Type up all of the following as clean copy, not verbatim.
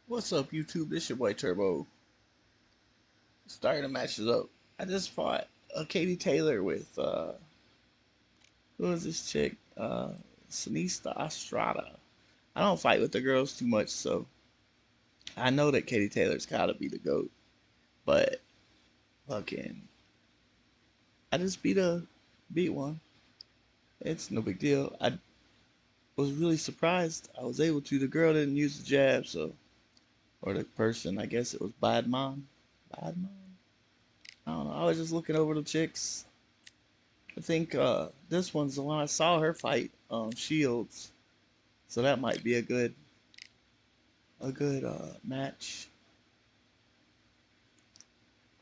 What's up, YouTube? This your boy Turbo. Starting the matches up. I just fought Katie Taylor with who is this chick? Sinista Estrada. I don't fight with the girls too much, so I know that Katie Taylor's gotta be the GOAT. But fucking, I just beat one. It's no big deal. I was really surprised. I was able to. The girl didn't use the jab, so or the person. I guess it was Badman. Badman. I don't know. I was just looking over the chicks. I think this one's the one I saw her fight Shields, so that might be a good match.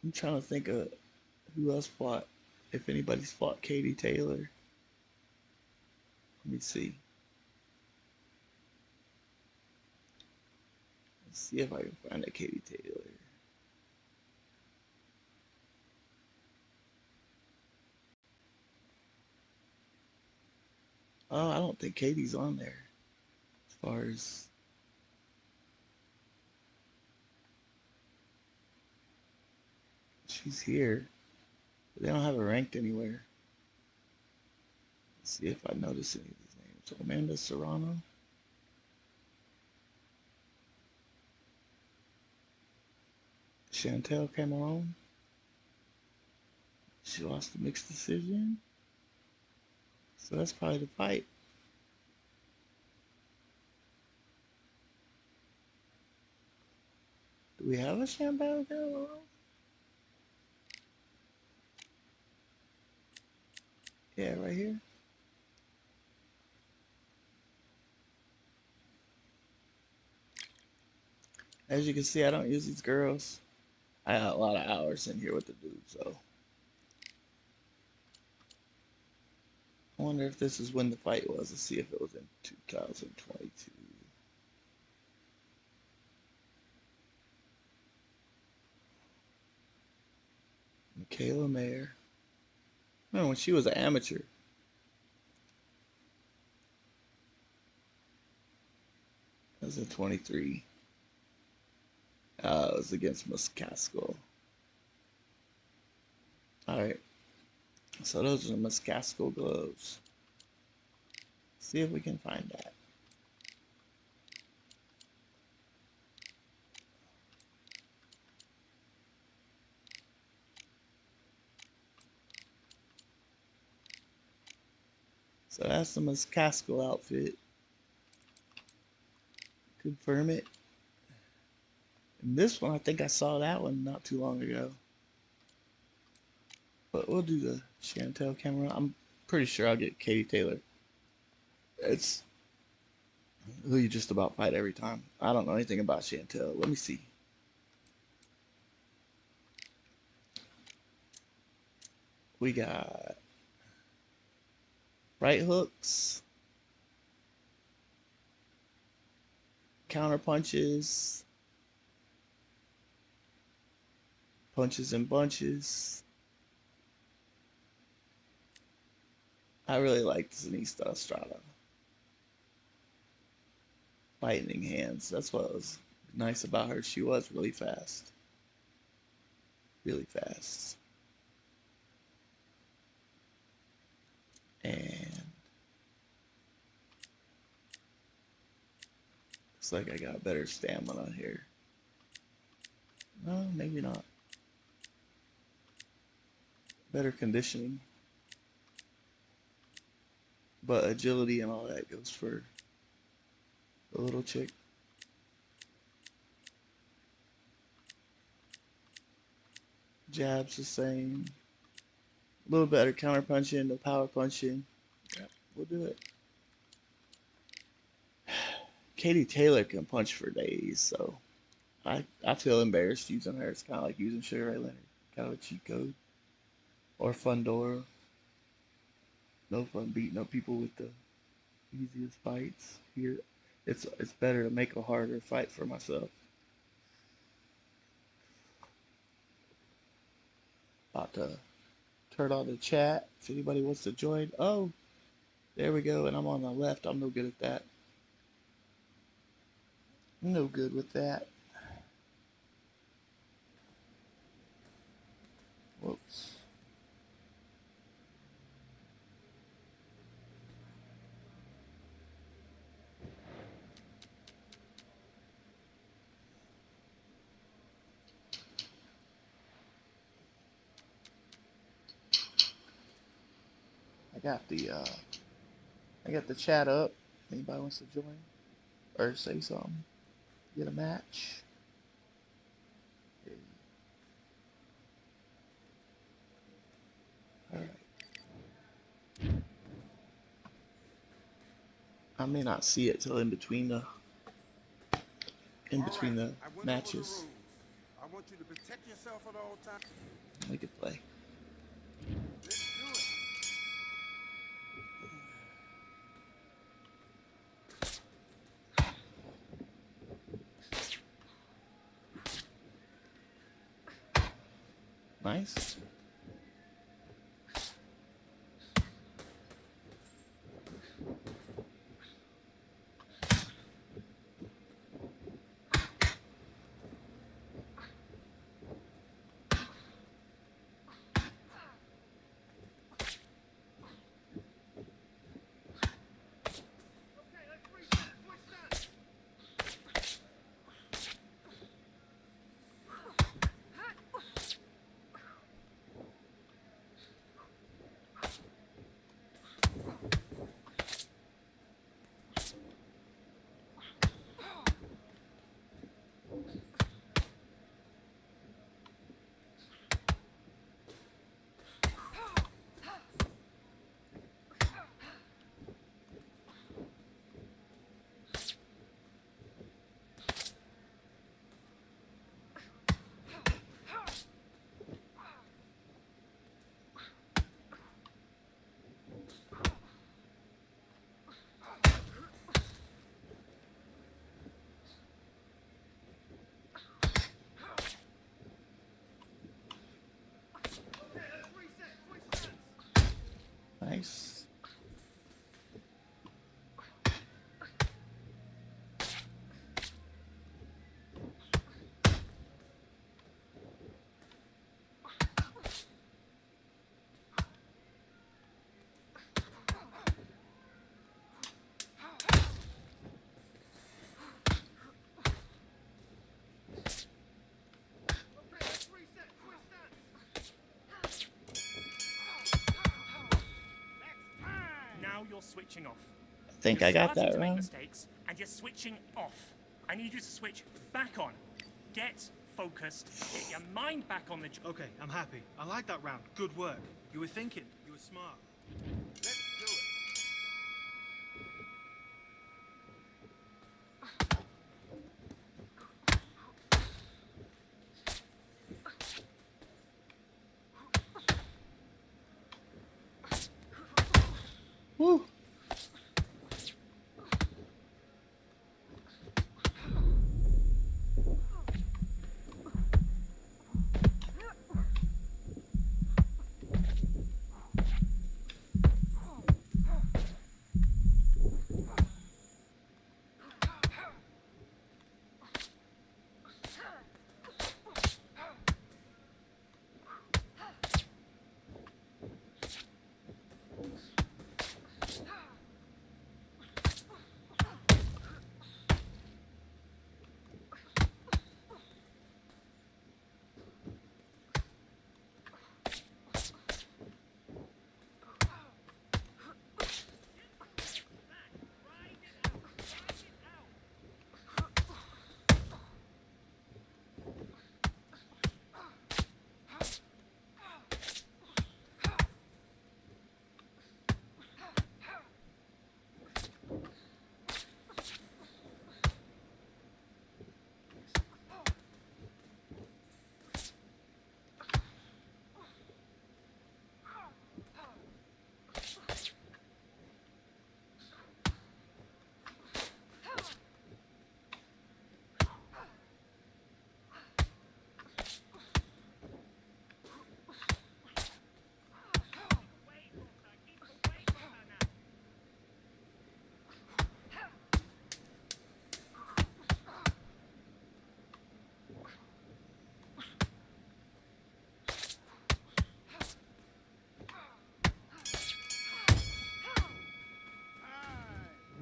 I'm trying to think of who else fought, if anybody's fought Katie Taylor. Let me see. Let's see if I can find a Katie Taylor. Oh, I don't think Katie's on there as far as she's here. But they don't have her ranked anywhere. Let's see if I notice any of these names. So Amanda Serrano, Chantel Cameron. She lost the mixed decision. So that's probably the fight. Do we have a Chantel Cameron? Yeah, right here. As you can see, I don't use these girls. I got a lot of hours in here with the dude, so. I wonder if this is when the fight was. Let's see if it was in 2022. Michaela Mayer. Remember when she was an amateur? That was in 23. It was against Miss Casco. Alright, so those are the Miss Casco gloves. See if we can find that. So that's the Miss Casco outfit. Confirm it. And this one, I think I saw that one not too long ago. But we'll do the Chantel camera. I'm pretty sure I'll get Katie Taylor. It's who you just about fight every time. I don't know anything about Chantel. Let me see. We got right hooks, counter punches, punches and bunches. I really like Zanista Estrada. Lightning hands. That's what was nice about her. She was really fast. Really fast. And looks like I got better stamina here. No, maybe not. Better conditioning. But agility and all that goes for the little chick. Jabs the same. A little better counter punching, the power punching. Yeah, we'll do it. Katie Taylor can punch for days, so I feel embarrassed using her. It's kind of like using Sugar Ray Leonard. Kind of a cheat code. Or Fundora. No fun beating up people with the easiest fights. Here, it's better to make a harder fight for myself. About to turn on the chat if anybody wants to join. Oh, there we go. And I'm on the left. I'm no good at that. I'm no good with that. I got the chat up. Anybody wants to join or say something? Get a match. All right. I may not see it till in between the matches. I want you to protect yourself at all times. We could play. Let's do it. Nice. Nice. Now you're switching off. I think I got that to make right. mistakes and you're switching off. I need you to switch back on. Get focused. Get your mind back on the job. Okay, I'm happy. I like that round. Good work. You were thinking. You were smart. Let's do it. Woo.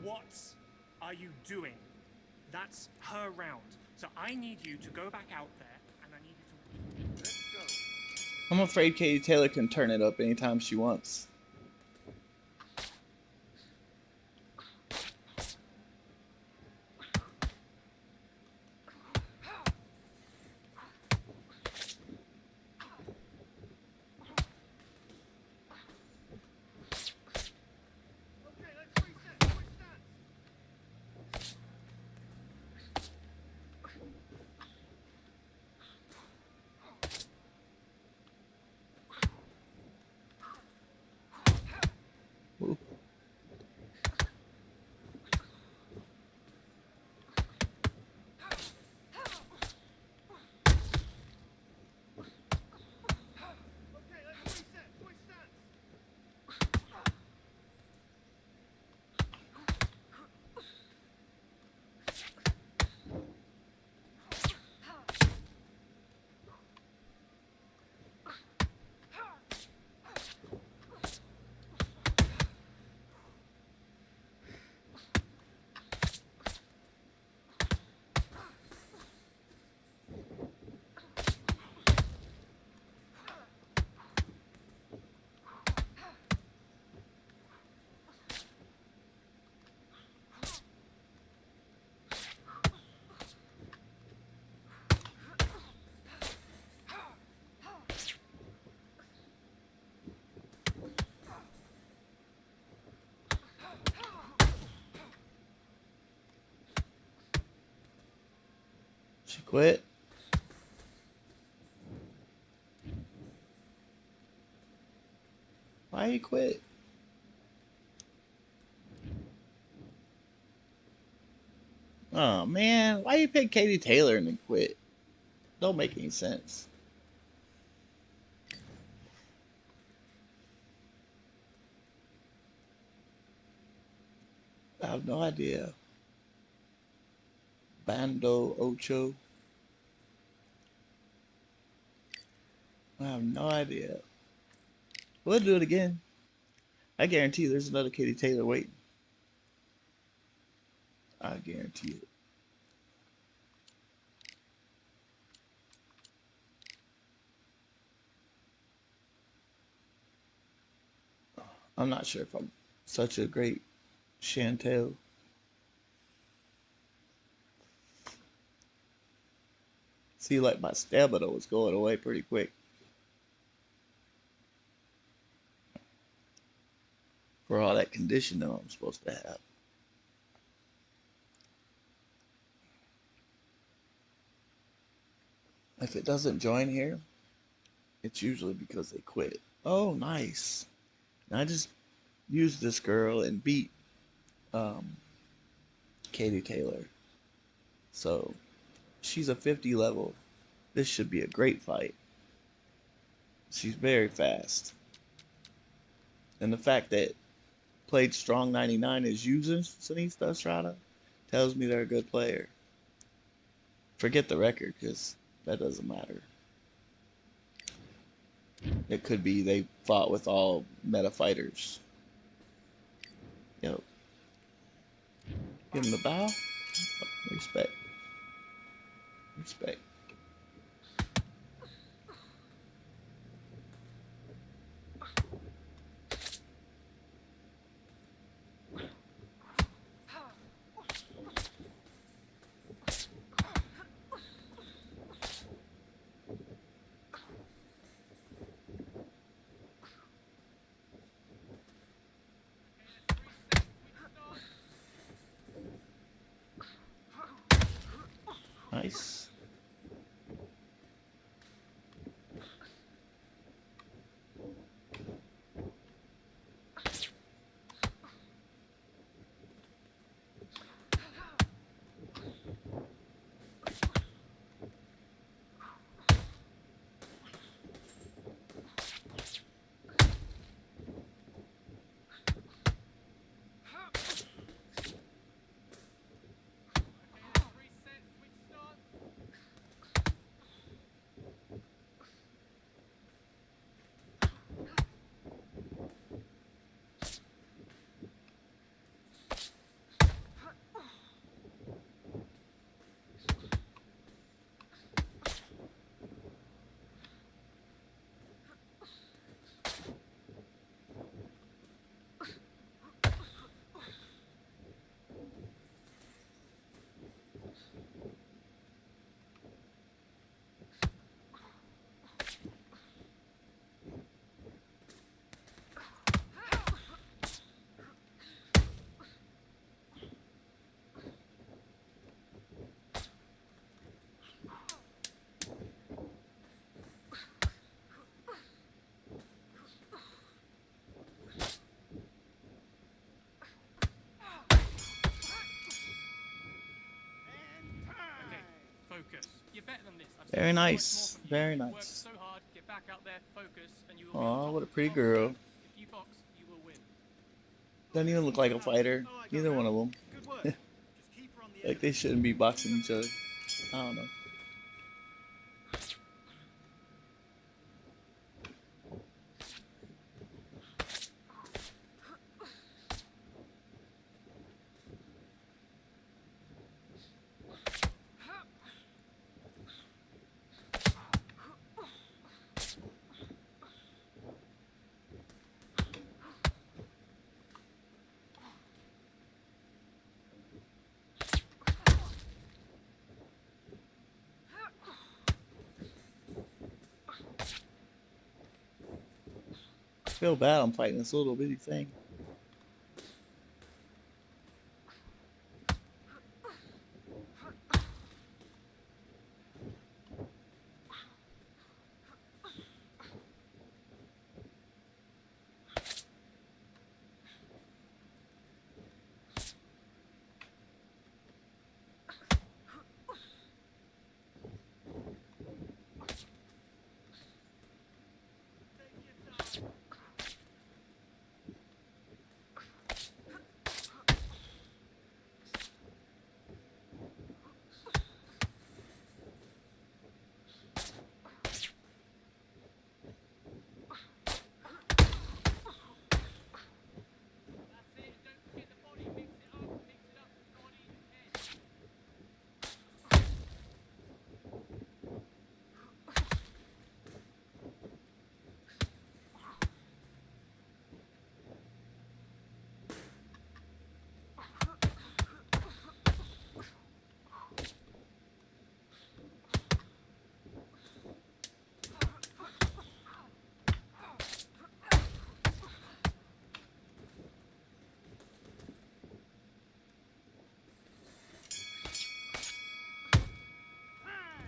What are you doing? That's her round. So I need you to go back out there and I need you to... Let's go. I'm afraid Katie Taylor can turn it up anytime she wants. She quit. Why you quit? Oh man, why you pick Katie Taylor and then quit? Don't make any sense. I have no idea. Bando Ocho. I have no idea. We'll do it again. I guarantee there's another Katie Taylor waiting. I guarantee it. I'm not sure if I'm such a great Chantel. See, like my stamina was going away pretty quick for all that conditioning I'm supposed to have. If it doesn't join here, it's usually because they quit. Oh, nice. And I just used this girl and beat um, Katie Taylor. So she's a 50 level. This should be a great fight. She's very fast. And the fact that played Strong 99 is using Sinista Estrada tells me they're a good player. Forget the record because that doesn't matter. It could be they fought with all meta fighters. Yep. Give him the bow. Respect. Respect. Nice. Okay, focus. You're better than this. I've seen Very so much more nice. from you. Very You've worked nice. so hard. Get back out there, focus, and you will be Aw, top. what a pretty Box girl. first. If you box, you will win. Doesn't even look like a fighter. All right, go Neither one of round. them. Good work. Just keep her on the Like enemy. they shouldn't be boxing each other. I don't know. I feel bad I'm fighting this little bitty thing.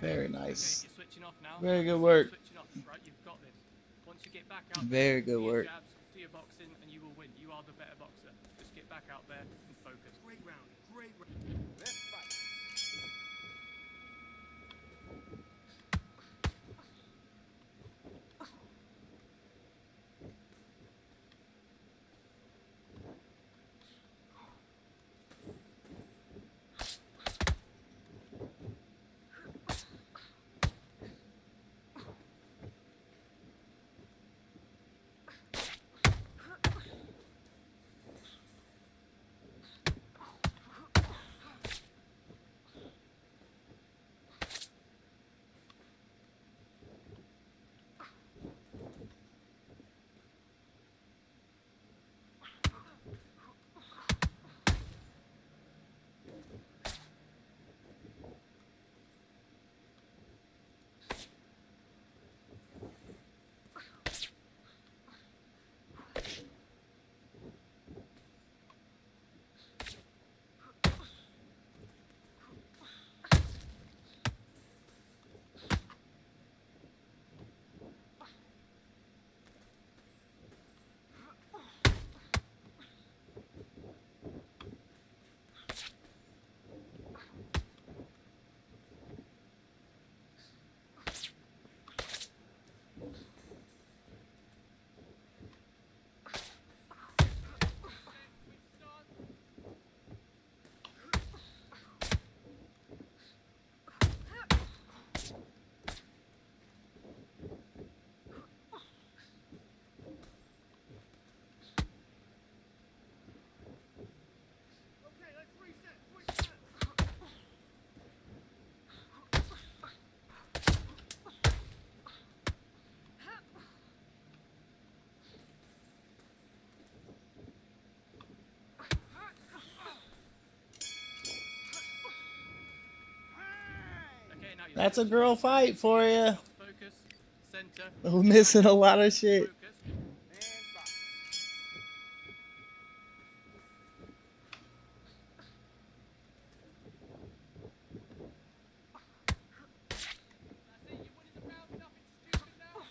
Very Okay, nice. you're switching off now. Very I good can see you work. switching off, right? You've got this. Once you get back out Very there, good do your work. jabs, do your boxing, and you will win. You are the better boxer. Just get back out there and focus. Great round. Great round. Let's fight. Okay, let's reset. Switch set. Okay, now you're That's a switching girl off. fight for Get you. yourself focus, center. We're get missing back a out lot there, of shit. Focus. And fight. That's it. You're winning the round. Nothing stupid now.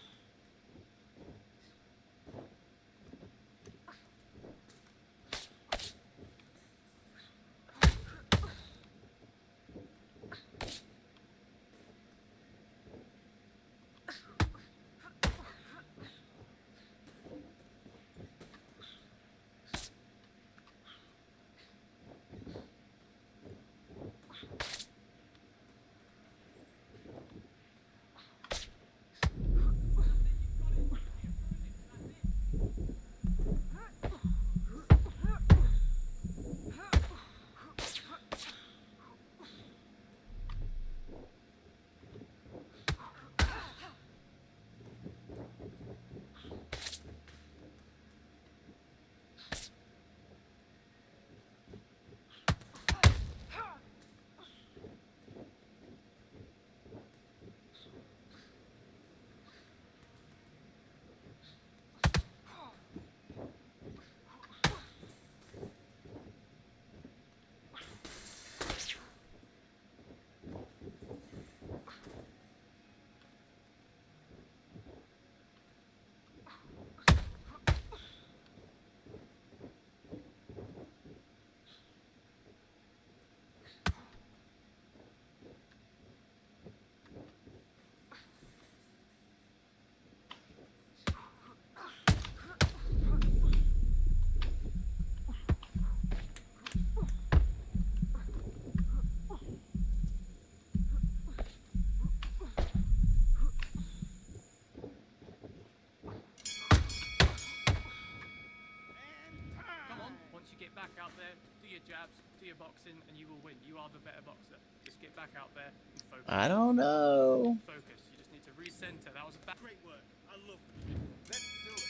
Come on, once you get back out there, do your jabs, do your boxing, and you will win. You are the better boxer. Just get back out there and focus. I don't know. Focus. You just need to recenter. That was a bad. Great work. I love it. Let's do it.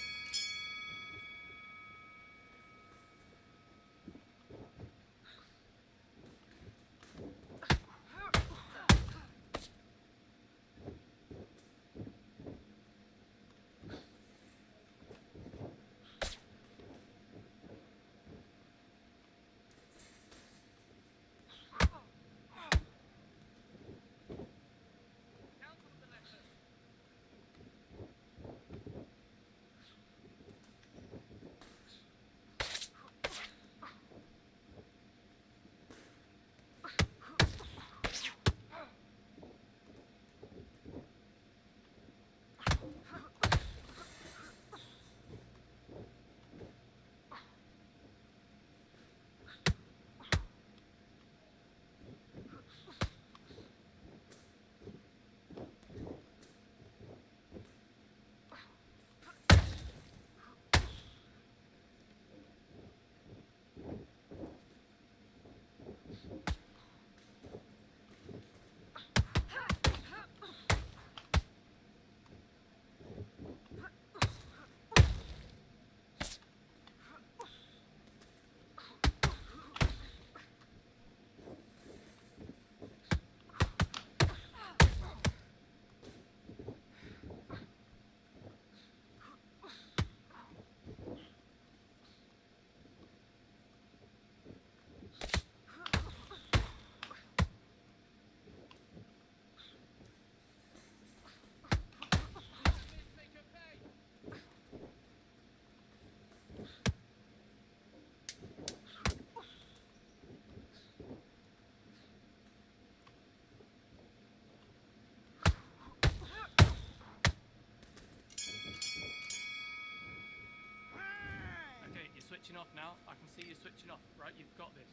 switching off now. I can see you switching off, right? You've got this.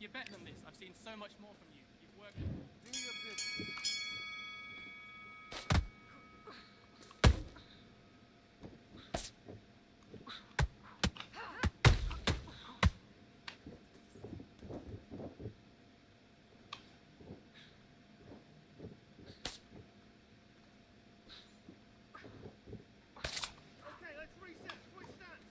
You're better than this. I've seen so much more from you. You've worked. Do your business. Okay, let's reset. Switch stance.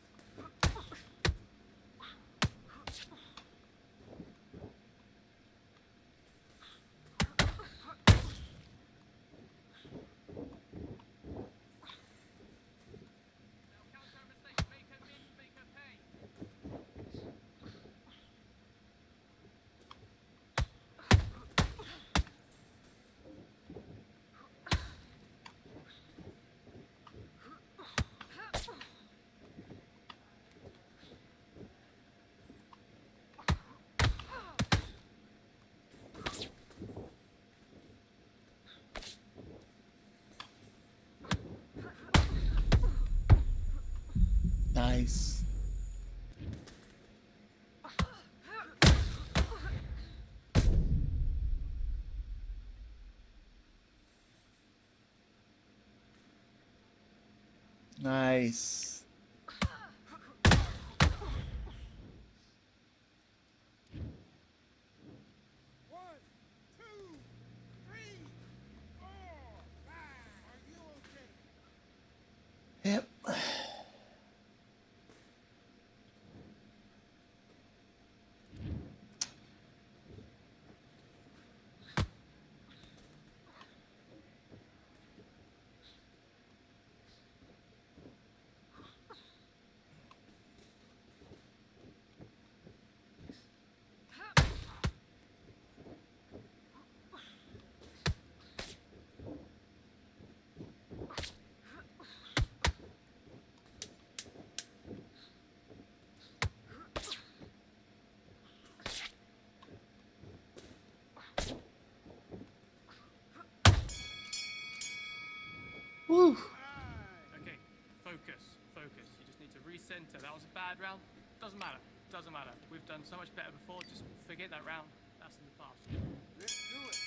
Now count our mistakes. Make her min, make her pay. Nice. Nice. One, two, three, four, five. Are you okay? Yep. Woo. Okay, focus, focus. You just need to recenter. That was a bad round. Doesn't matter. Doesn't matter. We've done so much better before. Just forget that round. That's in the past. Let's do it.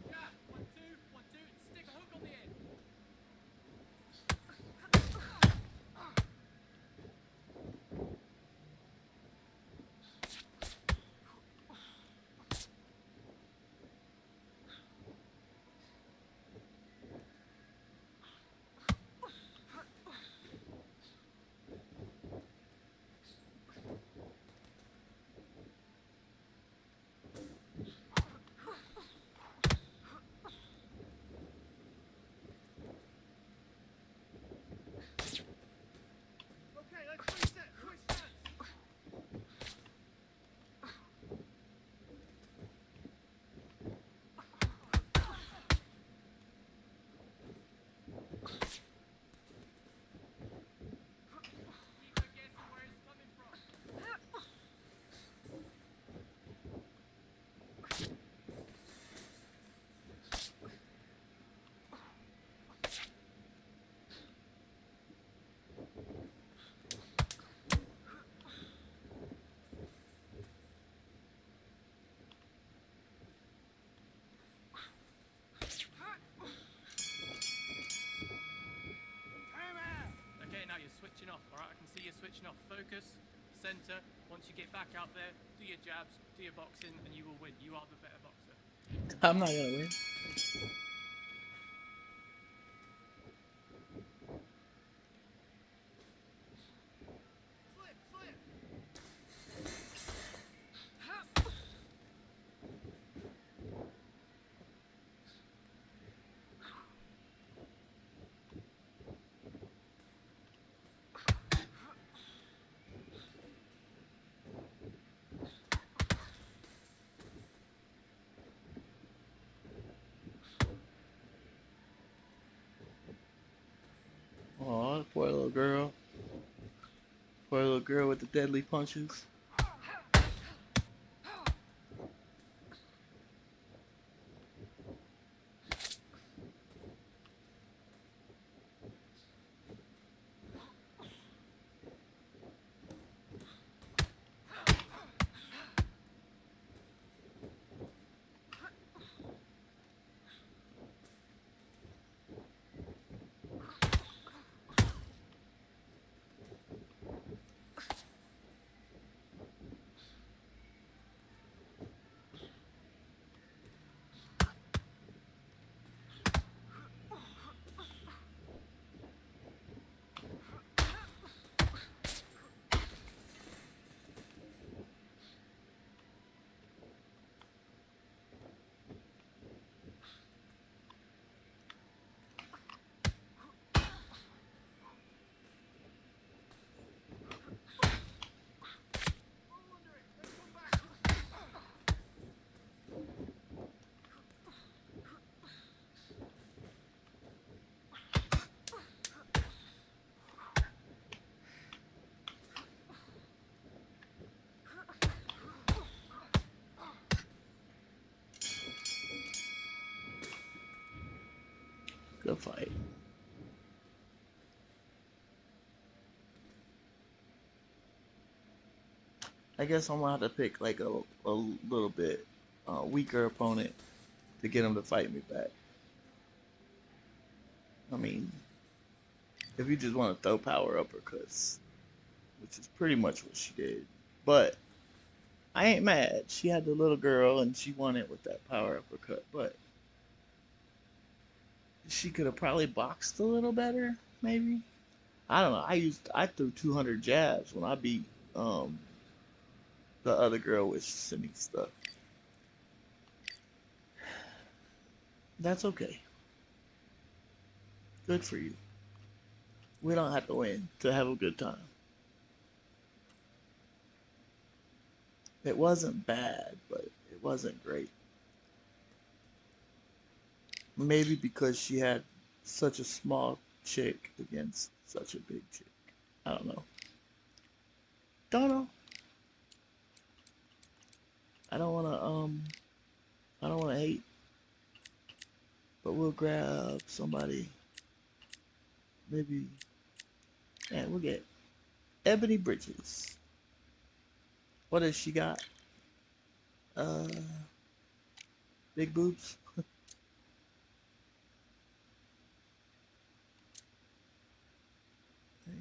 Yeah, 1, 2, 1, 2. Stick a hook on the end. Okay, let's reset. Switch stance. Keep her guessing where it's coming from. Time out. Okay, now you're switching off, all right? I can see you're switching off. Focus, center. Once you get back out there, do your jabs, do your boxing, and you will win. You are the better boxer. I'm not gonna win. Slip, slip. Oh, poor little girl. Poor little girl with the deadly punches. Good fight. I guess I'm gonna have to pick like a little bit weaker opponent to get him to fight me back. I mean, if you just want to throw power uppercuts, which is pretty much what she did. But I ain't mad. She had the little girl and she won it with that power uppercut. But she could have probably boxed a little better, maybe. I don't know. I threw 200 jabs when I beat the other girl with Sinista. That's okay. Good for you. We don't have to win to have a good time. It wasn't bad, but it wasn't great. Maybe because she had such a small chick against such a big chick. I don't know. Don't know. I don't wanna hate. But we'll grab somebody. Maybe we'll get Ebony Bridges. What has she got? Big boobs.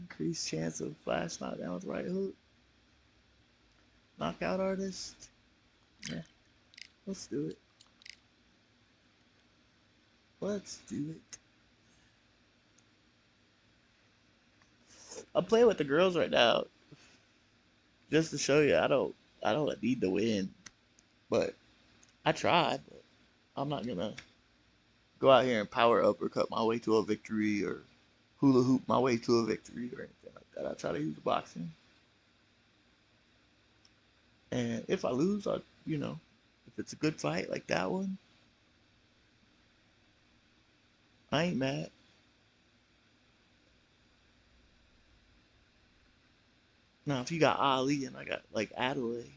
Increased chance of flash knockdown with right hook. Knockout artist. Yeah, let's do it. Let's do it. I'm playing with the girls right now, just to show you. I don't need to win, but I tried. But I'm not gonna go out here and power uppercut my way to a victory or hula hoop my way to a victory or anything like that. I try to use boxing, and if I lose, if it's a good fight like that one, I ain't mad. Now, if you got Ali and I got like Adelaide,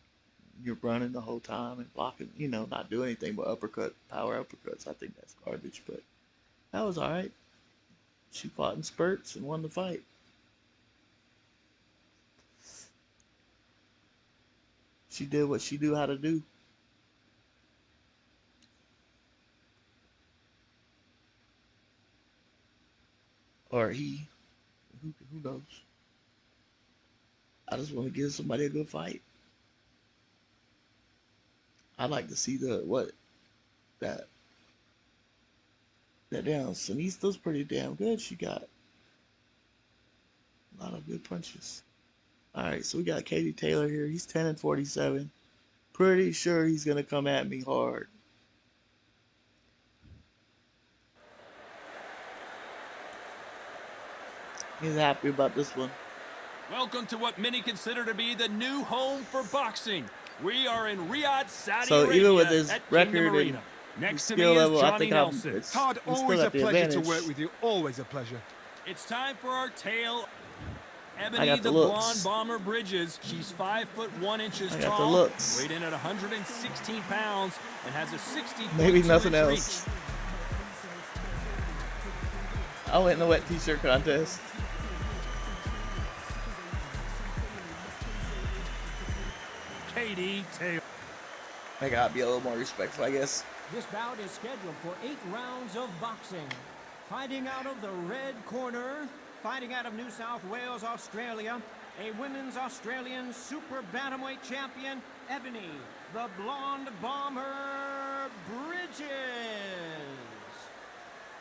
you're running the whole time and blocking, not doing anything but power uppercuts. I think that's garbage, but that was all right. She fought in spurts and won the fight. She did what she knew how to do. Or he, who knows? I just want to give somebody a good fight. I'd like to see that damn Sinista's pretty damn good. She got a lot of good punches. All right, so we got Katie Taylor here. He's 10-47. Pretty sure he's gonna come at me hard. He's happy about this one. Welcome to what many consider to be the new home for boxing. We are in Riyadh, Saudi So Arabia even with his at record Kingdom and Arena. Next to me skill is level, I Johnny think Nelson. Todd, I'm still always a at the pleasure to advantage. work with you. Always a pleasure. It's time for our tale. I Ebony got the the looks. Blonde Bomber Bridges. She's 5'1" I got the tall, looks. weighed in at 116 pounds, and has a 60. Maybe nothing else. I went in the wet t-shirt contest. Katie Taylor. I gotta be a little more respectful, I guess. This bout is scheduled for 8 rounds of boxing. Fighting out of the red corner, fighting out of New South Wales, Australia, a women's Australian super bantamweight champion, Ebony, the Blonde Bomber Bridges.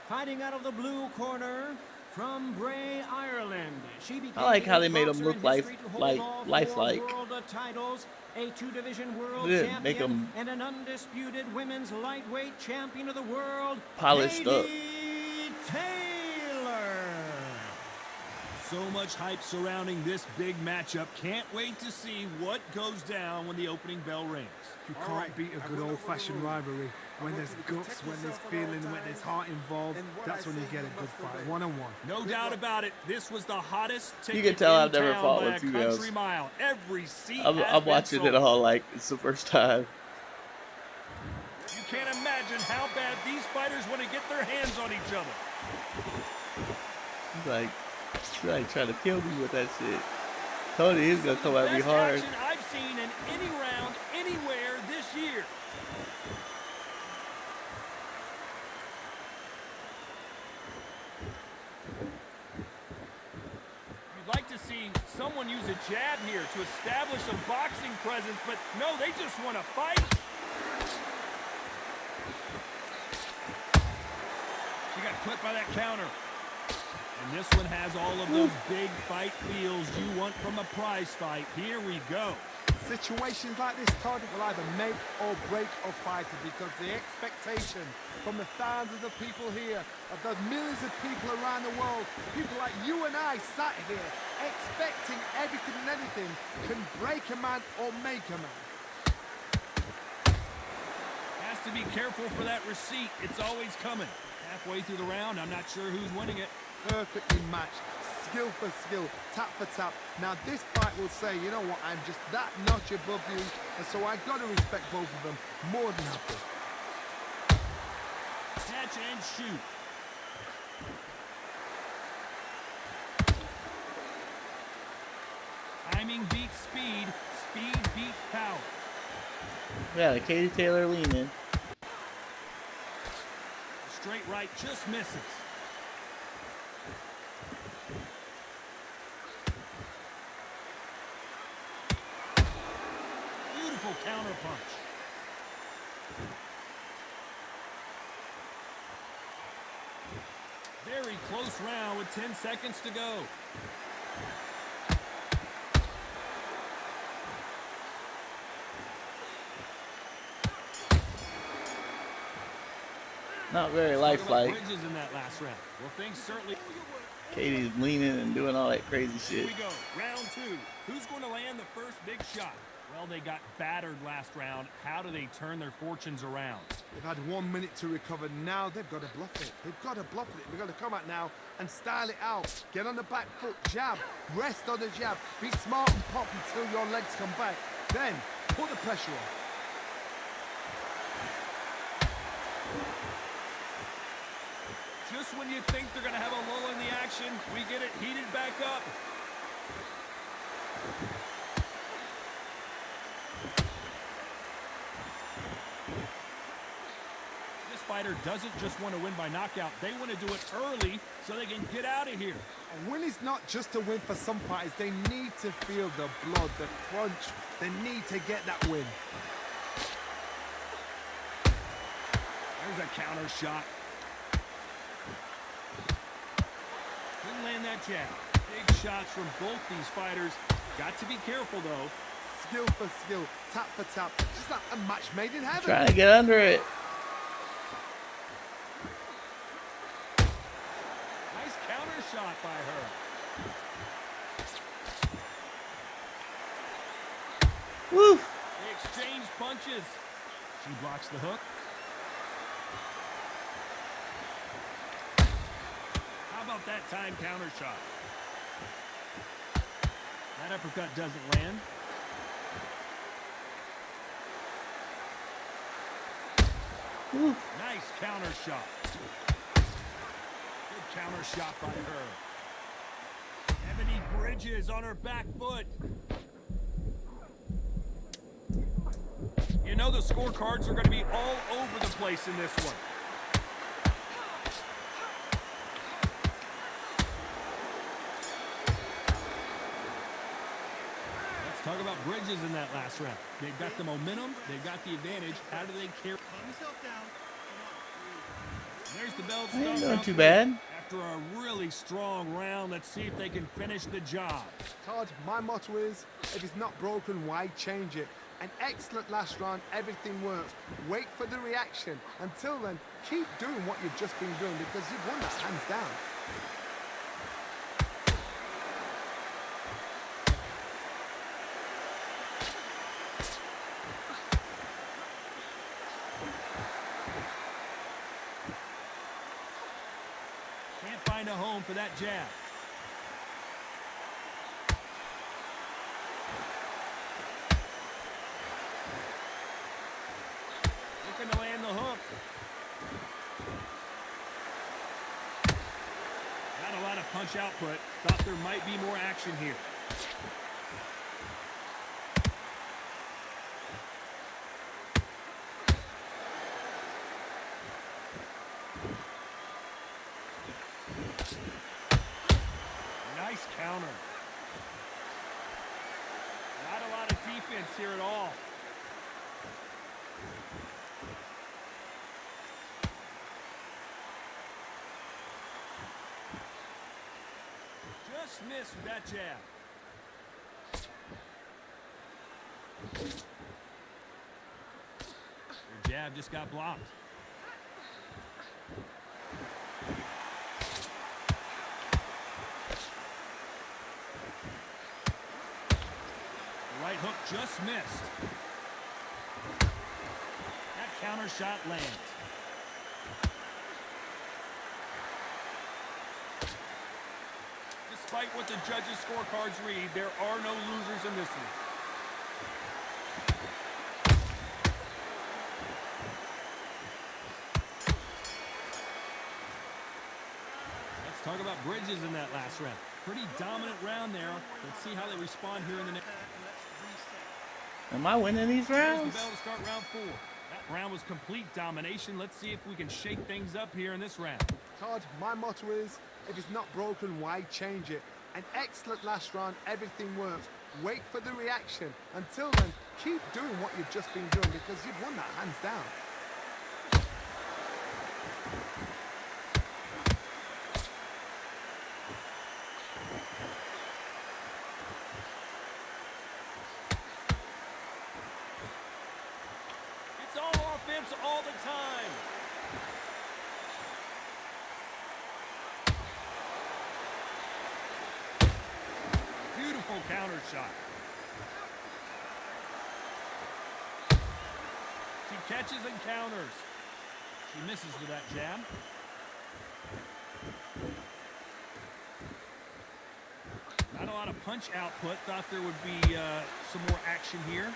Fighting out of the blue corner, from Bray, Ireland. She became I like how they the made boxer him look in like history to hold all 4 lifelike. world titles, a 2-division world Yeah, make champion, 'em and an undisputed women's lightweight champion of the world, polished up. Katie Taylor. So much hype surrounding this big matchup. Can't wait to see what goes down when the opening bell rings. You can't beat a good old-fashioned rivalry. When there's guts, when there's feeling, when there's heart involved, that's when you get a good fight, one-on-one. No doubt about it. This was the hottest ticket can tell in I've never town fought by with a two country girls. mile. Every seat I'm has been watching it sold. all like it's the first time. You can't imagine how bad these fighters want to get their hands on each other. He's like trying to kill me with that shit. Told you he's gonna come at me Best hard. action I've seen in any round anywhere this year. You'd like to see someone use a jab here to establish a boxing presence, but no, they just want to fight. She got clipped by that counter. And this one has all of those big fight feels you want from a prize fight. Here we go. Situations like this, Todd, will either make or break a fighter because the expectation from the thousands of people here, of the millions of people around the world, people like you and I sat here expecting everything and anything can break a man or make a man. Has to be careful for that receipt. It's always coming. Halfway through the round, I'm not sure who's winning it. Perfectly matched, skill for skill, tap for tap. Now this fight will say, you know what, I'm just that notch above you, and so I got to respect both of them more than happy. Catch and shoot. Timing beats speed, speed beats power. Yeah, Katie Taylor leaning. Straight right just misses. Beautiful counter punch. Very close round with 10 seconds to go. Not very Talk about lifelike. Bridges in that last round. Well, things certainly. Katie's leaning and doing all that crazy Here shit. we go. Round 2. Who's going to land the first big shot? Well, they got battered last round. How do they turn their fortunes around? They've had 1 minute to recover. Now they've got to bluff it. They've got to bluff it. They've got to come out now and style it out. Get on the back foot, jab, rest on the jab. Be smart and pop until your legs come back. Then put the pressure on. Just when you think they're going to have a lull in the action, we get it heated back up. This fighter doesn't just want to win by knockout. They want to do it early so they can get out of here. A win is not just a win for some fighters. They need to feel the blood, the crunch. They need to get that win. There's a counter shot. Couldn't land that jab. Big shots from both these fighters. Got to be careful, though. Skill for skill, tap for tap. Just like a match made in heaven. Trying to get under it. Nice counter shot by her. Woo! They exchange punches. She blocks the hook. How about out that time counter shot. That uppercut doesn't land. Woo. Nice counter shot. Good counter shot by her. Ebony Bridges on her back foot. You know the scorecards are going to be all over the place in this one. Let's talk about Bridges in that last round. They've got the momentum. They've got the advantage. How do they carry? Calm yourself down. There's the bell. I ain't doing too bad. After a really strong round, let's see if they can finish the job. Todd, my motto is, if it's not broken, why change it? An excellent last round, everything works. Wait for the reaction. Until then, keep doing what you've just been doing because you've won that hands down. Can't find a home for that jab. Looking to land the hook. Not a lot of punch output. Thought there might be more action here. Nice counter. Not a lot of defense here at all. Just missed with that jab. Your jab just got blocked. The right hook just missed. That counter shot lands. Despite what the judges' scorecards read, there are no losers in this one. Let's talk about Bridges in that last round. Pretty dominant round there. Let's see how they respond here in the next. Am I winning these Here's rounds? the bell to start round 4. That round was complete domination. Let's see if we can shake things up here in this round. Todd, my motto is, if it's not broken, why change it? An excellent last round, everything works. Wait for the reaction. Until then, keep doing what you've just been doing because you've won that hands down. It's all offense all the time. Beautiful counter shot. She catches and counters. She misses with that jab. Not a lot of punch output. Thought there would be some more action here.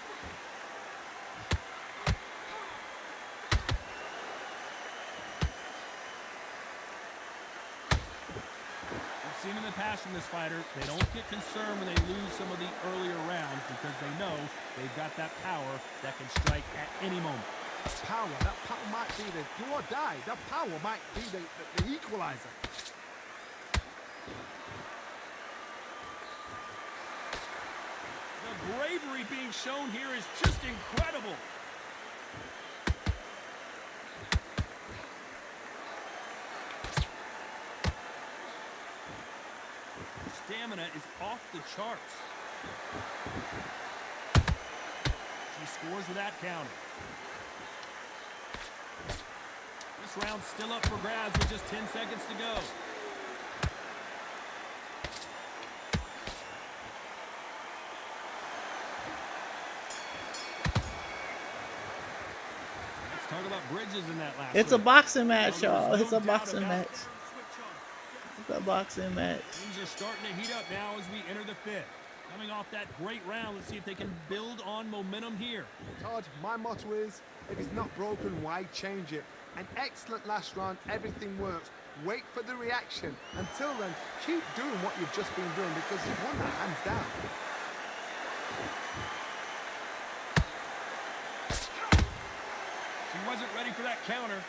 We've seen in the past from this fighter, they don't get concerned when they lose some of the earlier rounds because they know they've got that power that can strike at any moment. That power might be the do or die. That power might be the equalizer. The bravery being shown here is just incredible. Stamina is off the charts. She scores with that counter. This round's still up for grabs with just 10 seconds to go. Let's talk about Bridges in that last It's a round. boxing match, Well, y'all. there's It's no a doubt boxing about match. it. It's a boxing match. Things are starting to heat up now as we enter the fifth. Coming off that great round, let's see if they can build on momentum here. Todd, my motto is, if it's not broken, why change it? An excellent last round, everything works. Wait for the reaction. Until then, keep doing what you've just been doing because you've won that hands down. He wasn't ready for that counter.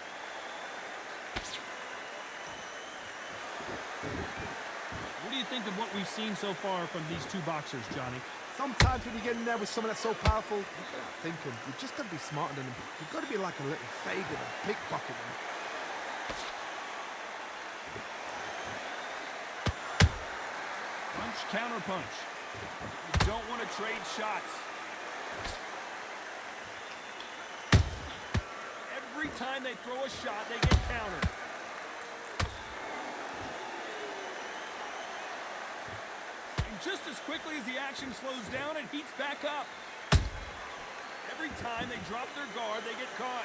What do you think of what we've seen so far from these two boxers, Johnny? Sometimes when you get in there with someone that's so powerful, you gotta think him. You've just gotta be smarter than him. You've gotta be like a little Fagin and pickpocket him. Punch, counter punch. You don't want to trade shots. Every time they throw a shot, they get countered. Just as quickly as the action slows down, it heats back up. Every time they drop their guard, they get caught.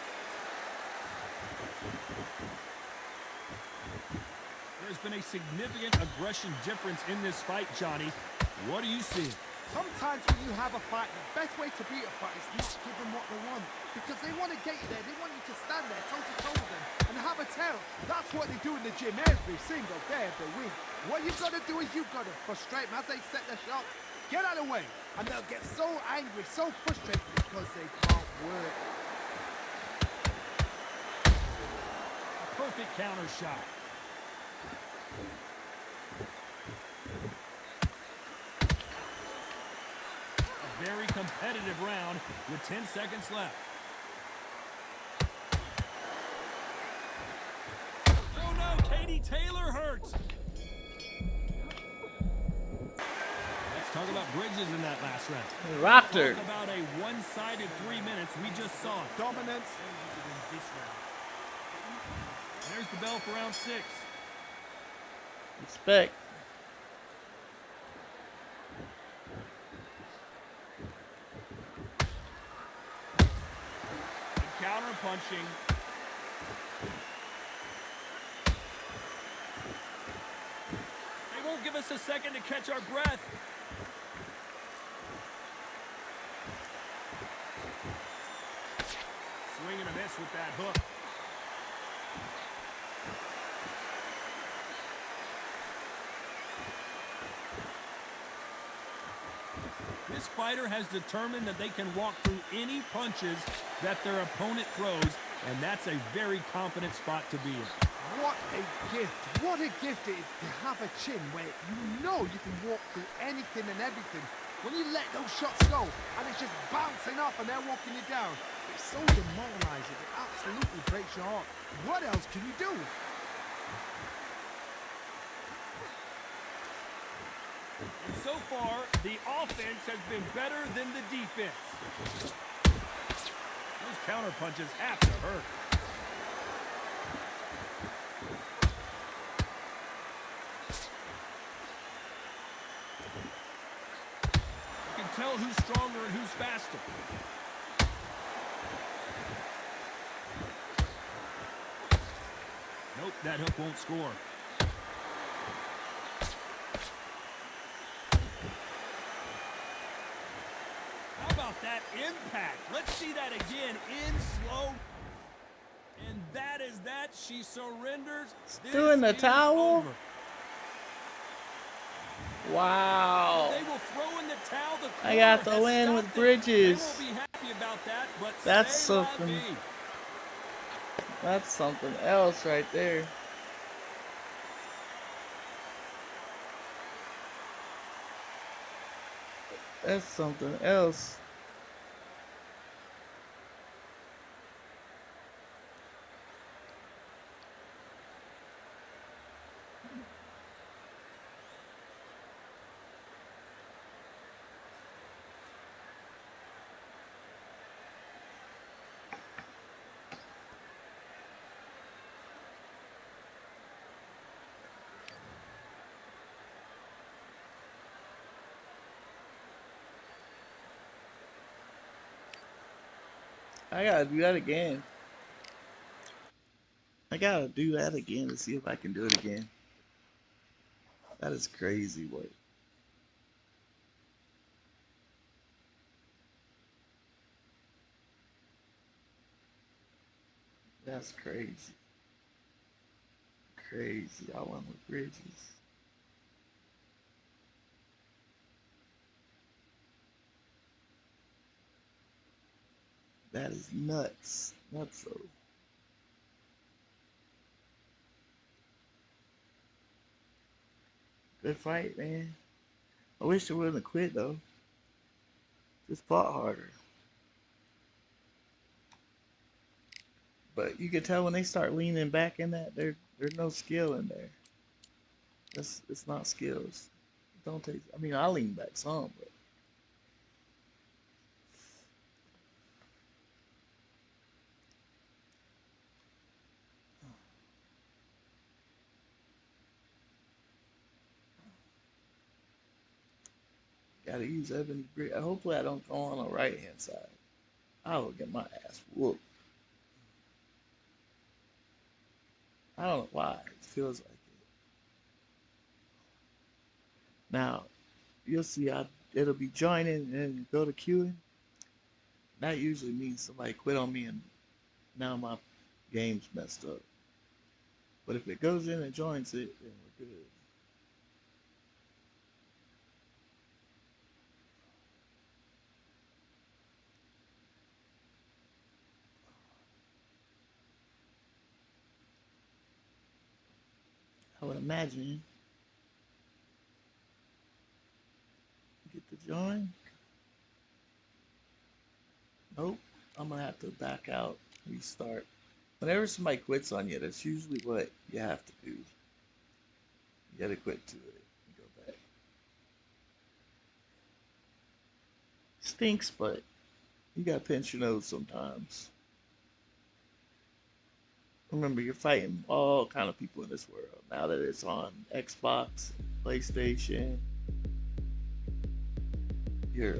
There's been a significant aggression difference in this fight, Johnny. What do you see? Sometimes when you have a fight, the best way to beat a fight is not give them what they want. Because they want to get you there. They want you to stand there toe-to-toe with them and have a tell. That's what they do in the gym every single day of the week. What you've got to do is you've got to frustrate them as they set their shots. Get out of the way. And they'll get so angry, so frustrated because they can't work. A perfect counter shot. A very competitive round with 10 seconds left. Oh no, Katie Taylor hurts. Let's talk about Bridges in that last round. He rocked her. Talk about a one-sided 3 minutes we just saw. Dominance. There's the bell for round 6. Respect. Counter punching. They won't give us a second to catch our breath. Swing and a miss with that hook. This fighter has determined that they can walk through any punches that their opponent throws, and that's a very confident spot to be in. What a gift. What a gift it is to have a chin where you know you can walk through anything and everything. When you let those shots go and it's just bouncing off and they're walking you down, it's so demoralizing. It absolutely breaks your heart. What else can you do? And so far, the offense has been better than the defense. Those counter punches have to hurt. You can tell who's stronger and who's faster. Nope, that hook won't score. That impact. Let's see that again in slow. And that is that. She surrenders. Still in the towel? Over. Wow. They will throw in the towel. The I got corner the has win with stopped it. Bridges. They won't be happy about that, but That's c'est la something. vie. That's something else right there. That's something else. I gotta do that again. I gotta do that again to see if I can do it again. That is crazy work. That's crazy. Crazy. I went with Bridges. That is nuts. Nuts though. Good fight, man. I wish they wouldn't have quit though. Just fought harder. But you can tell when they start leaning back in that there's no skill in there. It's not skills. Don't take. I mean, I lean back some, but gotta use Ebony Bridge. Hopefully, I don't go on the right hand side. I will get my ass whooped. I don't know why. It feels like it. Now, you'll see. It'll be joining and go to queuing. That usually means somebody quit on me and now my game's messed up. But if it goes in and joins it, then we're good. I would imagine get the join. Nope. I'm gonna have to back out, restart. Whenever somebody quits on you, that's usually what you have to do. You gotta quit to it and go back. Stinks, but you gotta pinch your nose sometimes. Remember, you're fighting all kind of people in this world. Now that it's on Xbox, PlayStation, you're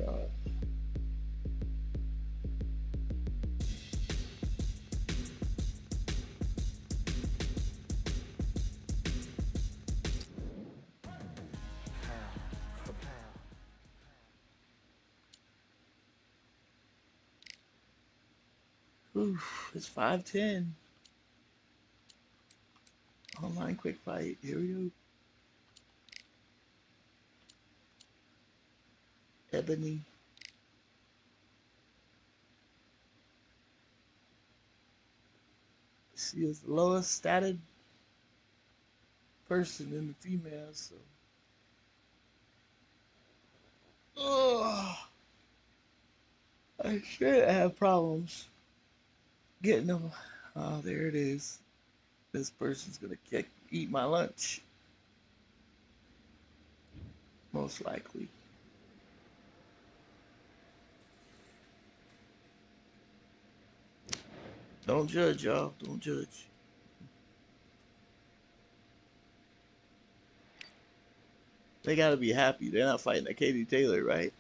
oof, it's 5:10. Online quick fight. Here we go. Ebony. She is the lowest statted person in the females, so. Oh, I should have problems getting them. Oh, there it is. This person's gonna eat my lunch. Most likely. Don't judge, y'all. Don't judge. They gotta be happy. They're not fighting a Katie Taylor, right?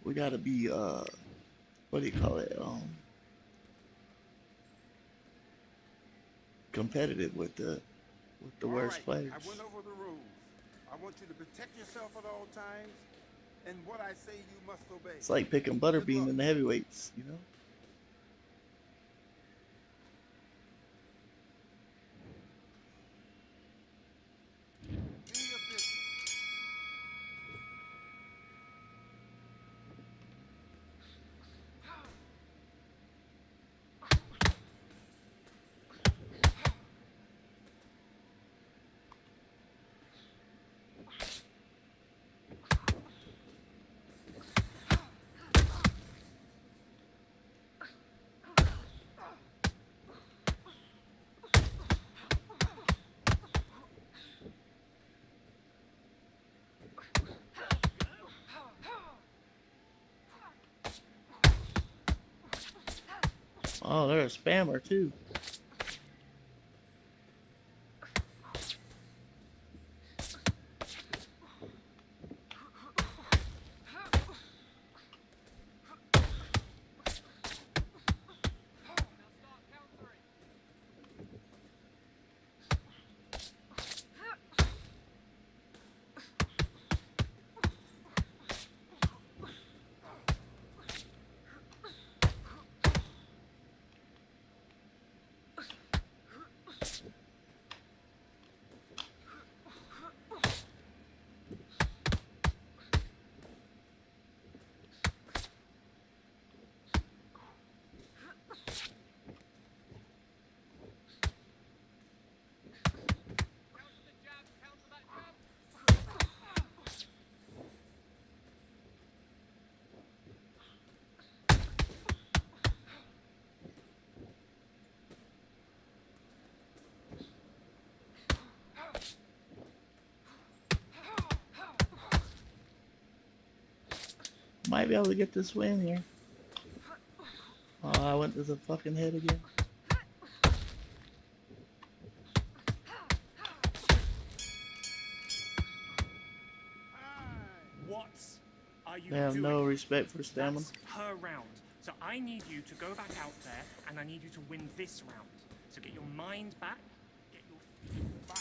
We gotta be what do you call it? Competitive with the worst players. I went over the rules. I want you to protect yourself at all times, and what I say you must obey. It's like picking Butterbean in the heavyweights, you know? Oh, they're a spammer too. Might be able to get this win here. Oh, I went to the fucking head again. What are you They have doing? no respect for stamina. That's her round. So I need you to go back out there and I need you to win this round. So get your mind back, get your feet back.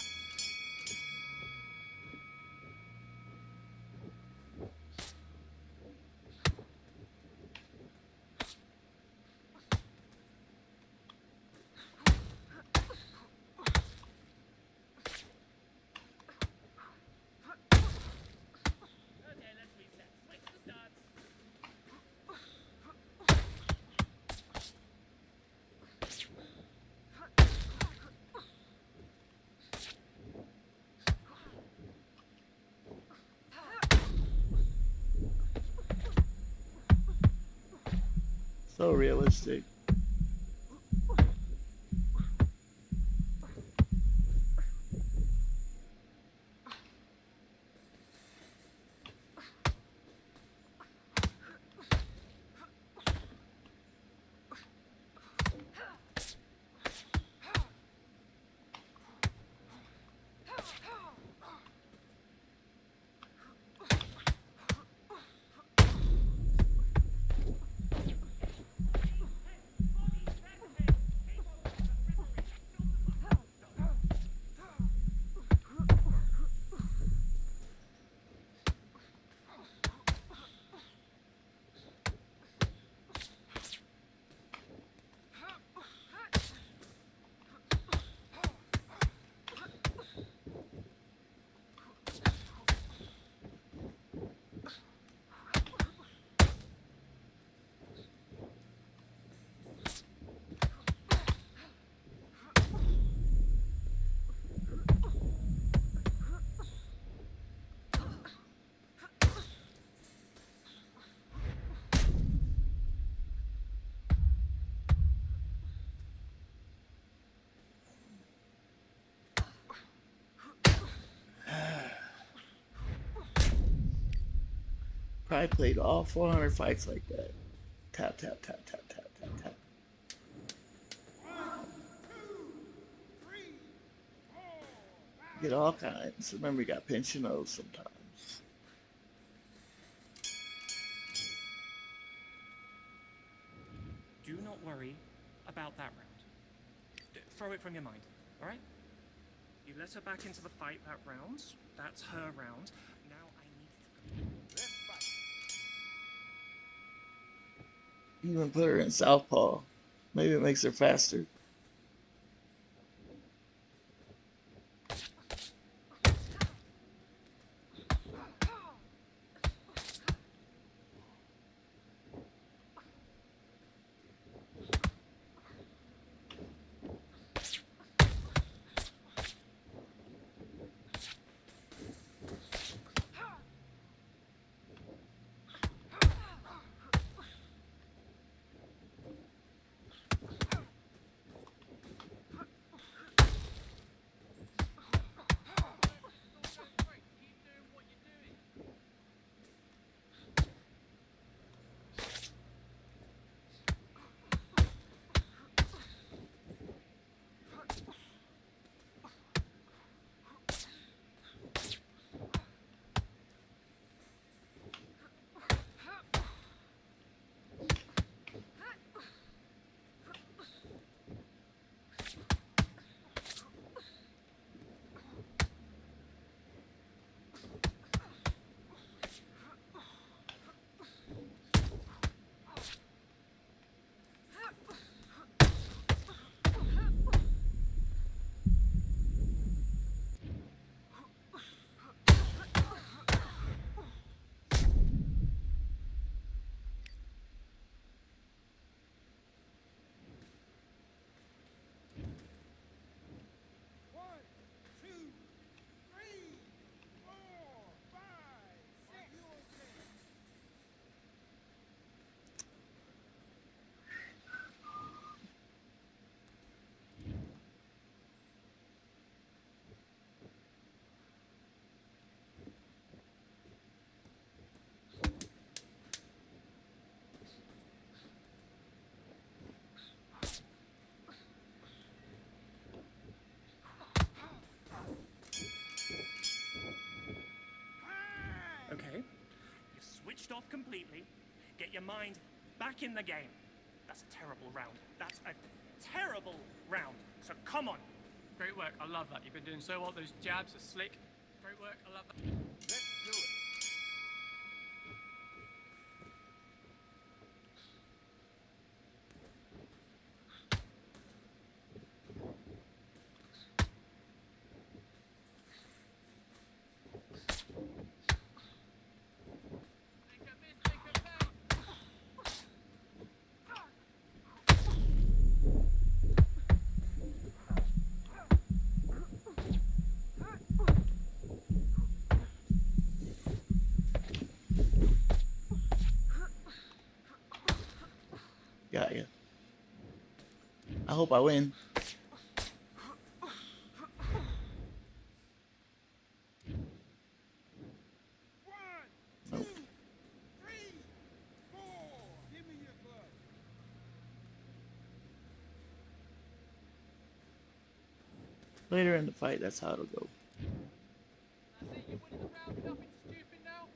Okay, let's reset. Switch to start. So realistic. Probably played all 400 fights like that. Tap, tap, tap, tap, tap, tap, tap. Get all kinds. Remember, you got pensionos sometimes. Do not worry about that round. Throw it from your mind, all right? You let her back into the fight that round. That's her round. Now I need you to go. Even put her in southpaw. Maybe it makes her faster. off completely, get your mind back in the game. That's a terrible round. That's a terrible round. So come on. Great work. I love that. You've been doing so well. Those jabs are slick. Great work. I love that. Let's do it. Make a miss, make a pay. Got ya. I hope I win. Nope. Give me your glove. Later in the fight, that's how it'll go. That's it. You're winning the round. Nothing stupid now.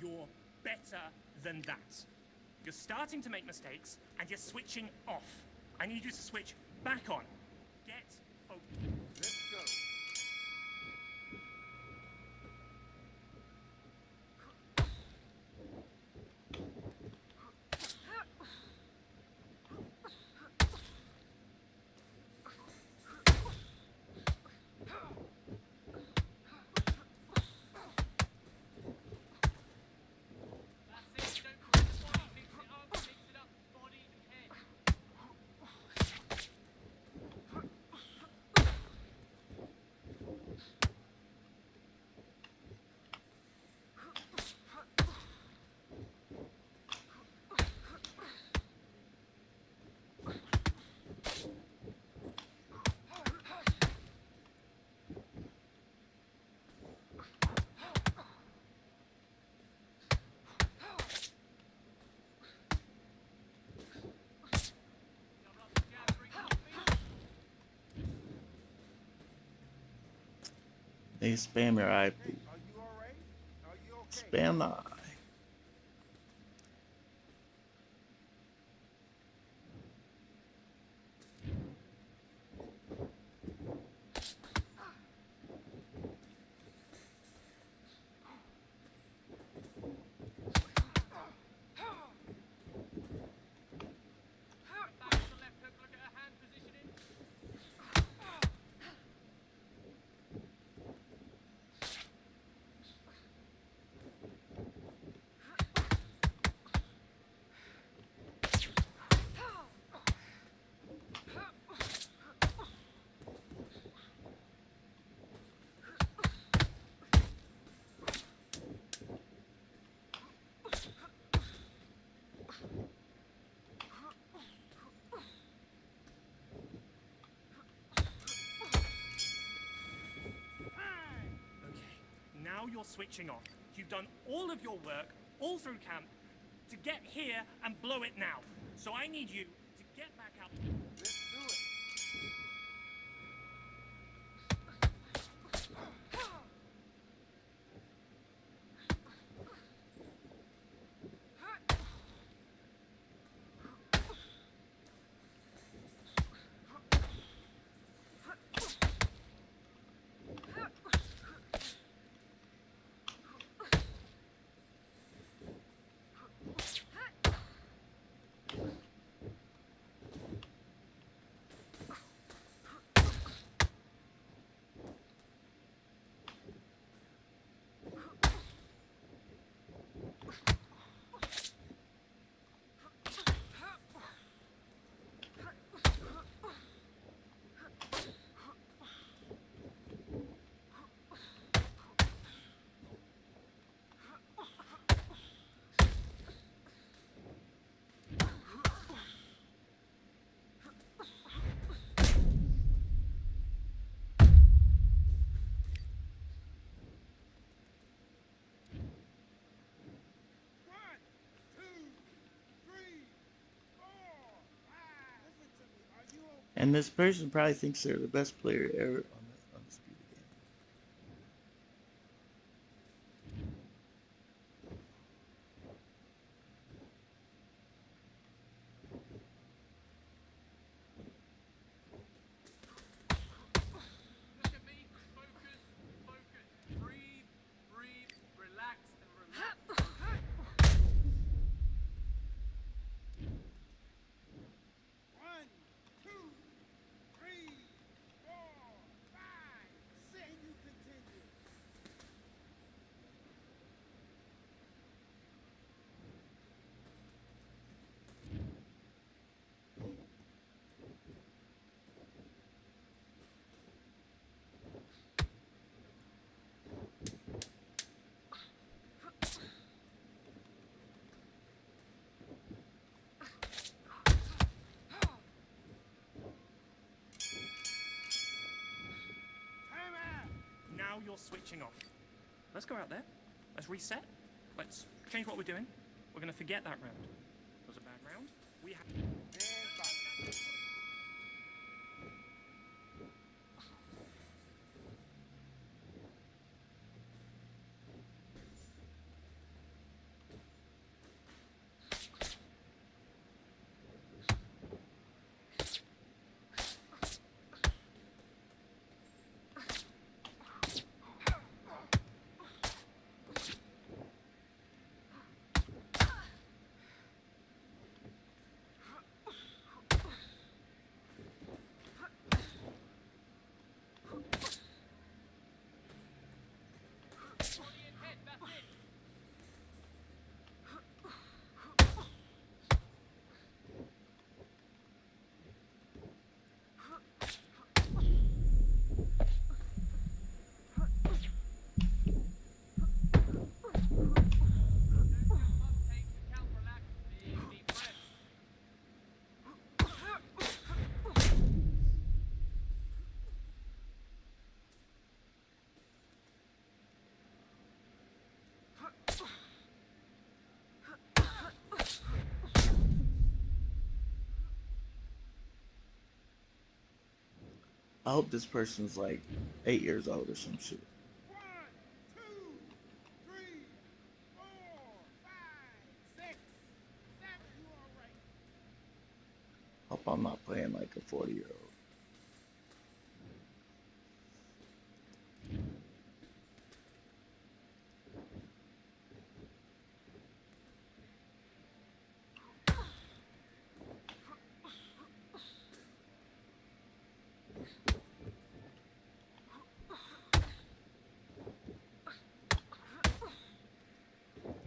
You're better than that. You're starting to make mistakes, and you're switching off. I need you to switch back on. Get focused. Let's go. That's it. Don't push the body. Mix it up. Body and head. Double up the jab. Bring up the feet. They spam your eye. Hey, are you all right? Are you okay? Spam the eye. Back to the left hook. Look at her hand positioning. Okay, now you're switching off. You've done all of your work, all through camp, to get here and blow it now. So I need you to get back out. Let's do it. And this person probably thinks they're the best player ever on the Undisputed game. Look at me. Focus. Focus. Breathe. Breathe. Relax and relax. One, two, three, four, five, six. And you continue. Time out. Now you're switching off. Let's go out there. Let's reset. Let's change what we're doing. We're going to forget that round. It was a bad round. We have. And back. Body and head. That's it. Uptake to count. Relax. Big deep breaths. I hope this person's like 8 years old or some shit. 1, 2, 3, 4, 5, 6, 7. You all right? Hope I'm not playing like a 40-year-old.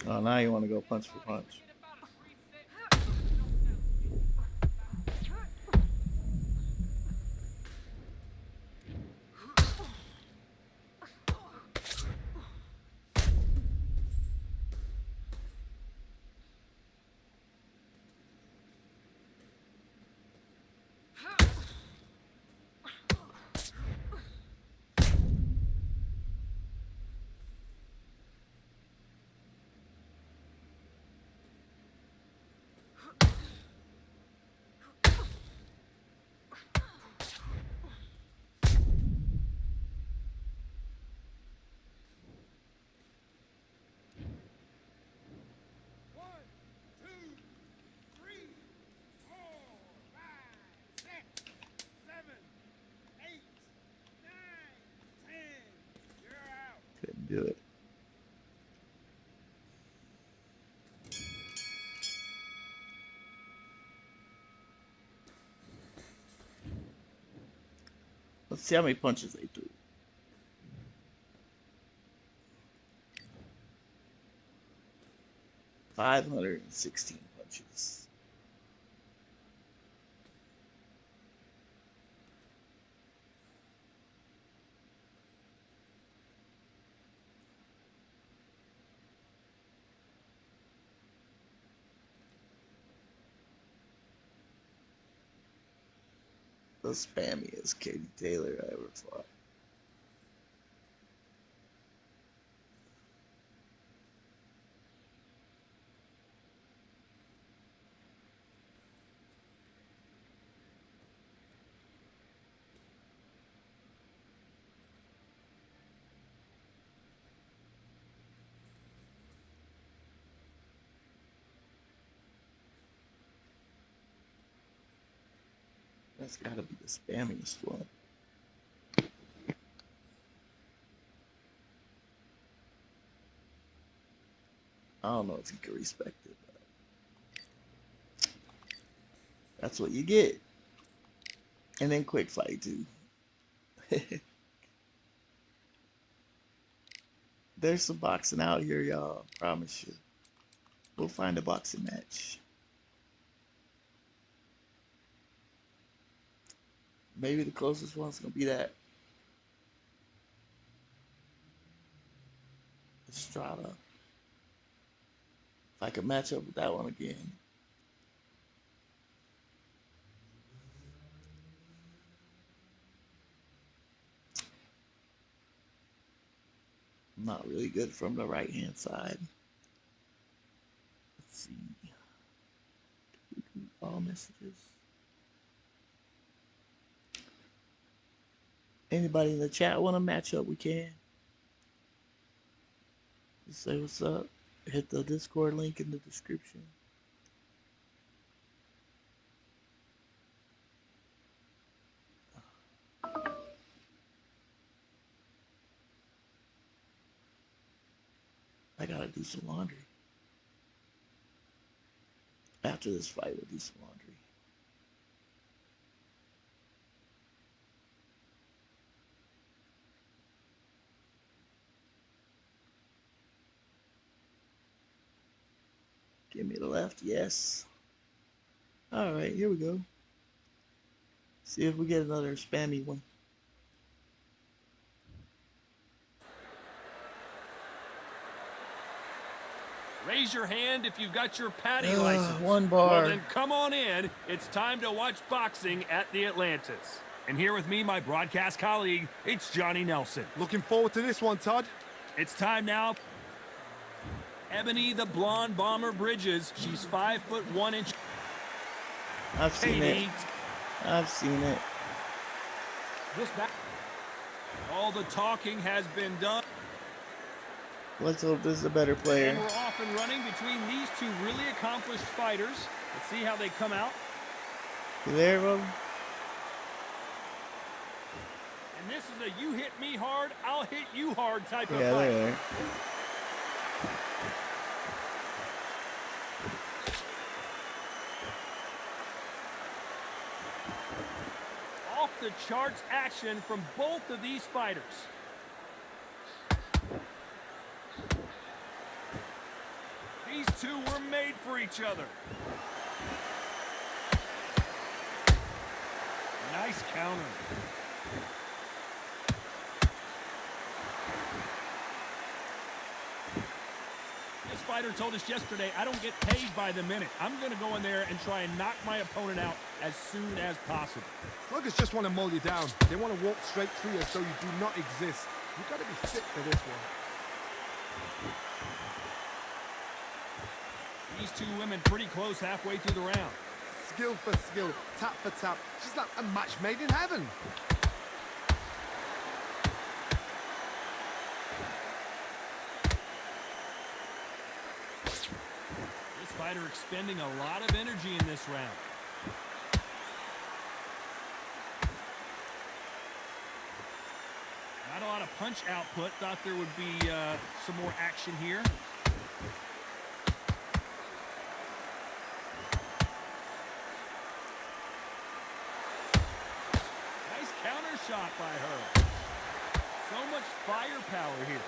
Oh, now you want to go punch for punch. Forget about it. Reset. One, two, three, four, five, six, 7, 8, 9, 10. You're out. Couldn't do it. Let's see how many punches they threw. $516 punches. The spammiest Katie Taylor I ever fought. That's gotta be the spammiest one. I don't know if you can respect it, but that's what you get. And then quick fight too. There's some boxing out here, y'all. I promise you. We'll find a boxing match. Maybe the closest one's gonna be that Estrada. If I could match up with that one again. I'm not really good from the right hand side. Let's see. All messages. Anybody in the chat want to match up? We can. Just say what's up. Hit the Discord link in the description. I gotta do some laundry. After this fight, we'll do some laundry. Give me the left, yes. All right, here we go. See if we get another spammy one. Raise your hand if you've got your paddy license. One bar. Well, then come on in. It's time to watch boxing at the Atlantis. And here with me, my broadcast colleague, it's Johnny Nelson. Looking forward to this one, Todd. It's time now. Ebony the Blonde Bomber Bridges. She's 5'1". I've seen it. I've seen it. This back. All the talking has been done. Let's hope this is a better player. And we're off and running between these two really accomplished fighters. Let's see how they come out. You there, bro? And this is a you hit me hard, I'll hit you hard type of Yeah, fight. they're there. Off the charts action from both of these fighters. These two were made for each other. Nice counter. This fighter told us yesterday, I don't get paid by the minute. I'm going to go in there and try and knock my opponent out as soon as possible. Sluggers just want to mull you down. They want to walk straight through you so you do not exist. You've got to be fit for this one. These two women pretty close halfway through the round. Skill for skill, tap for tap. She's like a match made in heaven. This fighter expending a lot of energy in this round. Not a lot of punch output. Thought there would be some more action here. Nice counter shot by her. So much firepower here.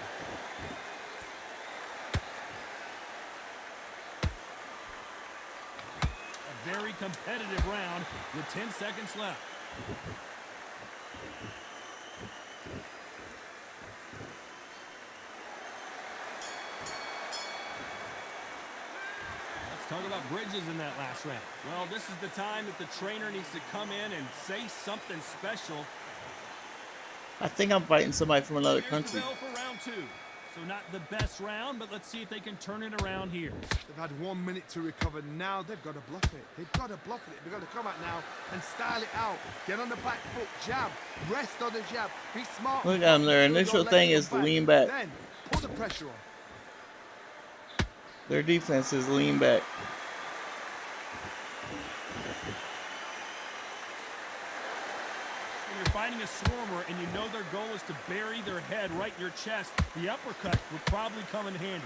A very competitive round with 10 seconds left. Let's talk about Bridges in that last round. Well, this is the time that the trainer needs to come in and say something special. I think I'm fighting somebody from another Here's country. the bell for round two. So not the best round, but let's see if they can turn it around here. They've had 1 minute to recover. Now they've got to bluff it. They've got to bluff it. They've got to come out now and style it out. Get on the back foot, jab. Rest on the jab. Be smart. Look at them. Their initial thing is to lean back. Then put the pressure on. Their defense is lean back. When you're fighting a swarmer and you know their goal is to bury their head right in your chest, the uppercut would probably come in handy.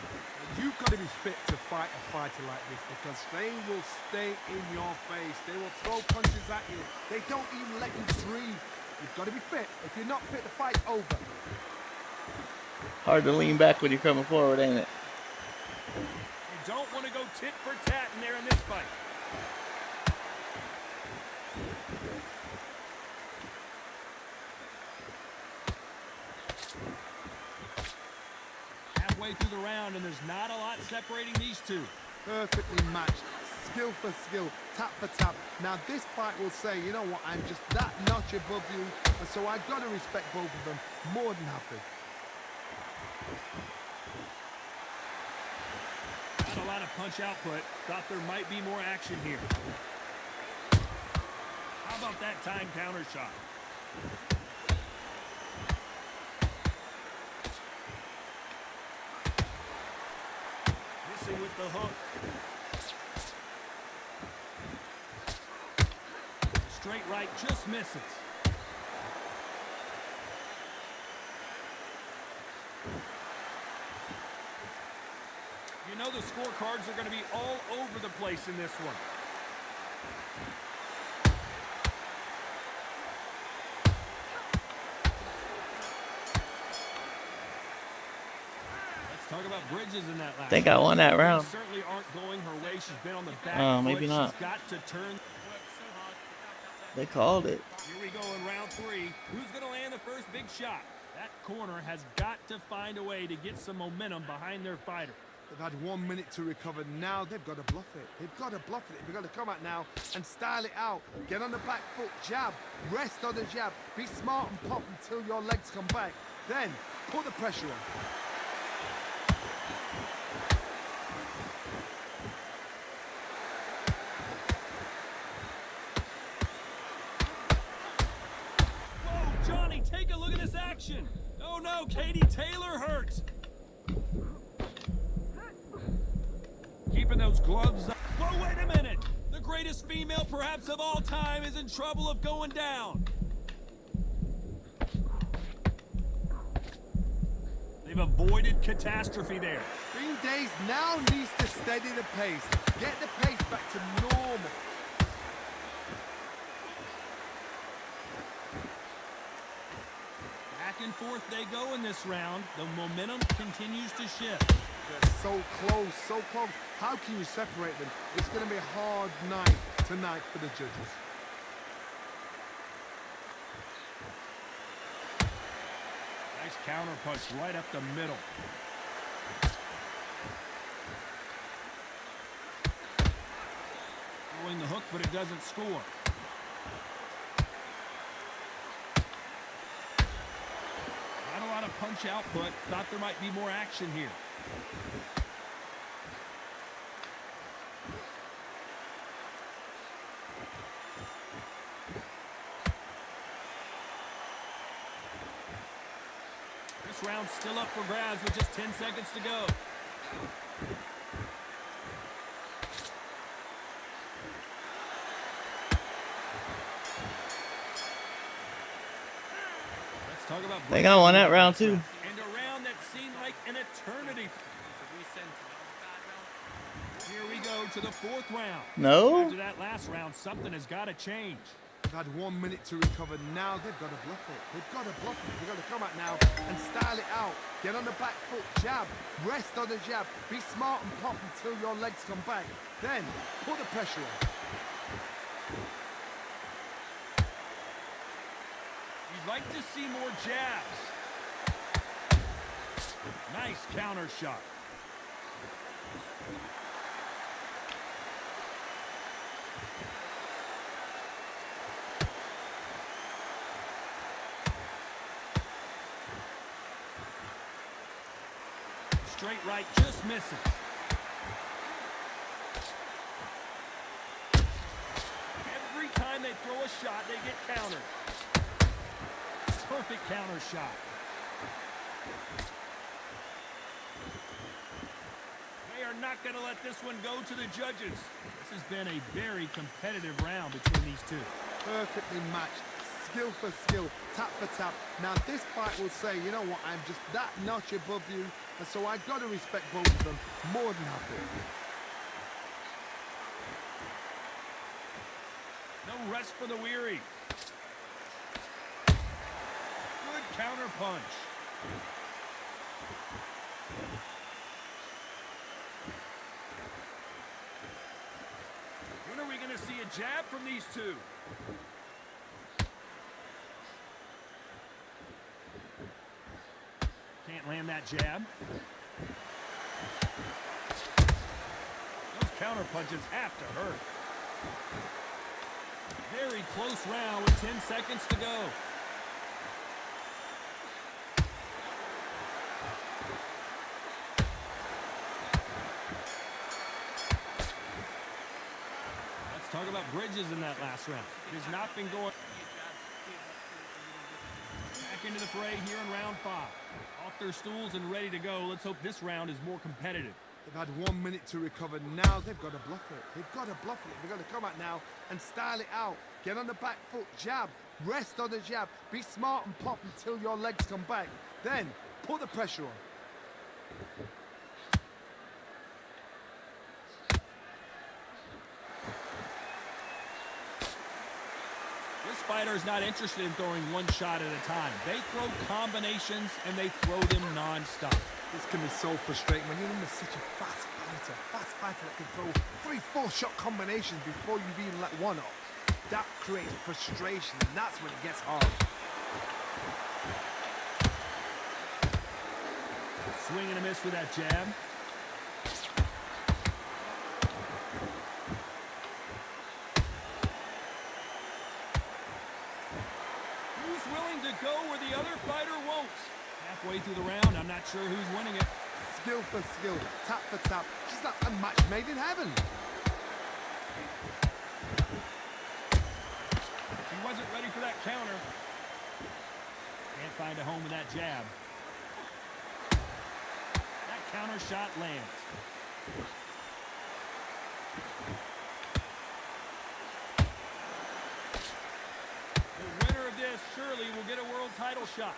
You've got to be fit to fight a fighter like this because they will stay in your face. They will throw punches at you. They don't even let you breathe. You've got to be fit. If you're not fit, the fight's over. Hard to lean back when you're coming forward, ain't it? You don't want to go tit for tat in there in this fight. Halfway through the round, and there's not a lot separating these two. Perfectly matched, skill for skill, tap for tap. Now this fight will say, you know what, I'm just that notch above you, and so I've got to respect both of them more than happy. Not a lot of punch output. Thought there might be more action here. How about that time counter shot? Missing with the hook. Straight right just misses. You know the scorecards are going to be all over the place in this one. Let's talk about Bridges in that last I think I won that round. Certainly aren't going her way. She's been on the back Oh, foot. maybe not. She's got to turn. They called it. Here we go in round 3. Who's going to land the first big shot? That corner has got to find a way to get some momentum behind their fighter. They've had 1 minute to recover. Now they've got to bluff it. They've got to bluff it. They've got to come out now and style it out. Get on the back foot, jab, rest on the jab. Be smart and pop until your legs come back. Then put the pressure on. Whoa, Johnny, take a look at this action. Oh no, Katie Taylor hurt. Keeping those gloves up. Whoa, wait a minute. The greatest female perhaps of all time is in trouble of going down. They've avoided catastrophe there. Green Days now needs to steady the pace. Get the pace back to normal. Back and forth they go in this round. The momentum continues to shift. They're so close, so close. How can you separate them? It's going to be a hard night tonight for the judges. Nice counter punch right up the middle. Throwing the hook, but it doesn't score. Not a lot of punch output. Thought there might be more action here. This round's still up for grabs with just 10 seconds to go. Let's talk about. I think I won that round too. And a round that seemed like an eternity. Here we go to the 4th round. No? After that last round, something has got to change. They've had 1 minute to recover. Now they've got to bluff it. They've got to bluff it. They've got to come out now and style it out. Get on the back foot, jab, rest on the jab. Be smart and pop until your legs come back. Then put the pressure on. You'd like to see more jabs. Nice counter shot. Straight right just misses. Every time they throw a shot, they get countered. Perfect counter shot. They are not going to let this one go to the judges. This has been a very competitive round between these two. Perfectly matched. Skill for skill, tap for tap. Now this fight will say, you know what, I'm just that notch above you, and so I've got to respect both of them more than happy. No rest for the weary. Good counter punch. When are we going to see a jab from these two? Can't land that jab. Those counter punches have to hurt. Very close round with 10 seconds to go. Let's talk about Bridges in that last round. It has not been going. Back into the fray here in round 5. Off their stools and ready to go. Let's hope this round is more competitive. They've had 1 minute to recover. Now they've got to bluff it. They've got to bluff it. They've got to come out now and style it out. Get on the back foot, jab. Rest on the jab. Be smart and pop until your legs come back. Then put the pressure on. This fighter is not interested in throwing one shot at a time. They throw combinations and they throw them non-stop. This can be so frustrating when you're in such a fast fighter that can throw 3-4 shot combinations before you've even let one off. That creates frustration, and that's when it gets hard. Swing and a miss with that jab. Who's willing to go where the other fighter won't? Halfway through the round, I'm not sure who's winning it. Skill for skill, tap for tap. She's like a match made in heaven. He wasn't ready for that counter. Can't find a home with that jab. That counter shot lands. The winner of this surely will get a world title shot.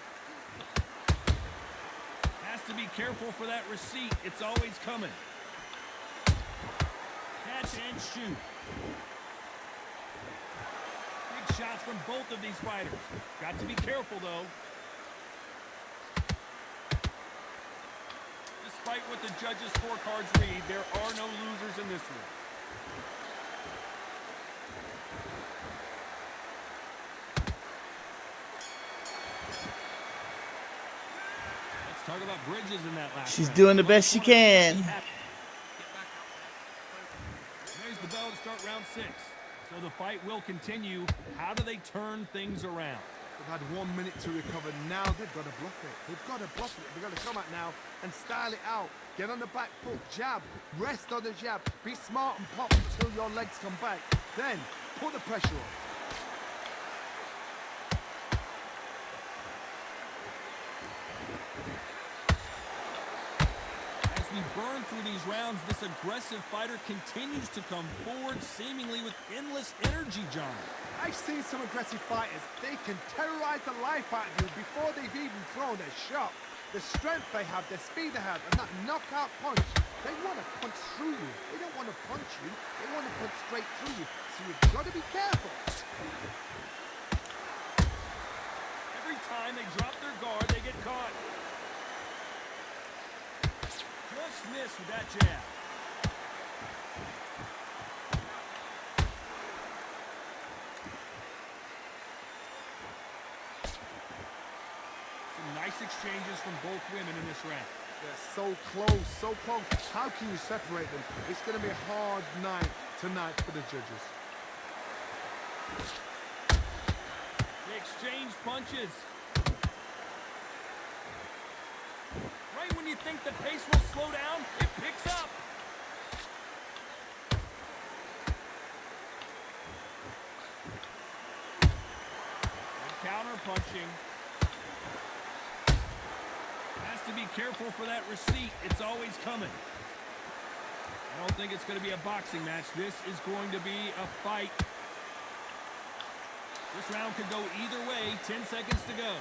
Has to be careful for that receipt. It's always coming. Catch and shoot. Big shots from both of these fighters. Got to be careful, though. Despite what the judges' scorecards read, there are no losers in this one. Talk about Bridges in that last She's round. doing the best she can. There's the bell to start round 6. So the fight will continue. How do they turn things around? They've had 1 minute to recover. Now they've got to bluff it. They've got to bluff it. They've got to come out now and style it out. Get on the back foot, jab. Rest on the jab. Be smart and pop until your legs come back. Then put the pressure on. We burn through these rounds. This aggressive fighter continues to come forward, seemingly with endless energy, John. I've seen some aggressive fighters. They can terrorize the life out of you before they've even thrown a shot. The strength they have, the speed they have, and that knockout punch. They want to punch through you. They don't want to punch you. They want to punch straight through you. So you've got to be careful. Every time they drop their guard, they get caught. Just missed with that jab. Some nice exchanges from both women in this round. They're so close, so close. How can you separate them? It's going to be a hard night tonight for the judges. They exchange punches. Right when you think the pace will slow down, it picks up. Good counter punching. Has to be careful for that receipt. It's always coming. I don't think it's going to be a boxing match. This is going to be a fight. This round could go either way. 10 seconds to go.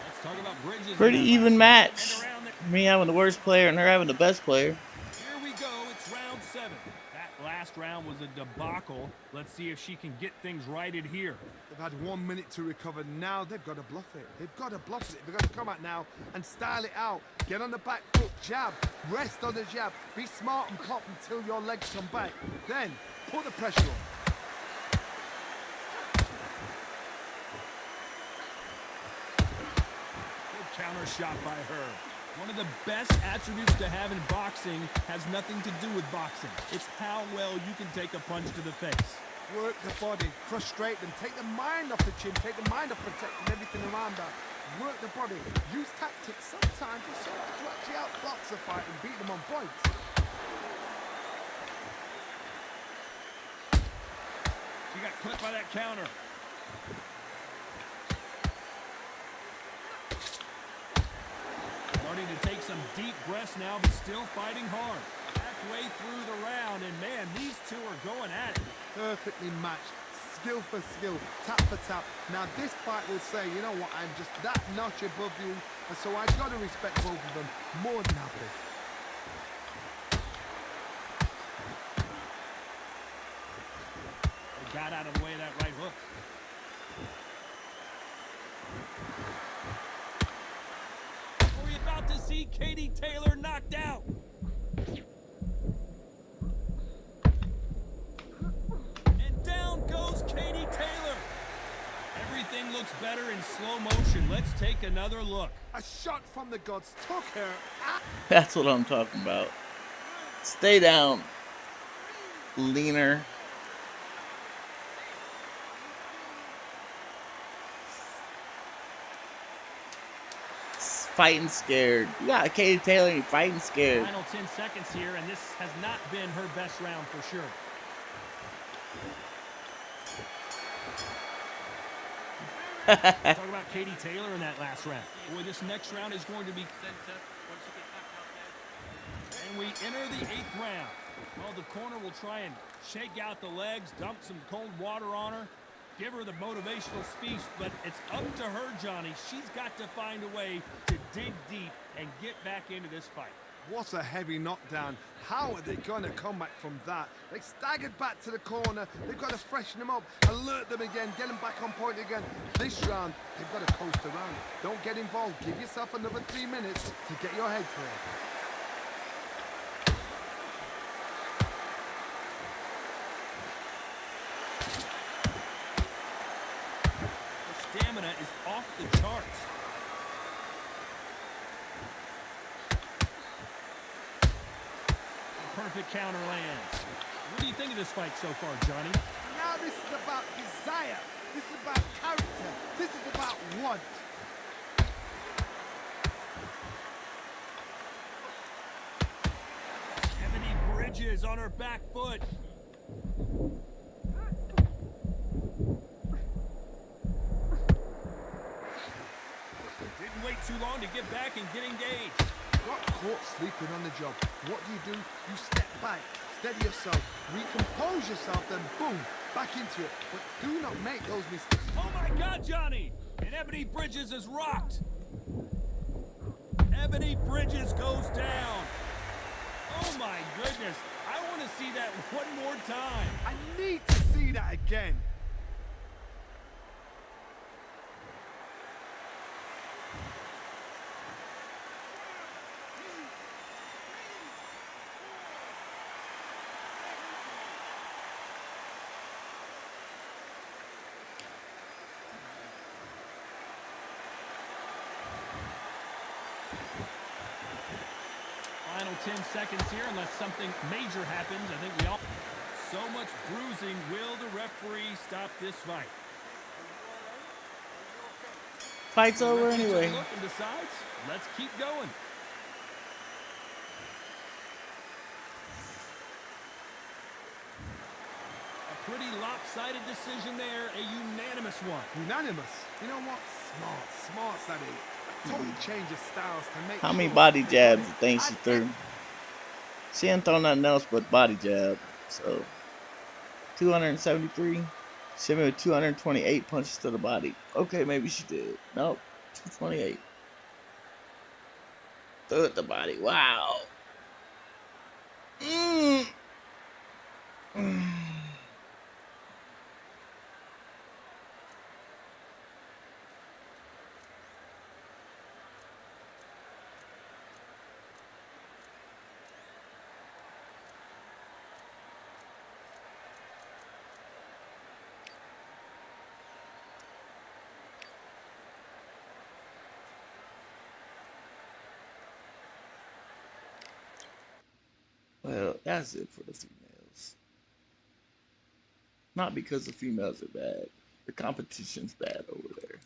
Let's talk about Bridges. Pretty even match. Me having the worst player and her having the best player. Here we go. It's round 7. That last round was a debacle. Let's see if she can get things righted here. They've had 1 minute to recover. Now they've got to bluff it. They've got to bluff it. They've got to come out now and style it out. Get on the back foot, jab, rest on the jab. Be smart and pop until your legs come back. Then put the pressure on. Good counter shot by her. One of the best attributes to have in boxing has nothing to do with boxing. It's how well you can take a punch to the face. Work the body, frustrate them, take the mind off the chin, take the mind off protecting everything around her. Work the body, use tactics sometimes to actually outbox a fight and beat them on points. She got clipped by that counter. Starting to take some deep breaths now, but still fighting hard. Halfway through the round, and man, these two are going at it. Perfectly matched, skill for skill, tap for tap. Now this fight will say, you know what, I'm just that notch above you, and so I've got to respect both of them more than happy. They got out of the way of that right hook. Are we about to see Katie Taylor knocked out? And down goes Katie Taylor. Everything looks better in slow motion. Let's take another look. A shot from the gods took her out. That's what I'm talking about. Stay down. Leaner. Fighting scared. You got Katie Taylor and you're fighting scared. Final 10 seconds here, and this has not been her best round for sure. Talk about Katie Taylor in that last round. Boy, this next round is going to be Center. Once you get back out there. And we enter the 8th round. Well, the corner will try and shake out the legs, dump some cold water on her, give her the motivational speech, but it's up to her, Johnny. She's got to find a way to dig deep and get back into this fight. What a heavy knockdown. How are they going to come back from that? They staggered back to the corner. They've got to freshen them up, alert them again, get them back on point again. This round, they've got to coast around. Don't get involved. Give yourself another 3 minutes to get your head clear. Her stamina is off the charts. Perfect counter lands. What do you think of this fight so far, Johnny? Now this is about desire. This is about character. This is about want. Ebony Bridges on her back foot. Didn't wait too long to get back and get engaged. Got caught sleeping on the job. What do? You step back, steady yourself, recompose yourself, then boom, back into it. But do not make those mistakes. Oh my God, Johnny! And Ebony Bridges is rocked. Ebony Bridges goes down. Oh my goodness. I want to see that one more time. I need to see that again. Final 10 seconds here, unless something major happens. I think we all... So much bruising. Will the referee stop this fight? Fight's over Referee anyway. takes a look and decides, let's keep going. A pretty lopsided decision there, a unanimous one. Unanimous. You know what? Smart that is. totally change your styles to make How many sure body they got jabs it. you think she And threw? She didn't throw nothing else but body jab. So 273. She made 228 punches to the body. Okay, maybe she did. Nope. 228. Threw at the body. Wow. Mm. Mm. Well, that's it for the females. Not because the females are bad. The competition's bad over there.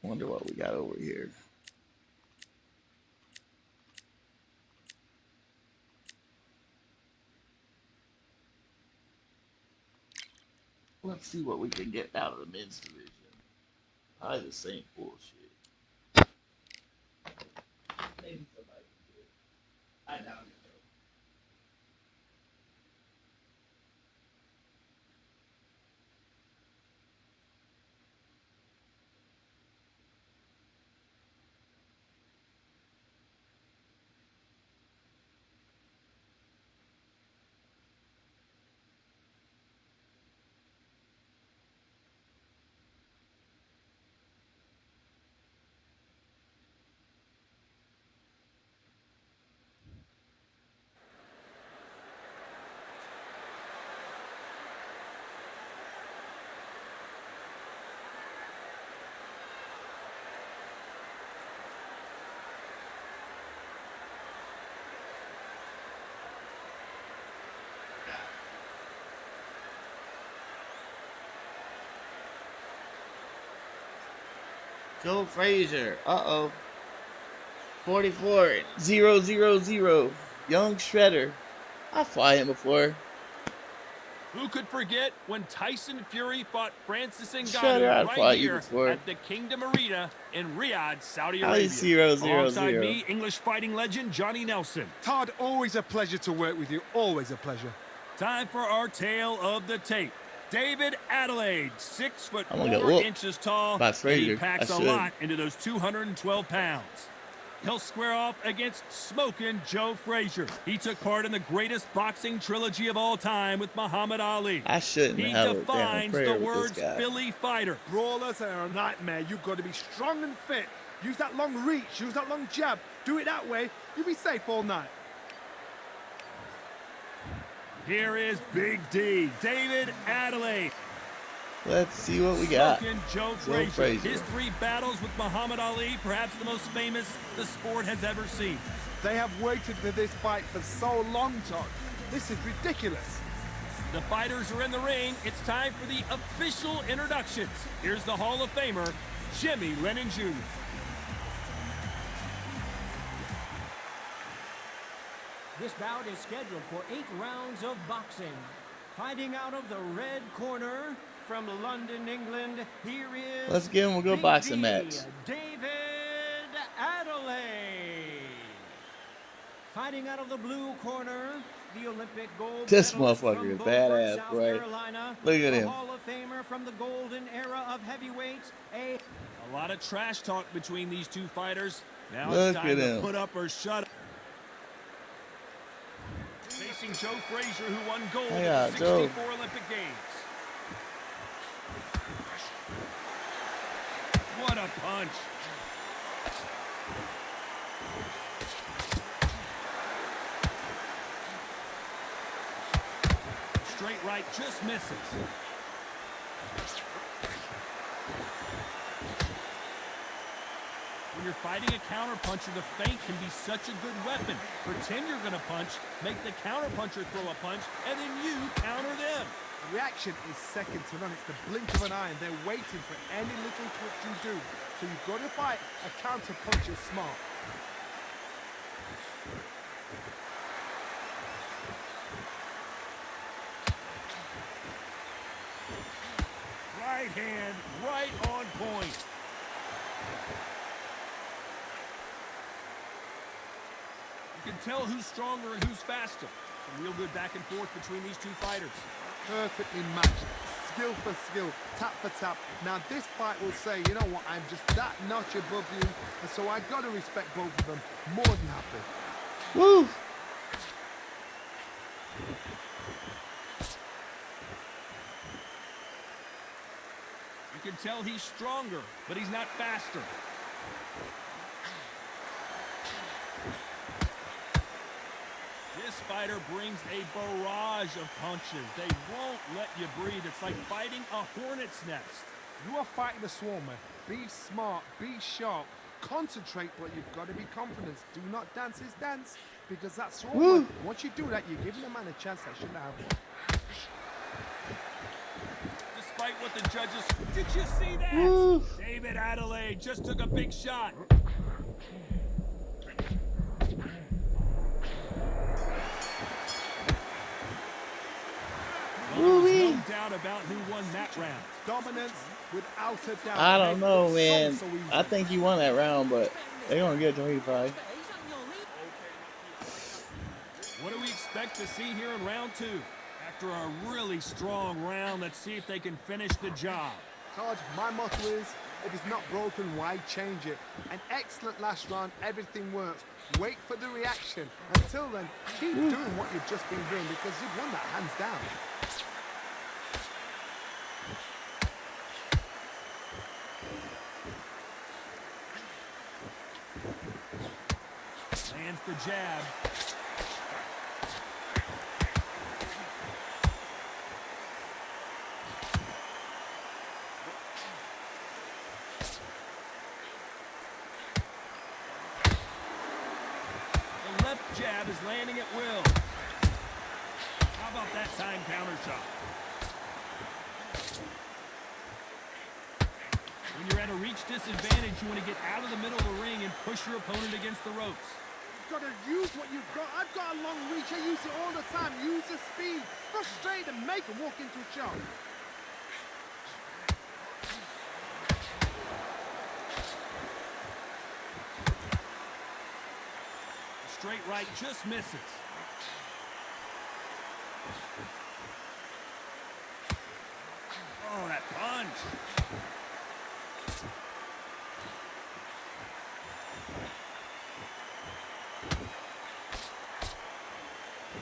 Wonder what we got over here. Let's see what we can get out of the men's division. Probably the same bullshit. Maybe somebody can do it. I doubt it though. Joe Frazier. Uh-oh. 44 000. Young Shredder. I fought him before. Who could forget when Tyson Fury fought Francis Shredder, Ngannou I'd right fought you here before. at the Kingdom Arena in Riyadh, Saudi How Arabia? is 000? Alongside me, English fighting legend Johnny Nelson. Todd, always a pleasure to work with you. Always a pleasure. Time for our tale of the tape. David Adelaide, 6 foot I'm gonna get 4 whooped inches tall, by and he Frazier. packs I a should. lot into those 212 pounds. He'll square off against smoking Joe Frazier. He took part in the greatest boxing trilogy of all time with Muhammad Ali. I shouldn't He have a damn defines prayer the with words this guy. Philly fighter. Brawlers are a nightmare. You've got to be strong and fit. Use that long reach. Use that long jab. Do it that way. You'll be safe all night. Here is Big D, David Adelaide. Let's see what we got. Smoking Joe Frazier. His 3 battles with Muhammad Ali, perhaps the most famous the sport has ever seen. They have waited for this fight for so long, Todd. This is ridiculous. The fighters are in the ring. It's time for the official introductions. Here's the Hall of Famer, Jimmy Lennon Jr. This bout is scheduled for 8 rounds of boxing. Fighting out of the red corner from London, England, here is... Let's give him a good Big boxing D, match. David Adelaide. Fighting out of the blue corner, the Olympic gold This medalist motherfucker from is Beaufort, badass, South boy. Carolina, Look at the him. Hall of Famer from the golden era of heavyweights, A lot of trash talk between these two fighters. Now Look it's time at to him. put up or shut up. Facing Joe Frazier, who won gold Yeah, at the Joe. 64 Olympic Games. What a punch. Straight right just misses. When you're fighting a counterpuncher, the feint can be such a good weapon. Pretend you're going to punch, make the counterpuncher throw a punch, and then you counter them. Reaction is second to none. It's the blink of an eye, and they're waiting for any little twitch you do. So you've got to fight a counter puncher smart. right hand, right on point. You can tell who's stronger and who's faster. Some real good back and forth between these two fighters. Perfectly matched, skill for skill, tap for tap. Now this fight will say, you know what, I'm just that notch above you, and so I gotta respect both of them more than happy. Woo! You can tell he's stronger, but he's not faster. This fighter brings a barrage of punches. They won't let you breathe. It's like fighting a hornet's nest. You are fighting the swarmer. Be smart, be sharp, concentrate, but you've got to be confident. Do not dance his dance, because that swarmer, once you do that, you're giving the man a chance that shouldn't have one. Despite what the judges... Did you see that? Woo. David Adelaide just took a big shot. Well, there was no doubt about who won that round. Dominance, without a doubt. I don't know, man. So easy. I think he won that round, but they're gonna get to me probably. What do we expect to see here in round two? After a really strong round, let's see if they can finish the job. Todd, my motto is, if it's not broken, why change it? An excellent last round, everything works. Wait for the reaction. Until then, keep doing what you've just been doing, because you've won that hands down. Lands the jab. The left jab is landing at will. How about that time counter shot? When you're at a reach disadvantage, you want to get out of the middle of the ring and push your opponent against the ropes. You've got to use what you've got. I've got a long reach. I use it all the time. Use the speed. Frustrate and make them walk into a shot. Straight right just misses. Oh, that punch.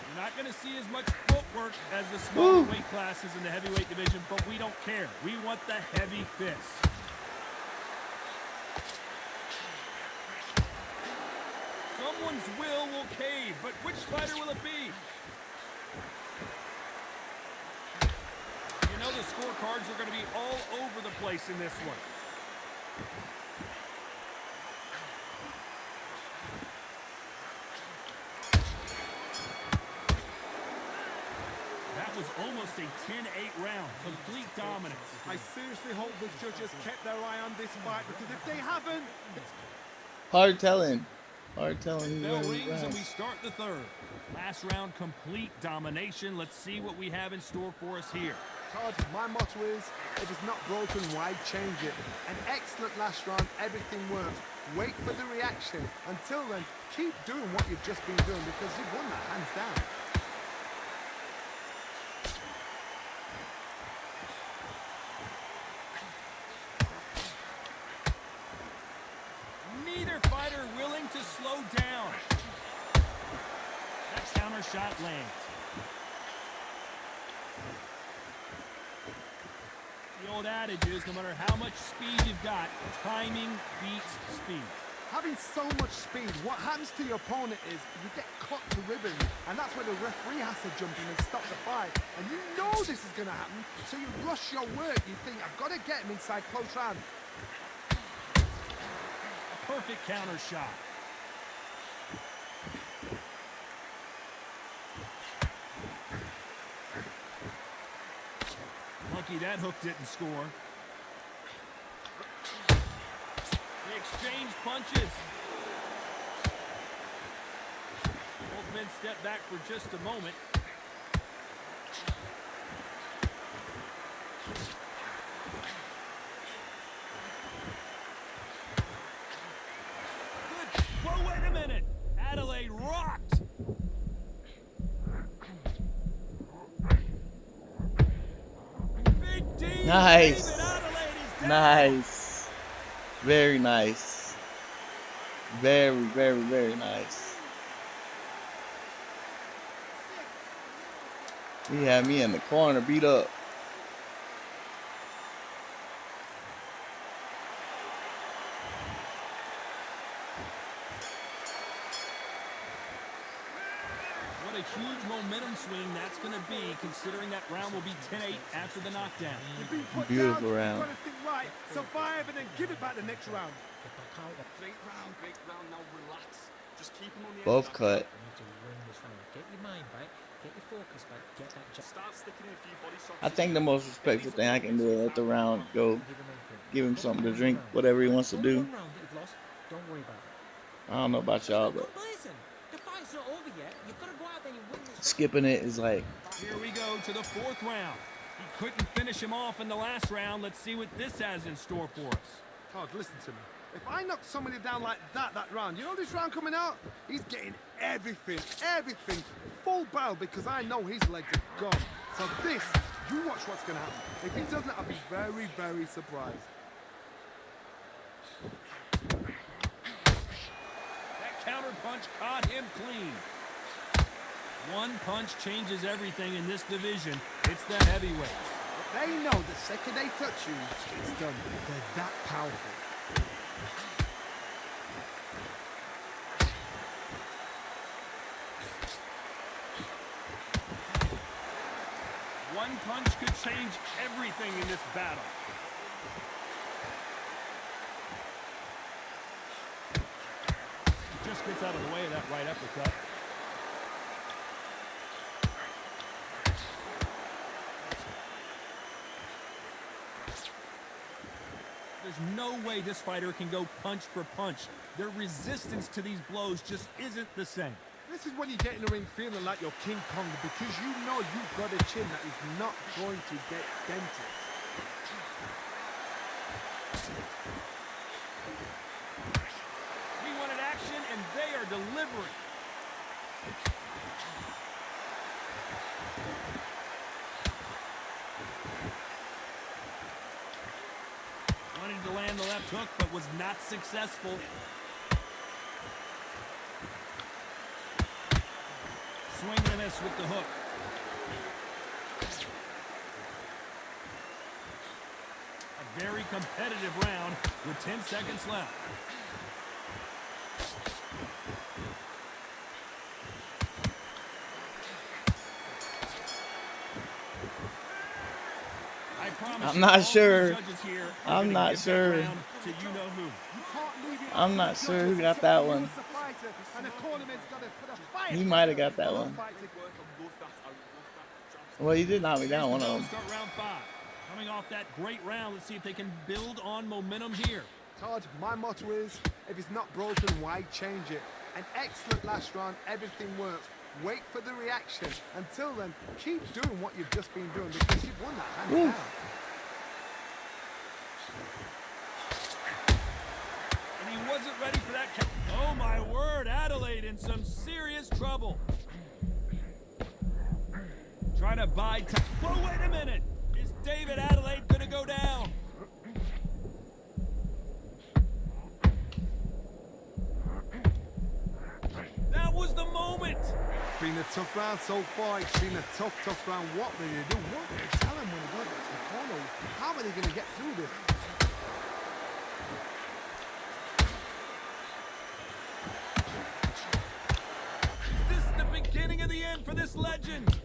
You're not going to see as much footwork as the smaller weight classes in the heavyweight division, but we don't care. We want the heavy fist. Someone's will cave, but which fighter will it be? You know the scorecards are going to be all over the place in this one. That was almost a 10-8 round. Complete dominance. I seriously hope the judges kept their eye on this fight, because if they haven't... Hard telling. Hard telling who's Bell winning rings these and we rounds. start the third. Last round, complete domination. Let's see what we have in store for us here. Todd, my motto is, if it's not broken, why change it? An excellent last round, everything works. Wait for the reaction. Until then, keep doing what you've just been doing, because you've won that hands down. Neither fighter willing to slow down. That counter shot lands. The old adage is, no matter how much speed you've got, timing beats speed. Having so much speed, what happens to your opponent is you get cut to ribbons, and that's where the referee has to jump in and stop the fight. And you know this is going to happen, so you rush your work. You think, I've got to get him inside close round. A perfect counter shot. Lucky that hook didn't score. They exchange punches. Both men step back for just a moment. Whoa, wait a minute. Adelaide rocked. Big D. David Nice. Adelaide is down. Nice. Very nice. Very, very, very nice. He had me in the corner, beat up. What a huge momentum swing that's going to be, considering that round will be 10-8 after the knockdown. You've been put Beautiful down, round. You've got to think right, survive, and then give it back the next round. Great round, now relax. Just keep him on the Both edge. cut. Get your mind back, get your focus back, get that jab. Start sticking in a few body shots. I think the most respectful thing I can do is let the round go. Give him something to drink, whatever he wants to do. One round that you've lost, don't worry about it. I don't know about y'all, but But listen, the fight's not over yet. You've got to go out there and win this. skipping it is like, Here we go to the fourth round. He couldn't finish him off in the last round. Let's see what this has in store for us. Todd, listen to me. If I knock somebody down like that round, you know this round coming out? He's getting everything, full barrel, because I know his legs are gone. So this, you watch what's going to happen. If he doesn't, I'll be very, very surprised. That counter punch caught him clean. One punch changes everything in this division. It's the heavyweight. They know the second they touch you, it's done. They're that powerful. One punch could change everything in this battle. Just gets out of the way of that right uppercut. There's no way this fighter can go punch for punch. Their resistance to these blows just isn't the same. This is when you get in the ring feeling like you're King Kong, because you know you've got a chin that is not going to get dented. We wanted action, and they are delivering. Wanted to land the left hook, but was not successful. Swing and a miss with the hook. A very competitive round with 10 seconds left. I promise I'm you, not all sure. these judges here are I'm gonna not give that sure. round to you know who. I'm not sure who got that one. He might have got that one. Well, he did knock me down one of them. Start round 5. Coming off that great round, let's see if they can build on momentum here. Todd, my motto is, if it's not broken, why change it? An excellent last round, everything worked. Wait for the reaction. Until then, keep doing what you've just been doing, because you've won that hands down. And he wasn't ready for that. Oh my word, Adelaide in some serious trouble. Trying to buy time. Whoa, wait a minute. Is David Adelaide going to go down? That was the moment. It's been a tough round so far. It's been a tough round. What will they do? What will they tell him when they go to the corner? How are they going to get through this? Is this the beginning of the end for this legend?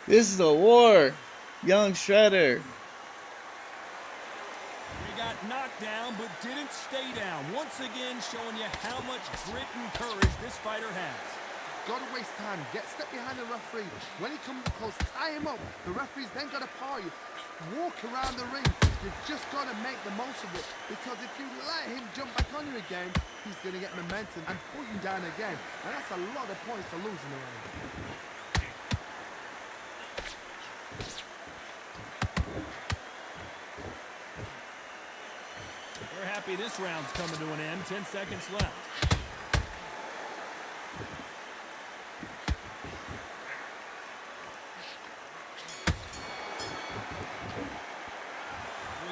This is a war. Young Shredder. He got knocked down, but didn't stay down. Once again, showing you how much grit and courage this fighter has. got to waste time. Get step behind the referee. When he comes close, tie him up. The referee's then got to paw you. Walk around the ring. You've just got to make the most of it, because if you let him jump back on you again, he's going to get momentum and pull you down again. And that's a lot of points to lose in the ring. We're happy this round's coming to an end. 10 seconds left.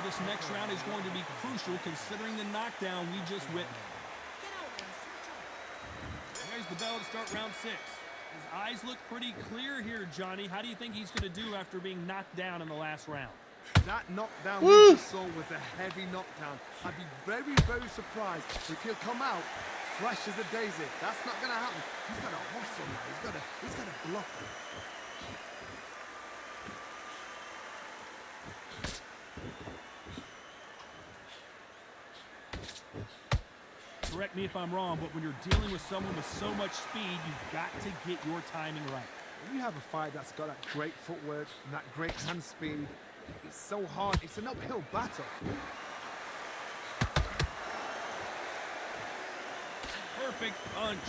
This next round is going to be crucial considering the knockdown we just witnessed. There's the bell to start round 6. His eyes look pretty clear here, Johnny. How do you think he's going to do after being knocked down in the last round? That knockdown we just saw was a heavy knockdown. I'd be very, very surprised if he'll come out fresh as a daisy. That's not going to happen. He's got to hustle now. He's got to bluff him. Correct me if I'm wrong, but when you're dealing with someone with so much speed, you've got to get your timing right. When you have a fight that's got that great footwork and that great hand speed, it's so hard. It's an uphill battle. Perfect punch.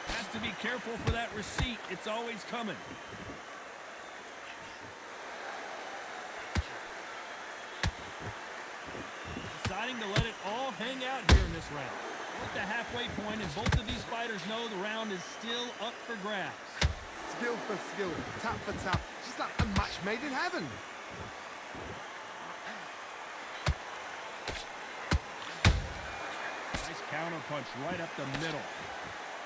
Has to be careful for that receipt. It's always coming. Deciding to let it all hang out here in this round. We're at the halfway point, and both of these fighters know the round is still up for grabs. Skill for skill, tap for tap, just like a match made in heaven. Nice counter punch right up the middle.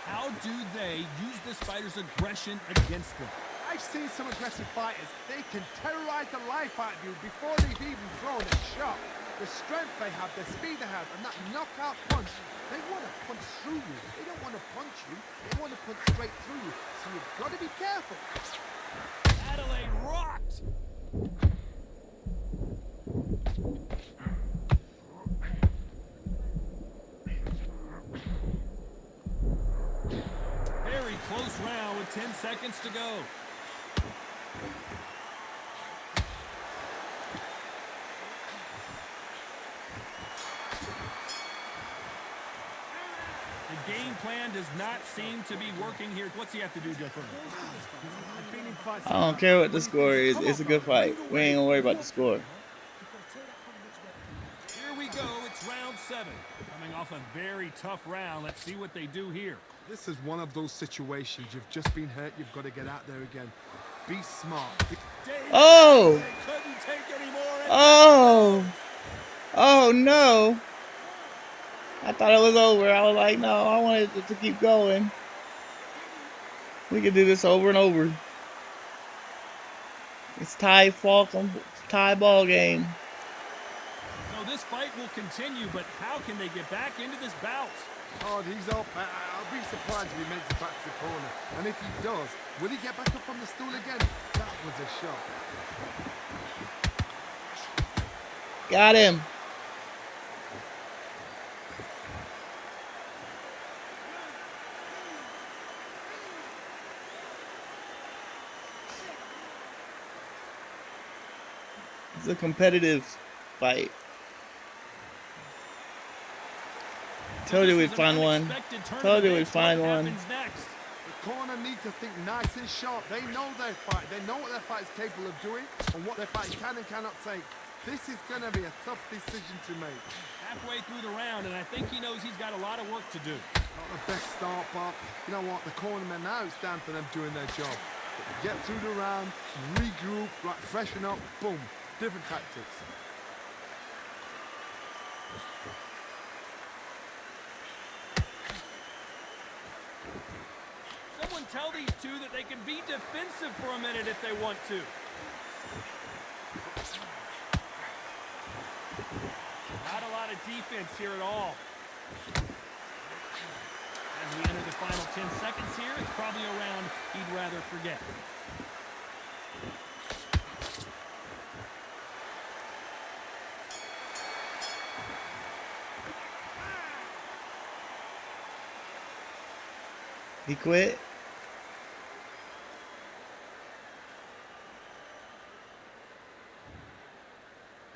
How do they use this fighter's aggression against them? I've seen some aggressive fighters. They can terrorize the life out of you before they've even thrown a shot. The strength they have, the speed they have, and that knockout punch, they want to punch through you. They don't want to punch you. They want to punch straight through you. So you've got to be careful. Adelaide rocked. Very close round with 10 seconds to go. The game plan does not seem to be working here. What's he have to do differently? I don't care what the score is. It's a good fight. We ain't gonna worry about the score. Here we go. It's round 7. Coming off a very tough round. Let's see what they do here. This is one of those situations. You've just been hurt. You've got to get out there again. Be smart. Oh! They couldn't take any more. Oh! Oh no! I thought it was over. I was like, no, I wanted it to keep going. We can do this over and over. It's tie Falcon, tie ball game. So this fight will continue, but how can they get back into this bout? Oh, he's up. I'll be surprised if he makes it back to the corner. And if he does, will he get back up from the stool again? That was a shot. Got him. It's a competitive fight. Told you we'd find one. Told you we'd find one. The corner need to think nice and sharp. They know their fight. They know what their fight is capable of doing and what their fight can and cannot take. This is going to be a tough decision to make. Halfway through the round, and I think he knows he's got a lot of work to do. Not the best start, but you know what? The cornermen now, it's down for them doing their job. Get through the round, regroup, right, freshen up, boom. Different tactics. Someone tell these two that they can be defensive for a minute if they want to. Not a lot of defense here at all. As we enter the final 10 seconds here, it's probably a round he'd rather forget. He quit.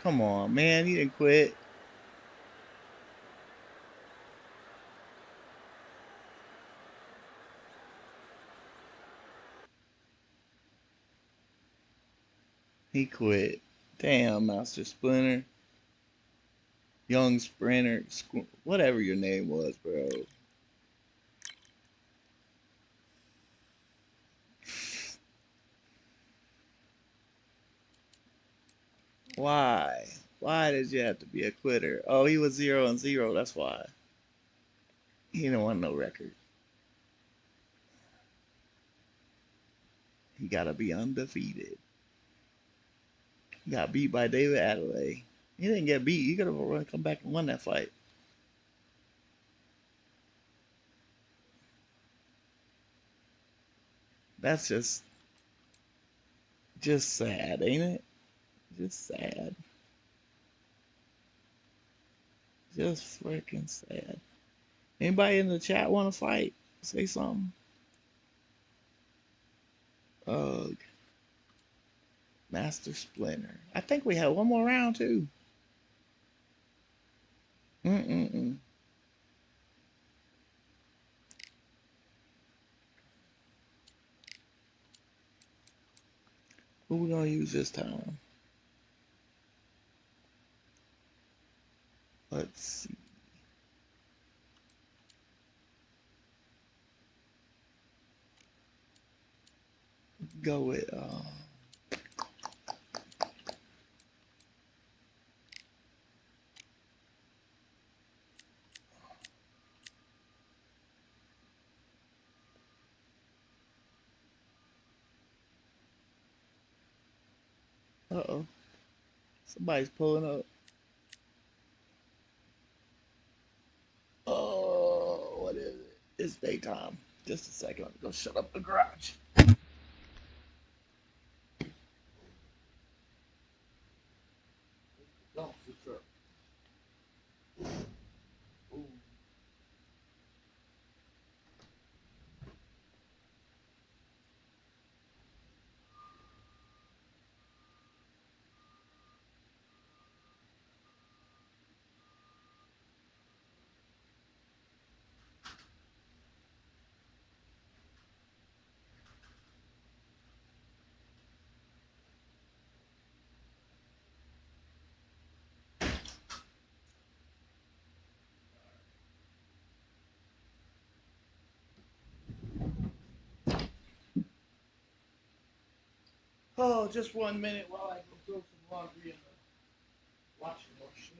Come on, man. He didn't quit. He quit. Damn, Master Splinter. Young Sprinter. Whatever your name was, bro. Why? Why did you have to be a quitter? Oh, he was 0-0. That's why. He didn't want no record. He gotta be undefeated. He got beat by David Adelaide. He didn't get beat. He could have come back and won that fight. That's just sad, ain't it? Just sad. Just freaking sad. Anybody in the chat want to fight? Say something. Ugh. Master Splinter. I think we have one more round too. Mm-mm-mm. Who we gonna use this time? Let's see. Go with uh-oh. Somebody's pulling up. Oh, what is it? It's daytime. Just a second. Let me go shut up the garage. Oh, just 1 minute while I go throw some laundry in the washing machine.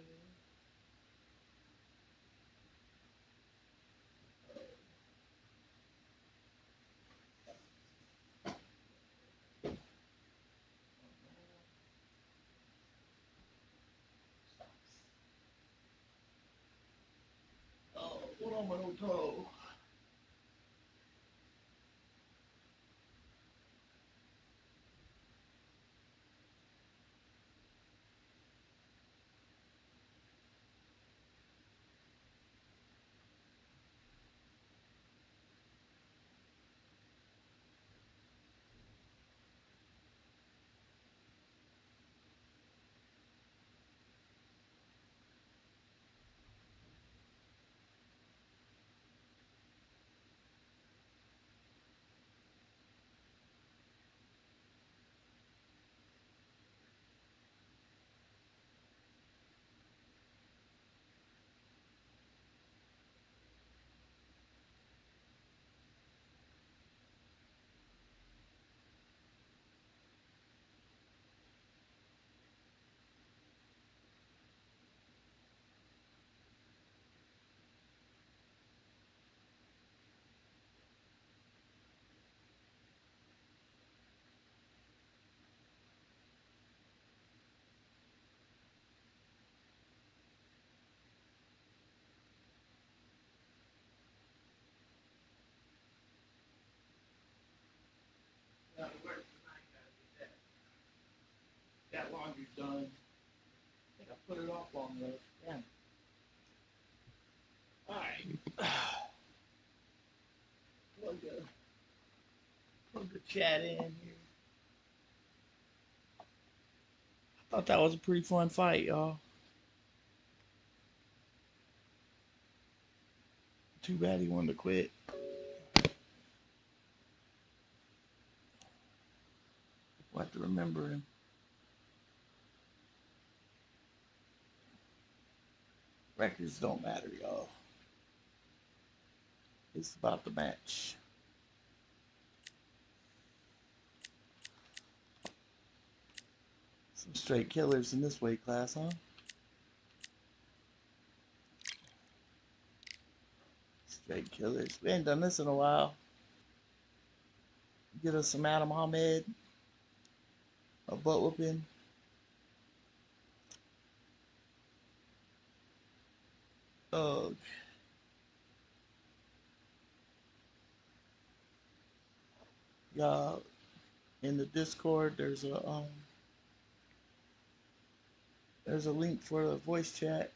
Oh, what on my toe? That laundry's done. I think I put it off long enough. Damn. All right. chat in here. Thought that was a pretty fun fight, y'all. Too bad he wanted to quit. We'll have to remember him. Records don't matter, y'all. It's about the match. Some straight killers in this weight class, huh? Straight killers. We ain't done this in a while. Get us some Adam Ahmed. A butt whooping. Oh. Y'all, in the Discord, there's a link for the voice chat.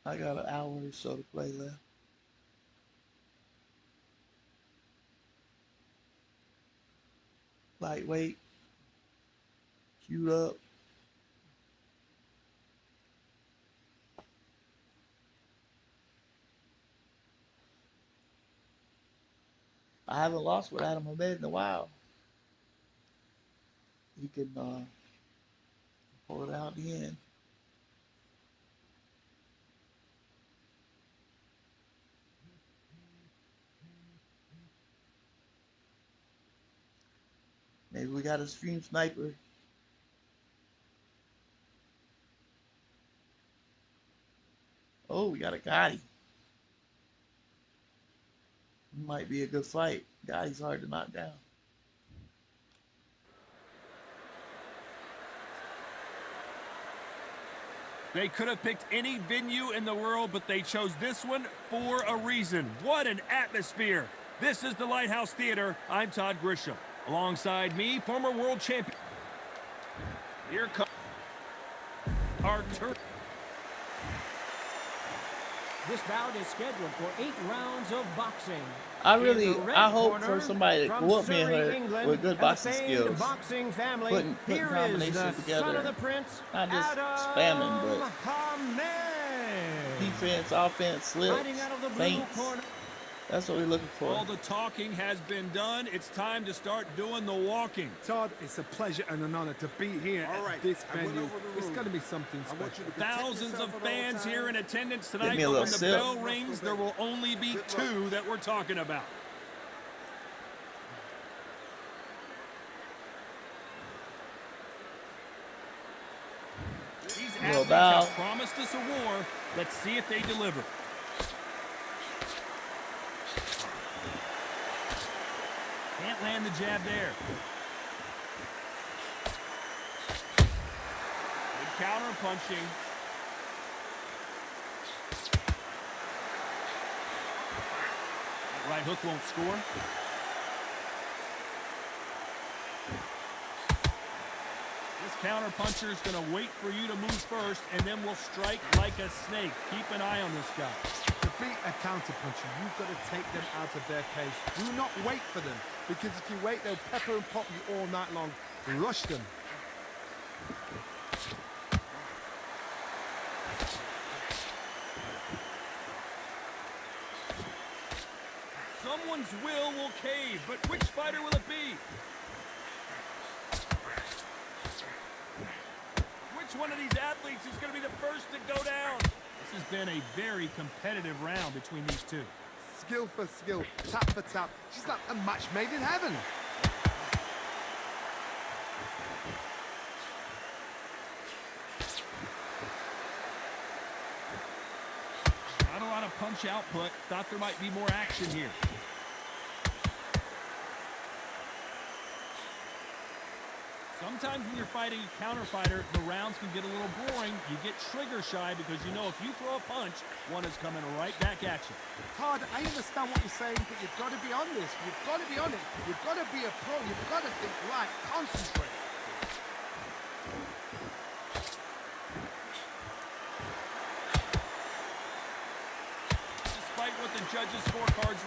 I got an hour or so to play left. Lightweight. Queued up. I haven't lost with Adam Ahmed in a while. He can pull it out in the end. Maybe we got a stream sniper. Oh, we got a Gotti. Might be a good fight. Gotti's hard to knock down. They could have picked any venue in the world, but they chose this one for a reason. What an atmosphere. This is the Lighthouse Theater. I'm Todd Grisham. Alongside me, former world champion. Here comes our turn. This bout is scheduled for 8 rounds of boxing. I hope for somebody to go up me her England, with good boxing skills. Boxing family. Putting Here combinations is the together. son of the prince, Not just spamming, but defense, offense, slips, fighting out of the blue feints. corner. That's what we're looking for. All the talking has been done. It's time to start doing the walking. Todd, it's a pleasure and an honor to be here at this venue. It's going to be something special. Thousands of fans here in attendance tonight, me a but little when the sip. bell rings, there will only be 2 that we're talking about. These athletes have promised us a war. Let's see if they deliver. Can't land the jab there. Good counter punching. That right hook won't score. This counter puncher is going to wait for you to move first, and then will strike like a snake. Keep an eye on this guy. To beat a counter puncher, you've got to take them out of their pace. Do not wait for them, because if you wait, they'll pepper and pop you all night long. Rush them. Someone's will cave, but which fighter will it be? Which one of these athletes is going to be the first to go down? This has been a very competitive round between these two. Skill for skill, tap for tap. She's like a match made in heaven. Not a lot of punch output. Thought there might be more action here. Sometimes when you're fighting a counter fighter, the rounds can get a little boring. You get trigger shy because you know if you throw a punch, one is coming right back at you. Todd, I understand what you're saying, but you've got to be on this. You've got to be on it. You've got to be a pro. You've got to think right. Concentrate.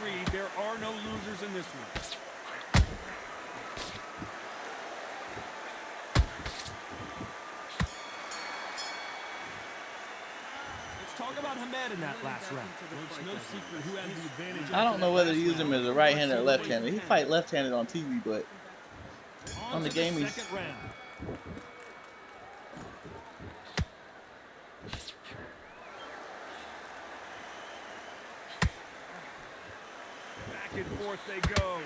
agreed there are no losers in this one. Let's talk about Hamed in that last round. Well, it's no secret who has the advantage. I don't know whether to use him as a right-handed or left-handed. He fight left-handed on TV, but on the game he's... Second round. Back and forth they go.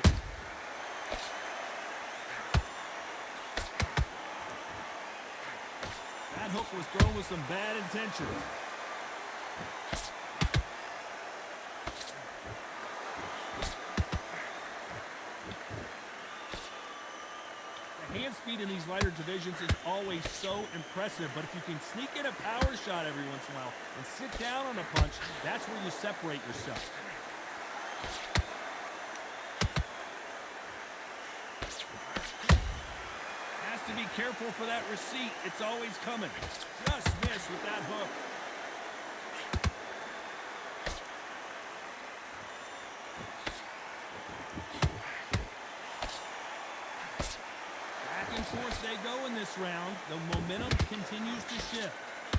That hook was thrown with some bad intentions. The hand speed in these lighter divisions is always so impressive, but if you can sneak in a power shot every once in a while and sit down on a punch, that's where you separate yourself. Has to be careful for that receipt. It's always coming. Just missed with that hook. Back and forth they go in this round. The momentum continues to shift.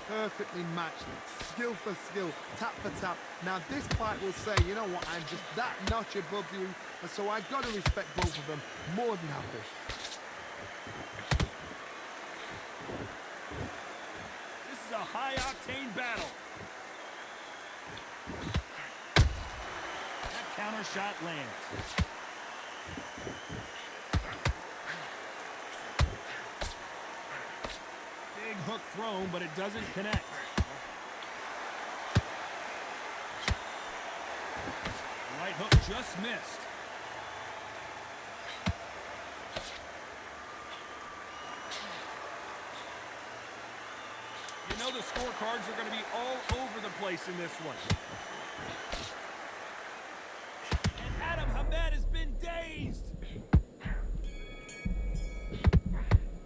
Perfectly matched, skill for skill, tap for tap. Now this fight will say, you know what, I'm just that notch above you, and so I've got to respect both of them more than happy. This is a high-octane battle. That counter shot lands. Big hook thrown, but it doesn't connect. Right hook just missed. You know the scorecards are going to be all over the place in this one. And Adam Hamed has been dazed.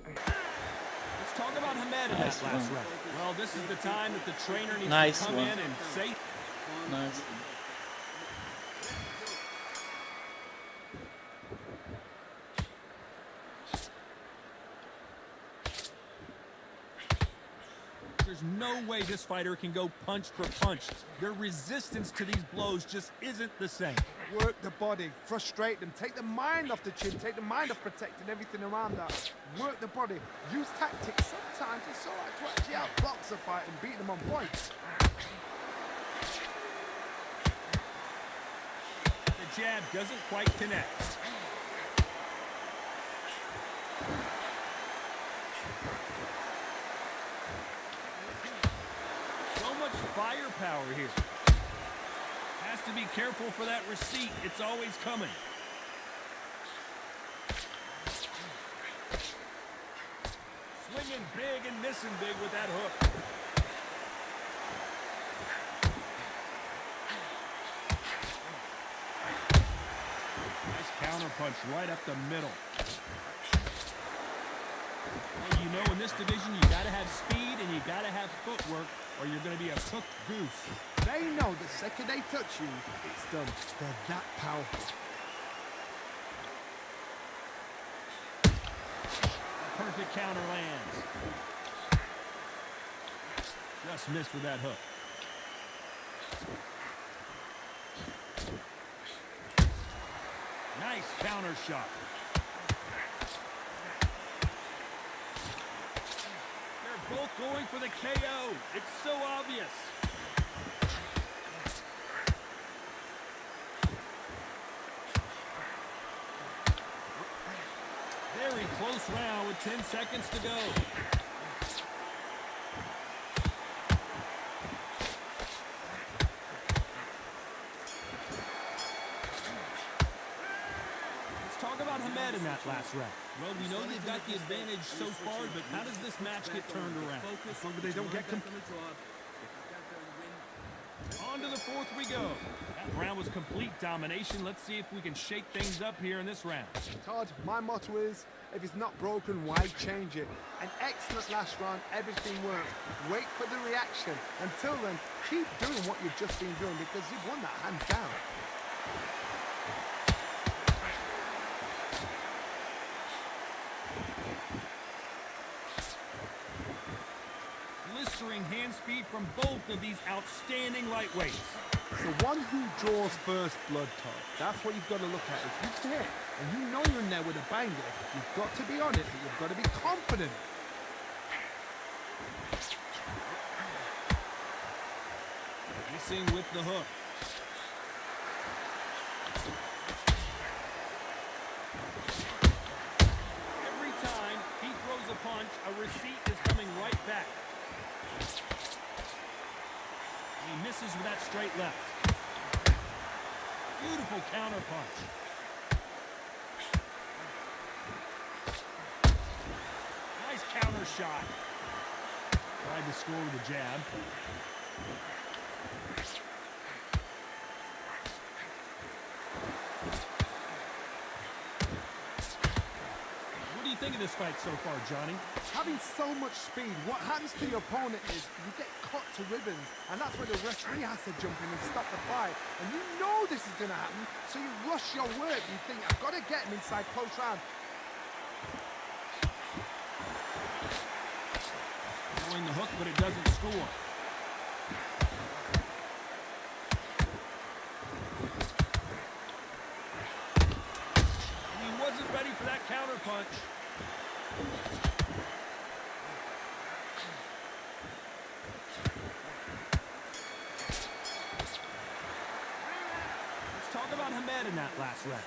Let's talk about Hamed in that last round. Well, this is the time that the trainer needs to come in and say... Nice. There's no way this fighter can go punch for punch. Their resistance to these blows just isn't the same. Work the body, frustrate them, take the mind off the chin, take the mind off protecting everything around that. Work the body, use tactics. Sometimes it's all right to actually outbox a fight and beat them on points. The jab doesn't quite connect. So much firepower here. Has to be careful for that receipt. It's always coming. Swinging big and missing big with that hook. Nice counter punch right up the middle. Well, you know, in this division, you got to have speed and you got to have footwork, or you're going to be a cooked goose. They know the second they touch you, it's done. They're that powerful. Perfect counter lands. Just missed with that hook. Nice counter shot. They're both going for the KO. It's so obvious. Very close round with 10 seconds to go. Let's talk about Hamed in that last round. Well, we know they've got the advantage so far, but how does this match get turned around? As long as they don't get On to the fourth we go. That round was complete domination. Let's see if we can shake things up here in this round. Todd, my motto is, if it's not broken, why change it? An excellent last round, everything worked. Wait for the reaction. Until then, keep doing what you've just been doing because you've won that hands down. mastering hand speed from both of these outstanding lightweights. The one who draws first blood, Todd, that's what you've got to look at. If you're there and you know you're in there with a banger, you've got to be on it, but you've got to be confident. Missing with the hook. Every time he throws a punch, a receipt is coming right back. He misses with that straight left. Beautiful counter punch. Nice counter shot. Tried to score with a jab. What do you think of this fight so far, Johnny? Having so much speed, what happens to your opponent is you get cut to ribbons, and that's where the referee has to jump in and stop the fight. And you know this is going to happen, so you rush your work. You think, I've got to get him inside close round. Throwing the hook, but it doesn't score. He wasn't ready for that counter punch. Let's talk about Hamed in that last round.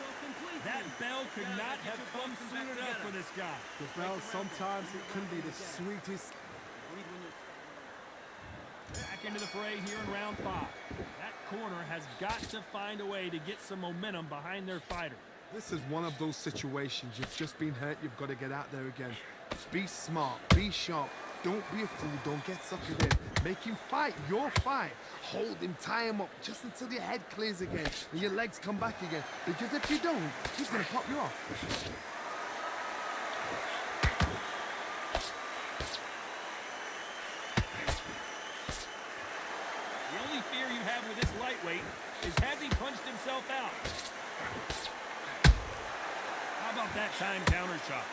That bell could not have come soon enough for this guy. The bell, sometimes it can be the sweetest. Back into the fray here in round 5. That corner has got to find a way to get some momentum behind their fighter. This is one of those situations. You've just been hurt. You've got to get out there again. Be smart. Be sharp. Don't be a fool. Don't get suckered in. Make him fight your fight. Hold him. Tie him up just until your head clears again and your legs come back again. Because if you don't, he's going to pop you off. The only fear you have with this lightweight is has he punched himself out? How about that time counter shot?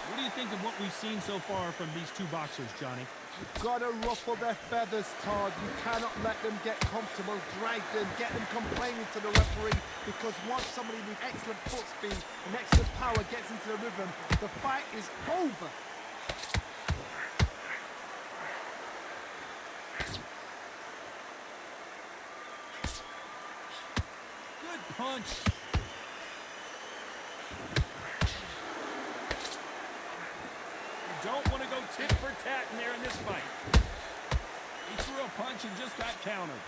What do you think of what we've seen so far from these two boxers, Johnny? You've got to ruffle their feathers, Todd. You cannot let them get comfortable, drag them, get them complaining to the referee, because once somebody with excellent foot speed and excellent power gets into the rhythm, the fight is over. Good punch. You don't want to go tit for tat in there in this fight. He threw a punch and just got countered.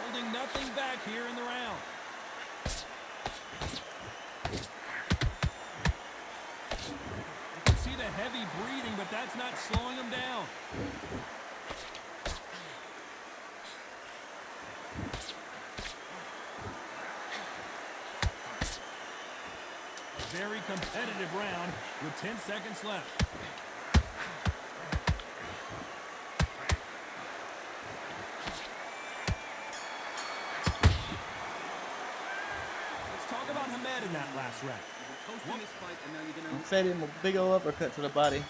Holding nothing back here in the round. You can see the heavy breathing, but that's not slowing him down. A very competitive round with 10 seconds left. Let's talk about Hamed in that last round. Fed him a big ol' uppercut to the body.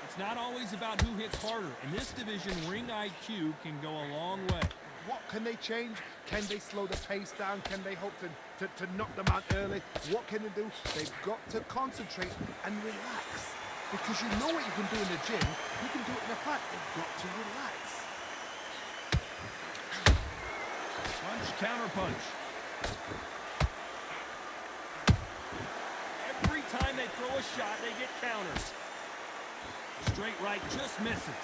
It's not always about who hits harder. In this division, ring IQ can go a long way. What can they change? Can they slow the pace down? Can they hope to knock them out early? What can they do? They've got to concentrate and relax. Because you know what you can do in the gym, you can do it in a fight. They've got to relax. Punch, counter punch. Every time they throw a shot, they get countered. Straight right just misses.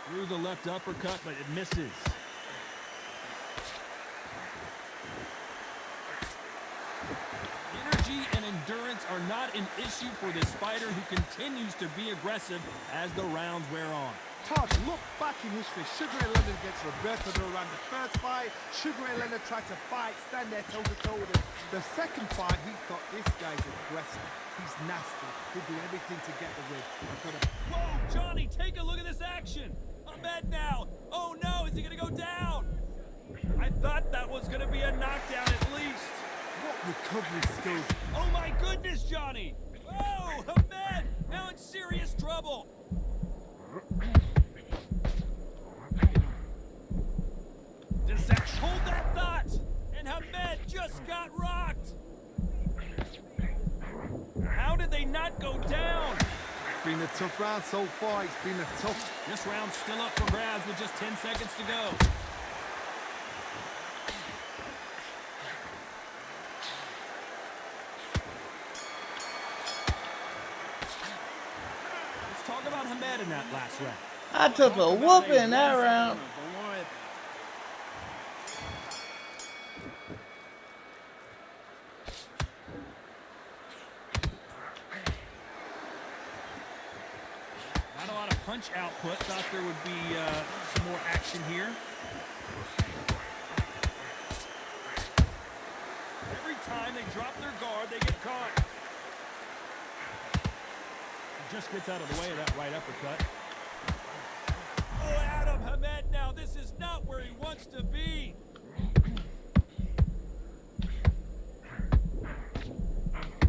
Threw the left uppercut, but it misses. Energy and endurance are are not an issue for this fighter who continues to be aggressive as the rounds wear on. Todd, look back in history. Sugar Ray Leonard against Roberto Duran. The first fight, Sugar Ray Leonard tried to fight, stand there toe-to-toe with him. The second fight, he thought, this guy's aggressive. He's nasty. He'll do everything to get the win. Whoa, Johnny, take a look at this action. Ahmed now. Oh no, is he going to go down? I thought that was going to be a knockdown at least. What recovery skills. Oh my goodness, Johnny. Oh, Ahmed, now in serious trouble. Does that hold that thought? And Ahmed just got rocked. How did they not go down? It's been a tough round so far. It's been a tough. This round's still up for grabs with just 10 seconds to go. Let's talk about Ahmed in that last round. I took a whooping in that round. Not a lot of punch output. Thought there would be some more action here. Every time they drop their guard, they get caught. He just gets out of the way of that right uppercut. Oh, Adam Ahmed now. This is not where he wants to be.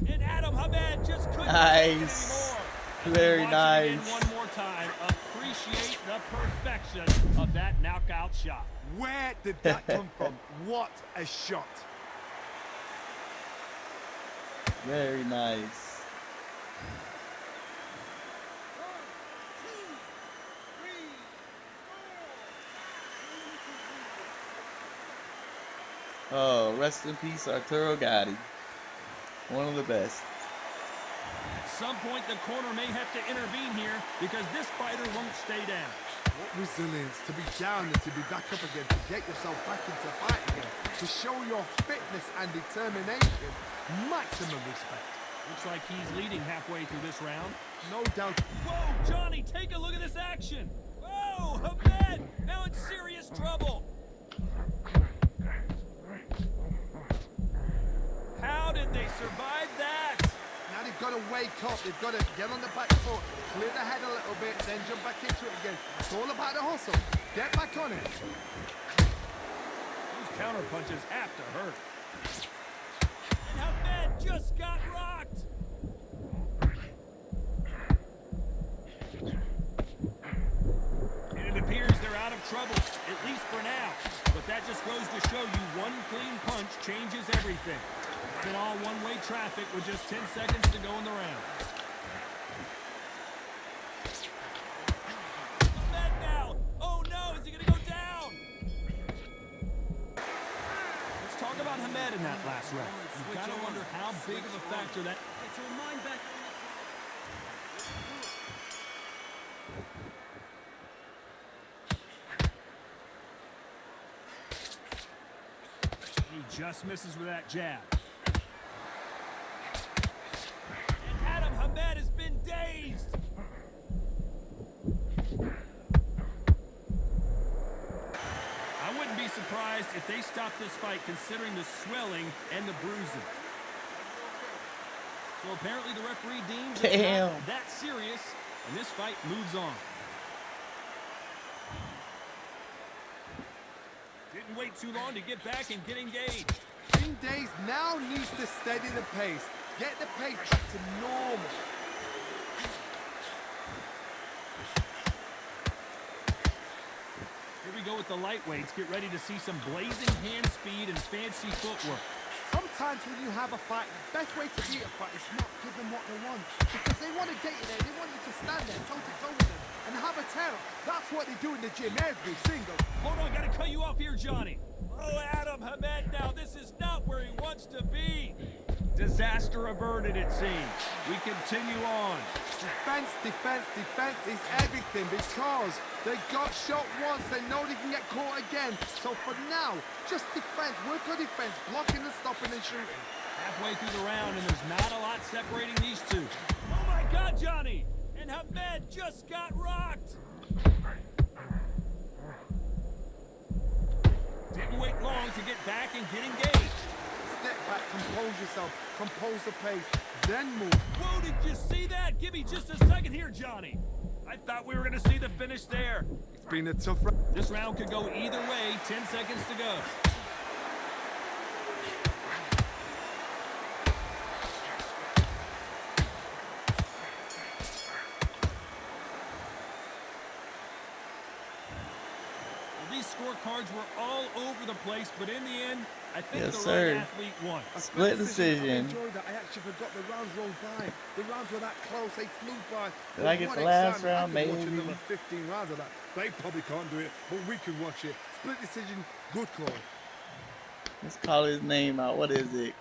And Adam Ahmed just couldn't take it Nice. anymore. Very Watch it nice. again one more time. Appreciate the perfection of that knockout shot. Where did that come from? What a shot. Very nice. Oh, rest in peace, Arturo Gatti. One of the best. At some point, the corner may have to intervene here because this fighter won't stay down. What resilience to be down and to be back up again, to get yourself back into fight again, to show your fitness and determination. Maximum respect. Looks like he's leading halfway through this round. No doubt. Whoa, Johnny, take a look at this action. Whoa, Ahmed, now in serious trouble. How did they survive that? Now they've got to wake up. They've got to get on the back foot, clear the head a little bit, then jump back into it again. It's all about the hustle. Get back on it. Those counter punches have to hurt. And Ahmed just got rocked. And it appears they're out of trouble, at least for now. But that just goes to show you one clean punch changes everything. It's been all one-way traffic with just 10 seconds to go in the round. Ahmed now. Oh no, is he going to go down? Let's talk about Ahmed in that last round. You've got to wonder how big of a factor that... Get your mind back. He just misses with that jab. And Adam Ahmed has been dazed. I wouldn't be surprised if they stop this fight considering the swelling and the bruising. So apparently the referee deems it's not that serious, and this fight moves on. Didn't wait too long to get back and get engaged. King Days now needs to steady the pace. Get the pace back to normal. Here we go with the lightweights. Get ready to see some blazing hand speed and fancy footwork. Sometimes when you have a fight, the best way to beat a fight is not give them what they want. Because they want to get you there. They want you to stand there toe-to-toe with them and have a terror. That's what they do in the gym every single. Hold on, gotta cut you off here, Johnny. Oh, Adam Ahmed now. This is not where he wants to be. Disaster averted, it seems. We continue on. Defense, defense, defense is everything because they got shot once. They know they can get caught again. So for now, just defense. Work on defense. Blocking and stopping and shooting. Halfway through the round, and there's not a lot separating these two. Oh my God, Johnny! And Hamed just got rocked! Didn't wait long to get back and get engaged. Step back, compose yourself, compose the pace, then move. Whoa, did you see that? Give me just a second here, Johnny. I thought we were going to see the finish there. It's been a tough round. This round could go either way. 10 seconds to go. These scorecards were all over the place, but in the end, I think Yes, the right sir. athlete won. Split I decision. enjoyed that. I actually forgot the rounds rolled by. The rounds were that close, they flew by. Did I get the last round? Maybe. Maybe. Another 15 rounds of that. They probably can't do it, but we can watch it. Split decision, good call. Let's call his name out. What is it?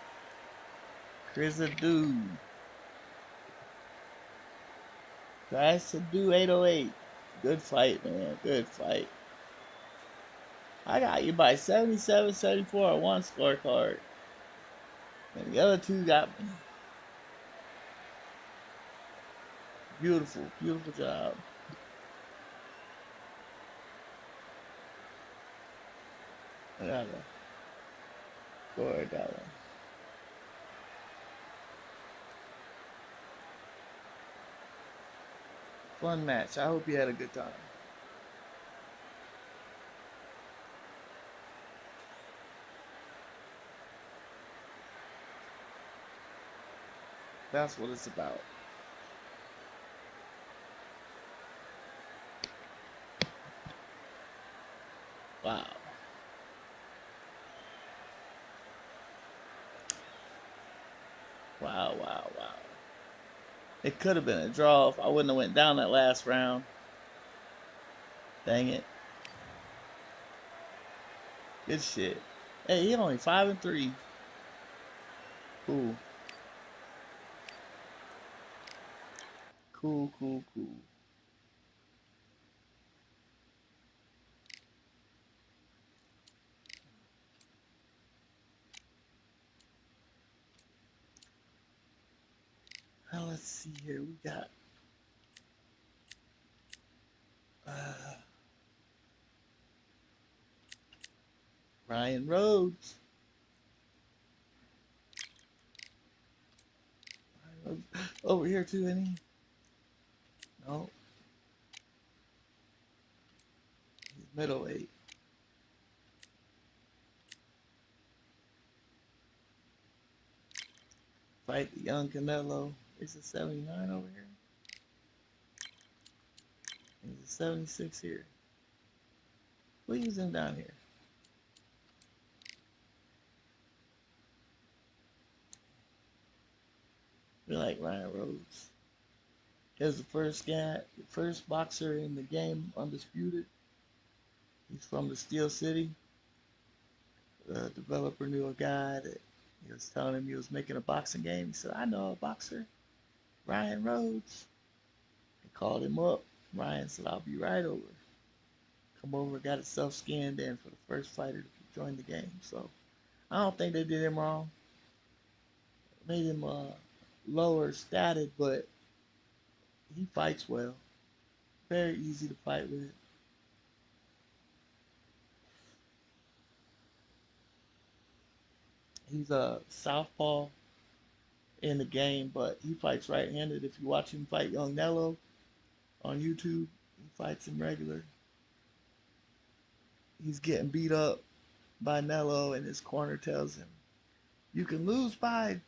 Chris Adu. Chris Adu 808. Good fight, man. Good fight. I got you by 77, 74 on one scorecard. And the other two got me. Beautiful, beautiful job. I got a score, got one. Fun match. I hope you had a good time. That's what it's about. Wow. Wow, wow, wow. It could have been a draw if I wouldn't have went down that last round. Dang it. Good shit. Hey, he only 5-3. Cool. Cool, cool, cool. Now let's see here. We got Ryan Rhodes. Over here too, any? No. He's middleweight. Fight the young Canelo. He's a 79 over here. He's a 76 here. We'll use him down here. We like Ryan Rhodes. He's the first guy, the first boxer in the game, Undisputed. He's from the Steel City. The developer knew a guy that he was telling him he was making a boxing game. He said, I know a boxer, Ryan Rhodes. He called him up. Ryan said, I'll be right over. Come over, got himself scanned in for the first fighter to join the game. So I don't think they did him wrong. Made him lower statted, but he fights well. Very easy to fight with. He's a southpaw in the game, but he fights right-handed. If you watch him fight Young Nello on YouTube, he fights him regular. He's getting beat up by Nello, and his corner tells him, you can lose by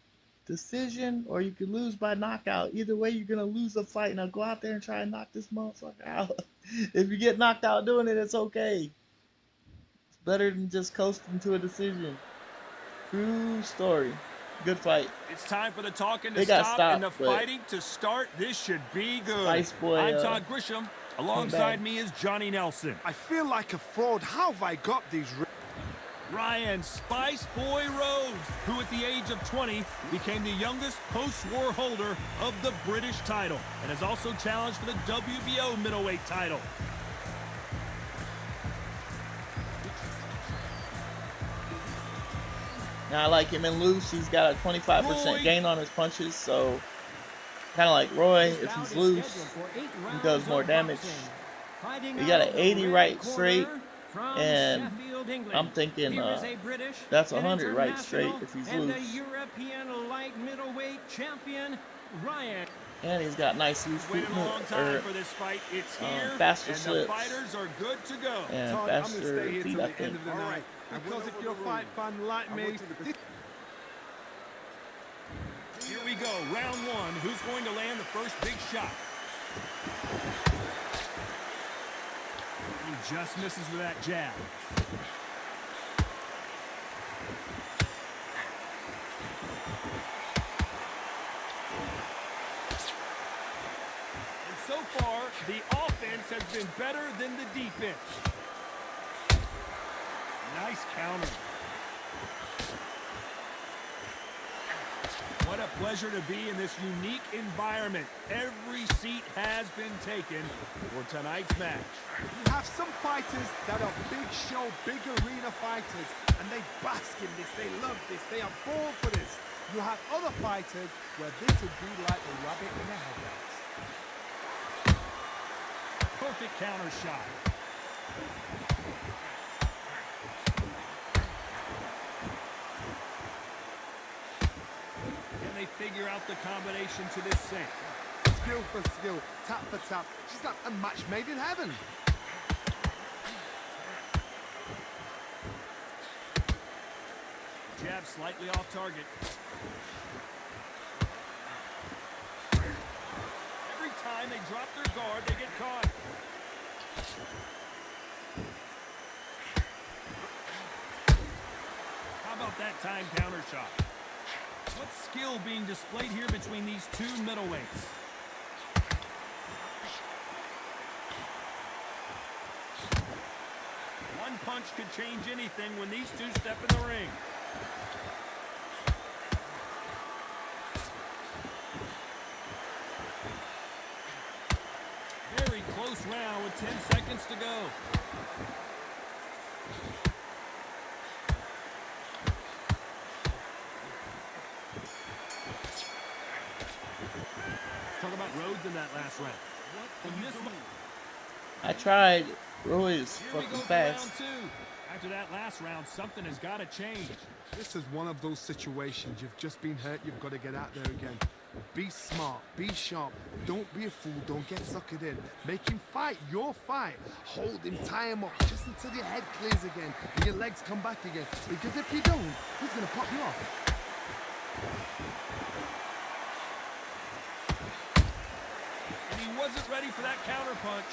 decision or you can lose by knockout. Either way, you're going to lose the fight. Now go out there and try and knock this motherfucker out. If you get knocked out doing it, it's okay. It's better than just coasting to a decision. True story. Good fight. It's time for the talking to They got stop stopped, and the but fighting to start. This should be good. Spice Boy, I'm Todd Grisham. Alongside me is Johnny Nelson. I feel like a fraud. How have I got these? Ryan Spice Boy Rhodes, who at the age of 20 became the youngest post-war holder of the British title and has also challenged for the WBO middleweight title. Now I like him in loose. He's got a 25% gain on his punches, so kind of like Roy. If he's loose, he does more damage. He got an 80 right straight, and I'm thinking that's 100 right straight if he's loose. And he's got nice loose feet, or faster slips, and faster feet, I think. Alright, because if you're a fight fan like me, Here we go, round one. Who's going to land the first big shot? He just misses with that jab. And so far, the offense has been better than the defense. Nice counter. What a pleasure to be in this unique environment. Every seat has been taken for tonight's match. you have some fighters that are big show, big arena fighters, and they bask in this, they love this, they are born for this. You have other fighters where this would be like the rabbit in the headlights. Perfect counter shot. They figure out the combination to this sink. Skill for skill, tap for tap. She's like a match made in heaven. Jab slightly off target. Every time they drop their guard, they get caught. How about that time counter shot? What skill being displayed here between these two middleweights? One punch could change anything when these two step in the ring. Very close round with 10 seconds to go. Talk about Rhodes in that last round. I tried. Roy is fucking fast. Round two. After that last round, something has got to change. This is one of those situations. You've just been hurt. You've got to get out there again. Be smart. Be sharp. Don't be a fool. Don't get suckered in. Make him fight your fight. Hold him. Tie him up just until your head clears again and your legs come back again. Because if you don't, he's going to pop you off. And he wasn't ready for that counter punch.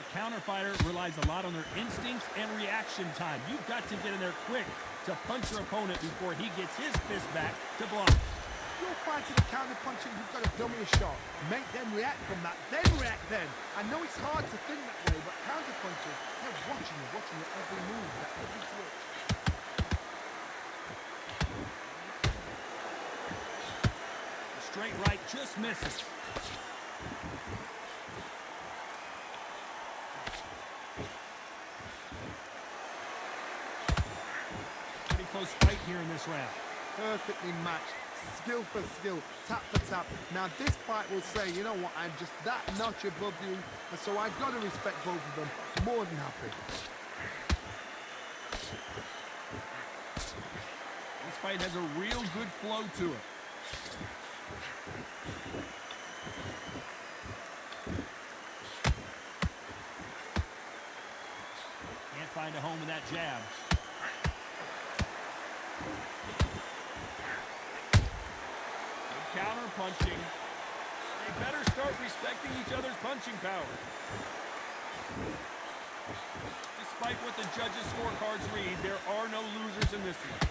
A counter fighter relies a lot on their instincts and reaction time. You've got to get in there quick to punch your opponent before he gets his fist back to block. You're fighting a counter puncher, you've got to dummy a shot. Make them react from that, then react then. I know it's hard to think that way, but counter punchers, they're watching your every move, every twitch. Straight right just misses. Pretty close fight here in this round. Perfectly matched, skill for skill, tap for tap. Now this fight will say, you know what, I'm just that notch above you, and so I've got to respect both of them. More than happy. This fight has a real good flow to it. Can't find a home with that jab. Good counter punching. They better start respecting each other's punching power. Despite what the judges' scorecards read, there are no losers in this one.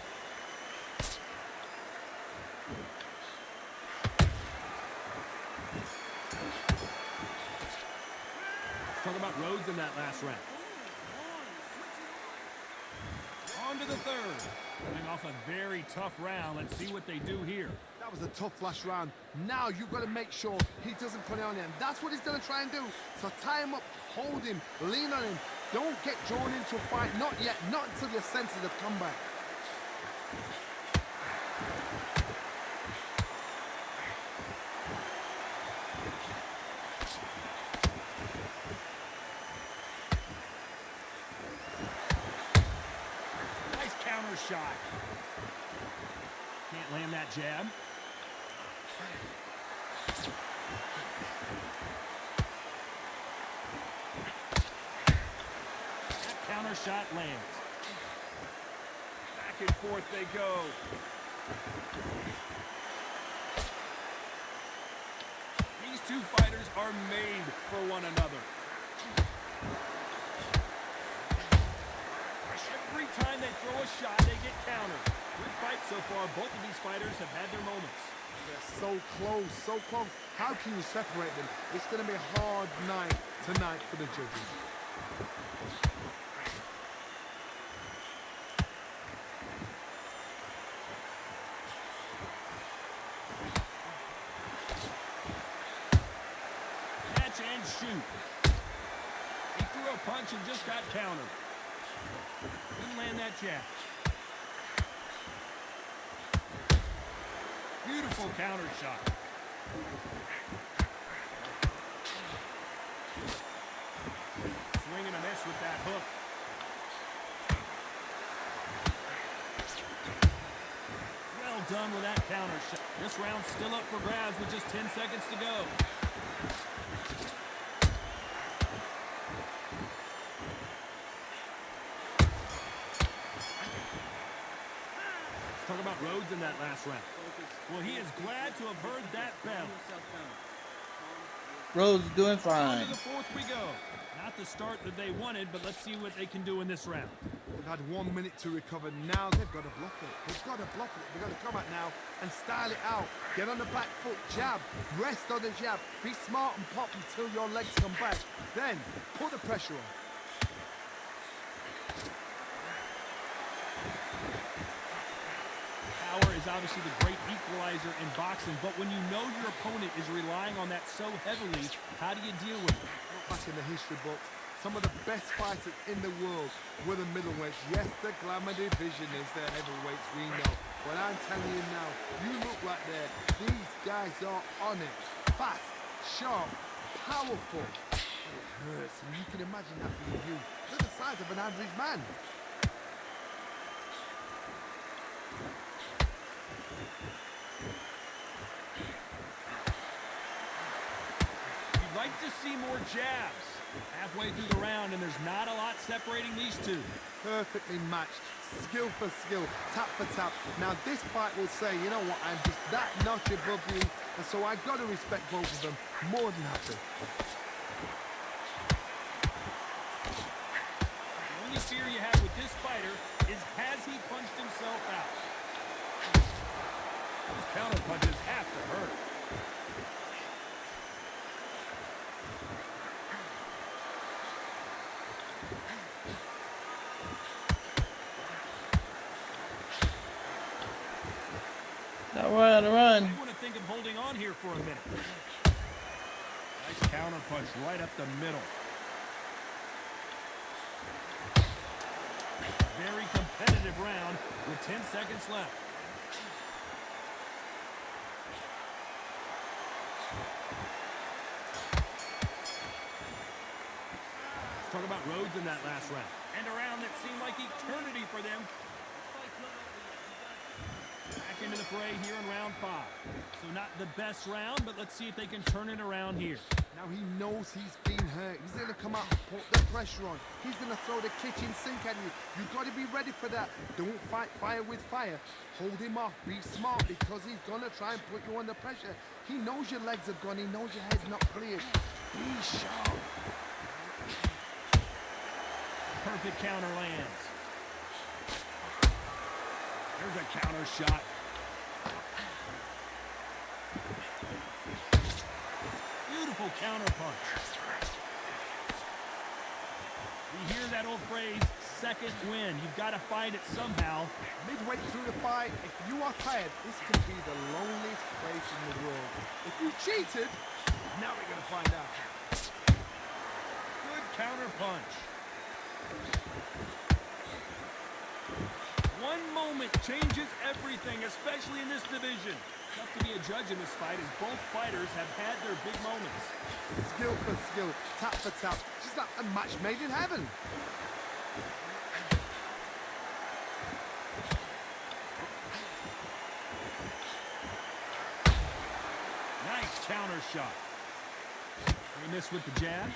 Talk about Rhodes in that last round. On into the third. Coming off a very tough round. Let's see what they do here. That was a tough last round. Now you've got to make sure he doesn't put it on you. And that's what he's going to try and do. So tie him up, hold him, lean on him. Don't get drawn into a fight. Not yet. Not until your senses have come back. Nice counter shot. Can't land that jab. That counter shot lands. Back and forth they go. These two fighters are made for one another. Every time they throw a shot, they get countered. Good fight so far. Both of these fighters have had their moments. They're so close, so close. How can you separate them? It's going to be a hard night tonight for the judges. Catch and shoot. He threw a punch and just got countered. Didn't land that jab. Beautiful counter shot. Swing and a miss with that hook. Well done with that counter shot. This round's still up for grabs with just 10 seconds to go. Talk about Rhodes in that last round. Well, he is glad to have heard that bell. Rhodes is doing On fine. to the fourth we go. Not the start that they wanted, but let's see what they can do in this round. They've had 1 minute to recover. Now they've got to bluff it. They've got to bluff it. They've got to come out now and style it out. Get on the back foot, jab, rest on the jab. Be smart and pop until your legs come back. Then put the pressure on. Power is obviously the great equalizer in boxing, but when you know your opponent is relying on that so heavily, how do you deal with it? Look back in the history books, some of the best fighters in the world were the middleweights. Yes, the glamour division is the heavyweights, we know. But I'm telling you now, you look right there, these guys are on it. Fast, sharp, powerful. It hurts, and you can imagine that being you. They're the size of an average man. You'd like to see more jabs. Halfway through the round, and there's not a lot separating these two. Perfectly matched, skill for skill, tap for tap. Now this fight will say, you know what, I'm just that notch above you, and so I've got to respect both of them more than happy. The only fear you have with this fighter is, has he punched himself out? Those counter punches have to hurt. Run, run. You want to think of holding on here for a minute. Nice counter punch right up the middle. Very competitive round with 10 seconds left. Let's talk about Rhodes in that last round. And a round that seemed like eternity for them. Back into the fray here in round 5. So not the best round, but let's see if they can turn it around here. Now he knows he's been hurt. He's going to come out and put the pressure on. He's going to throw the kitchen sink at you. You've got to be ready for that. Don't fight fire with fire. Hold him off. Be smart, because he's going to try and put you under pressure. He knows your legs are gone. He knows your head's not cleared. Be sharp. Perfect counter lands. There's a counter shot. Beautiful counter punch. We hear that old phrase, second win. You've got to find it somehow. Midway through the fight, if you are tired, this could be the loneliest place in the world. If you cheated, now we're going to find out. Good counter punch. One moment changes everything, especially in this division. Tough to be a judge in this fight as both fighters have had their big moments. Skill for skill, tap for tap. Just like a match made in heaven. Nice counter shot. They miss with the jab.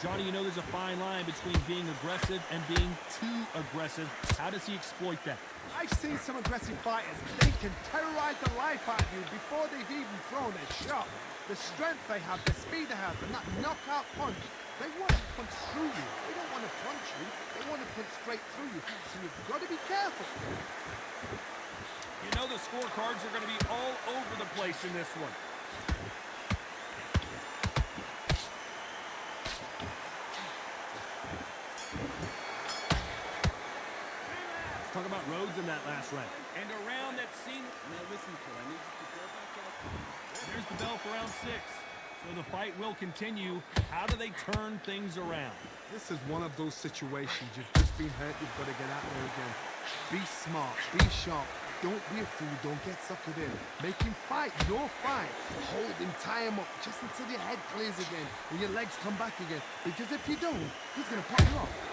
Johnny, you know there's a fine line between being aggressive and being too aggressive. How does he exploit that? I've seen some aggressive fighters. They can terrorize the life out of you before they've even thrown a shot. The strength they have, the speed they have, and that knockout punch. They want to punch through you. They don't want to punch you. They want to punch straight through you. So you've got to be careful. You know the scorecards are going to be all over the place in this one. Talk about Rhodes in that last round. And a round that seemed... Now listen, kid, I need you to go back out. There's the bell for round 6. So the fight will continue. How do they turn things around? This is one of those situations. You've just been hurt. You've got to get out there again. Be smart. Be sharp. Don't be a fool. Don't get suckered in. Make him fight your fight. Hold him. Tie him up just until your head clears again and your legs come back again. Because if you don't, he's going to pop you off.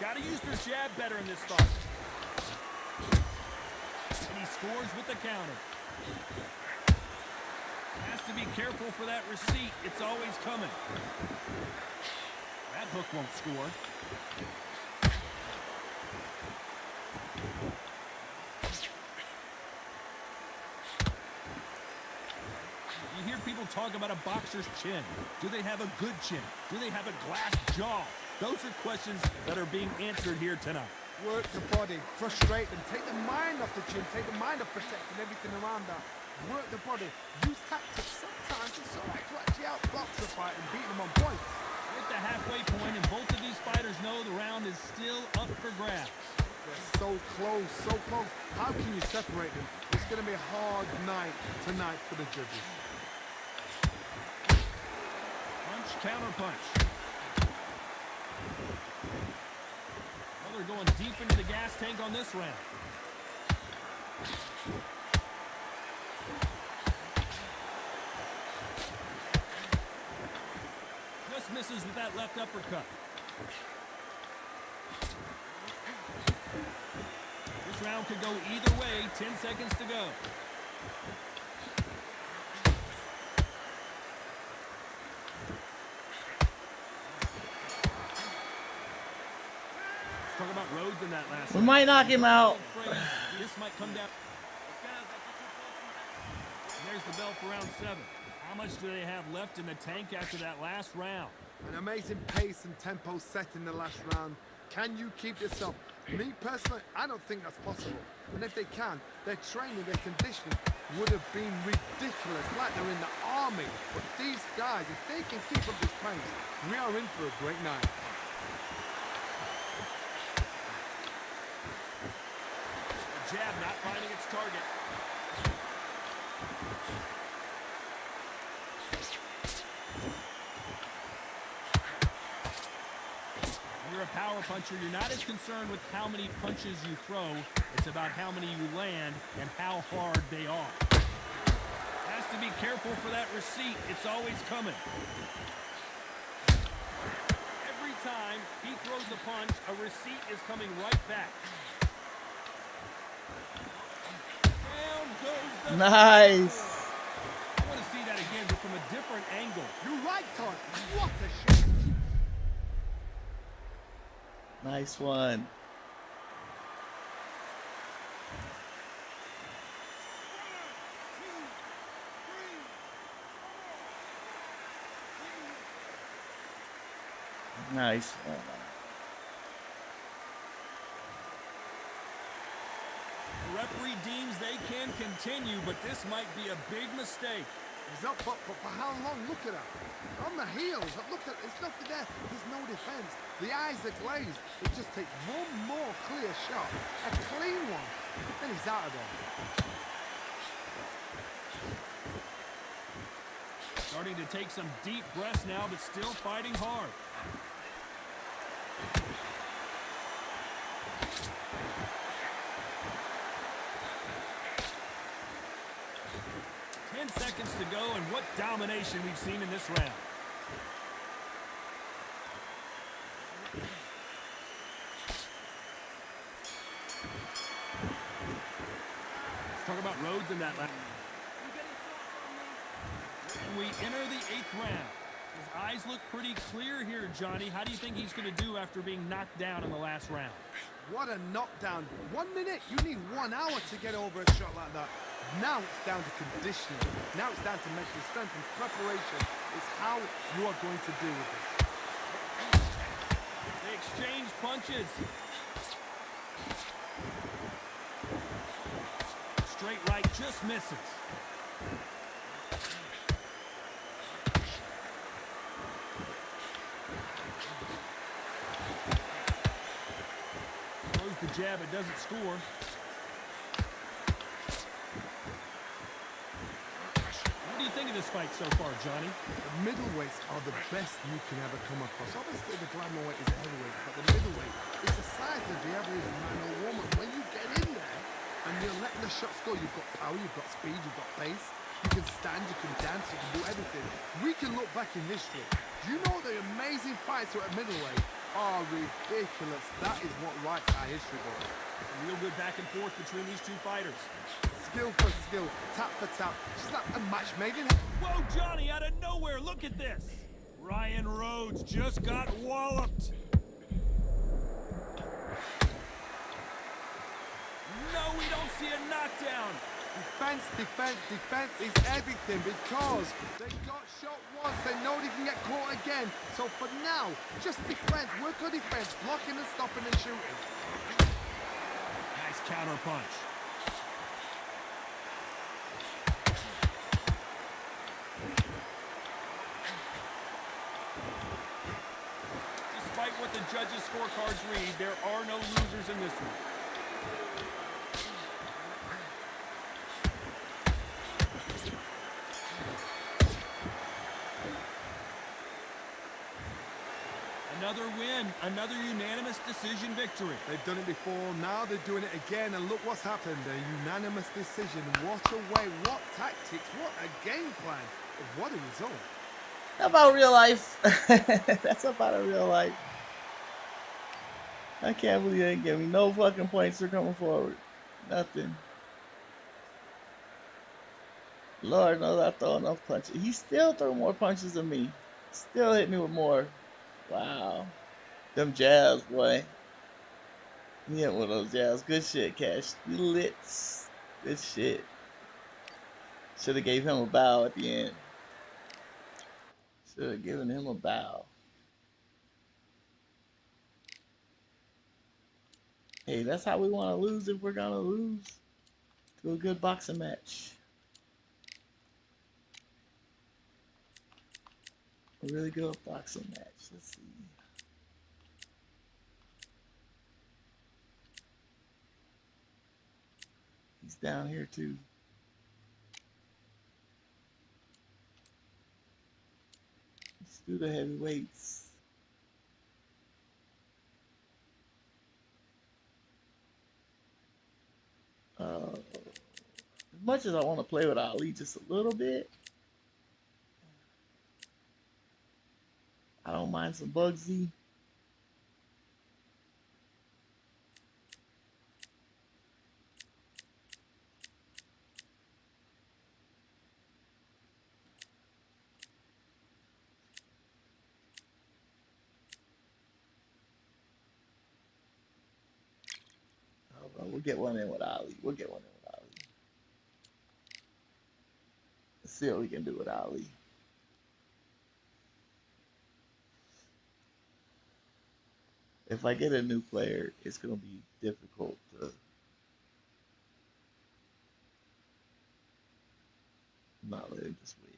Got to use their jab better in this fight. And he scores with the counter. Has to be careful for that receipt. It's always coming. That hook won't score. You hear people talk about a boxer's chin. Do they have a good chin? Do they have a glass jaw? Those are questions that are being answered here tonight. Work the body, frustrate them, take the mind off the chin, take the mind off protecting everything around that. Work the body, use tactics. Sometimes it's all right to actually outbox the fight and beat them on points. At the halfway point, and both of these fighters know the round is still up for grabs. They're so close, so close. How can you separate them? It's going to be a hard night tonight for the judges. Punch, counter punch. Well, they're going deep into the gas tank on this round. Just misses with that left uppercut. This round could go either way. 10 seconds to go. Talk about Rhodes in that last We might knock him out. This might come down. There's the bell for round 7. How much do they have left in the tank after that last round? An amazing pace and tempo set in the last round. Can you keep this up? Me personally, I don't think that's possible. And if they can, their training, their conditioning would have been ridiculous, like they're in the army. But these guys, if they can keep up this pace, we are in for a great night. Jab not finding its target. When you're a power puncher, you're not as concerned with how many punches you throw. It's about how many you land and how hard they are. Has to be careful for that receipt. It's always coming. Every time he throws a punch, a receipt is coming right back. Nice. I want to see that again, but from a different angle. You're right, Todd. What a shot. Nice one. Nice one. continue, but this might be a big mistake. He's up, but for how long? Look at her. On the heels. Look at, there's nothing there. There's no defense. The eyes are glazed. It just takes one more clear shot. A clean one. Then he's out of there. Starting to take some deep breaths now, but still fighting hard. Seconds to go, and what domination we've seen in this round. Let's talk about Rhodes in that last. And we enter the 8th round. His eyes look pretty clear here, Johnny. How do you think he's going to do after being knocked down in the last round? What a knockdown. 1 minute. You need 1 hour to get over a shot like that. Now it's down to conditioning. Now it's down to mental strength and preparation. It's how you are going to deal with this. They exchange punches. Straight right just misses. Throws the jab, it doesn't score. What do you think of this fight so far, Johnny? The middleweights are the best you can ever come across. Obviously, the glamour weight is a heavyweight, but the middleweight is the size of the average man or woman. When you get in there and you're letting the shots go, you've got power, you've got speed, you've got pace. You can stand, you can dance, you can do everything. We can look back in history. Do you know the amazing fights at middleweight are ridiculous? That is what writes our history book. Real good back and forth between these two fighters. Skill for skill, tap for tap. Just like a match made in. Whoa, Johnny, out of nowhere, look at this. Ryan Rhodes just got walloped. No, we don't see a knockdown. Defense, defense, defense is everything because they got shot once, they know they can get caught again. So for now, just defense, work on defense, blocking and stopping and shooting. Nice counter punch. Despite what the judges' scorecards read, there are no losers in this one. Another win, another unanimous decision victory. They've done it before, now they're doing it again, and look what's happened. A unanimous decision. What a way, what tactics, what a game plan. What a result. About real life. That's about a real life. I can't believe they didn't give me no fucking points for coming forward. Nothing. Lord knows I throw enough punches. He still threw more punches than me. Still hit me with more. Wow. Them jabs, boy. He hit one of those jabs. Good shit, Cash. You lit. Good shit. Should have gave him a bow at the end. Should have given him a bow. Hey, that's how we want to lose if we're going to lose. To a good boxing match. A really good boxing match. Let's see. He's down here too. Let's do the heavyweights. As much as I want to play with Ali just a little bit, I don't mind some Bugsy. We'll get one in with Ali. We'll get one in with Ali. Let's see what we can do with Ali. If I get a new player, it's going to be difficult to not letting this win.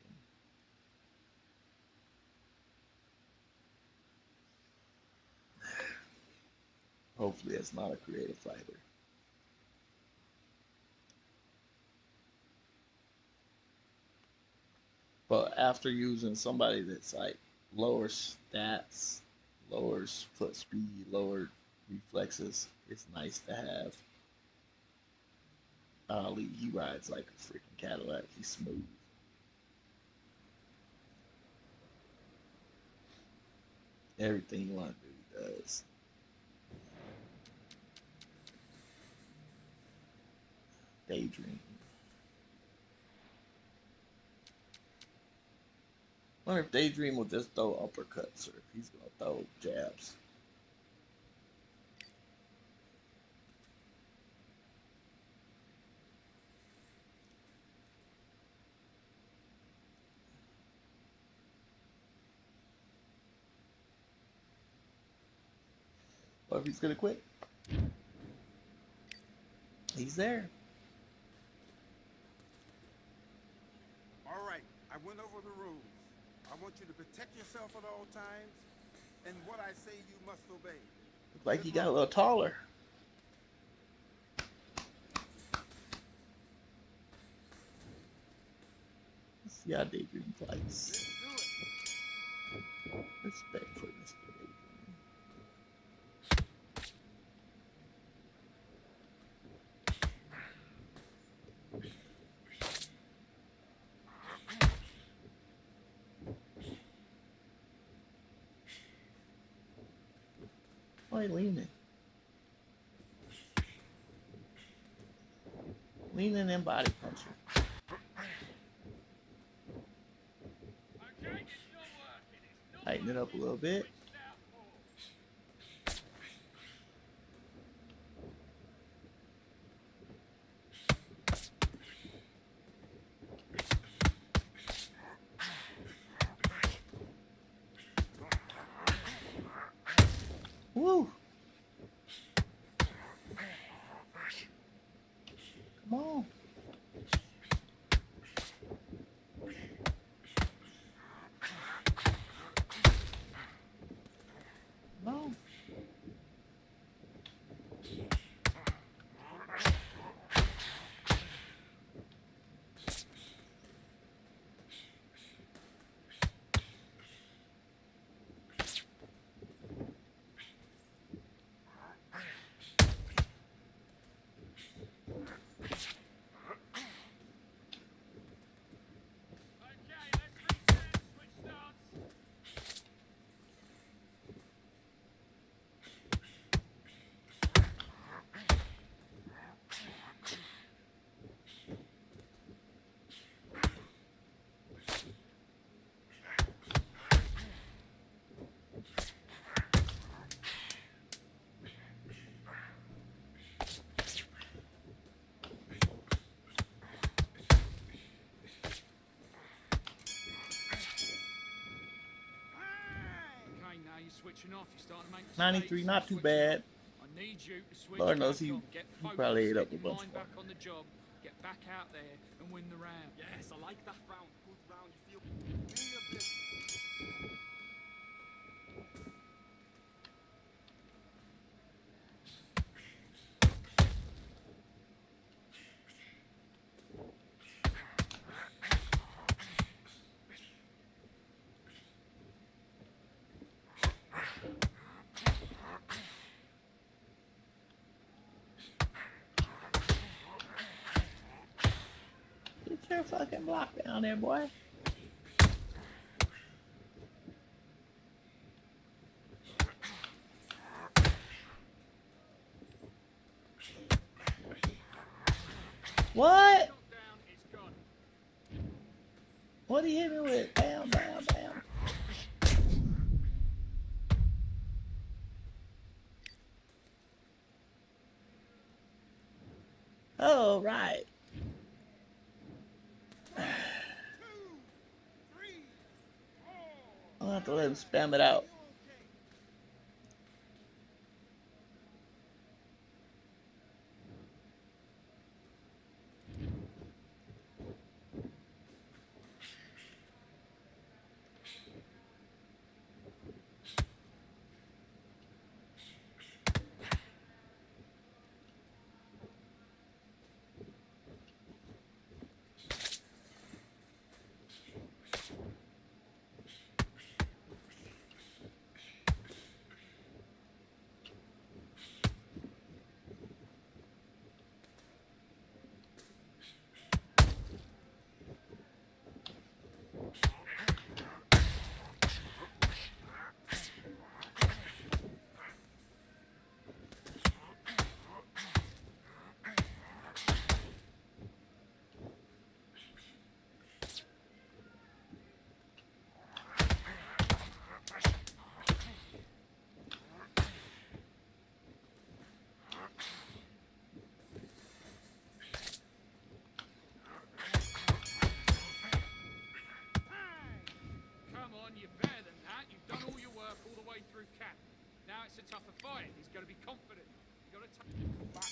Hopefully, it's not a creative fighter. But after using somebody that's like lower stats, lower foot speed, lower reflexes, it's nice to have Ali. He rides like a freaking Cadillac. He's smooth. Everything you want to do, he does. Daydream. I wonder if Daydream will just throw uppercuts or if he's going to throw jabs. Or if he's going to quit. He's there. All right, I went over the rules. I want you to protect yourself at all times, and what I say you must obey. Looks like he got a little taller. Let's see how Daydream fights. Let's do it. Respect for Mr. Daydream. Why leaning? Leaning and body punching. Tighten it up a little bit. Woo! Come on. No. Switching off, you're starting to make 93, not too bad. I need you to switch Lord knows back he on. Get focused, probably ate set up a your bunch mind more. back on the job, get back out there and win the round. Yes, I like that round. Good round. You feel. Do your business. Get your fucking block down there, boy. What? What he hit me with? Bam, bam, bam. Oh, right. I'll have to let him spam it out. way through camp. Now it's a tougher fight. He's got to be confident. He's got to back.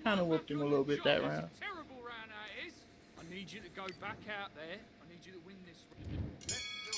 Kind of whooped him a little bit that round. Terrible round that is. I need you to go back out there. I need you to win this round. Let's do it.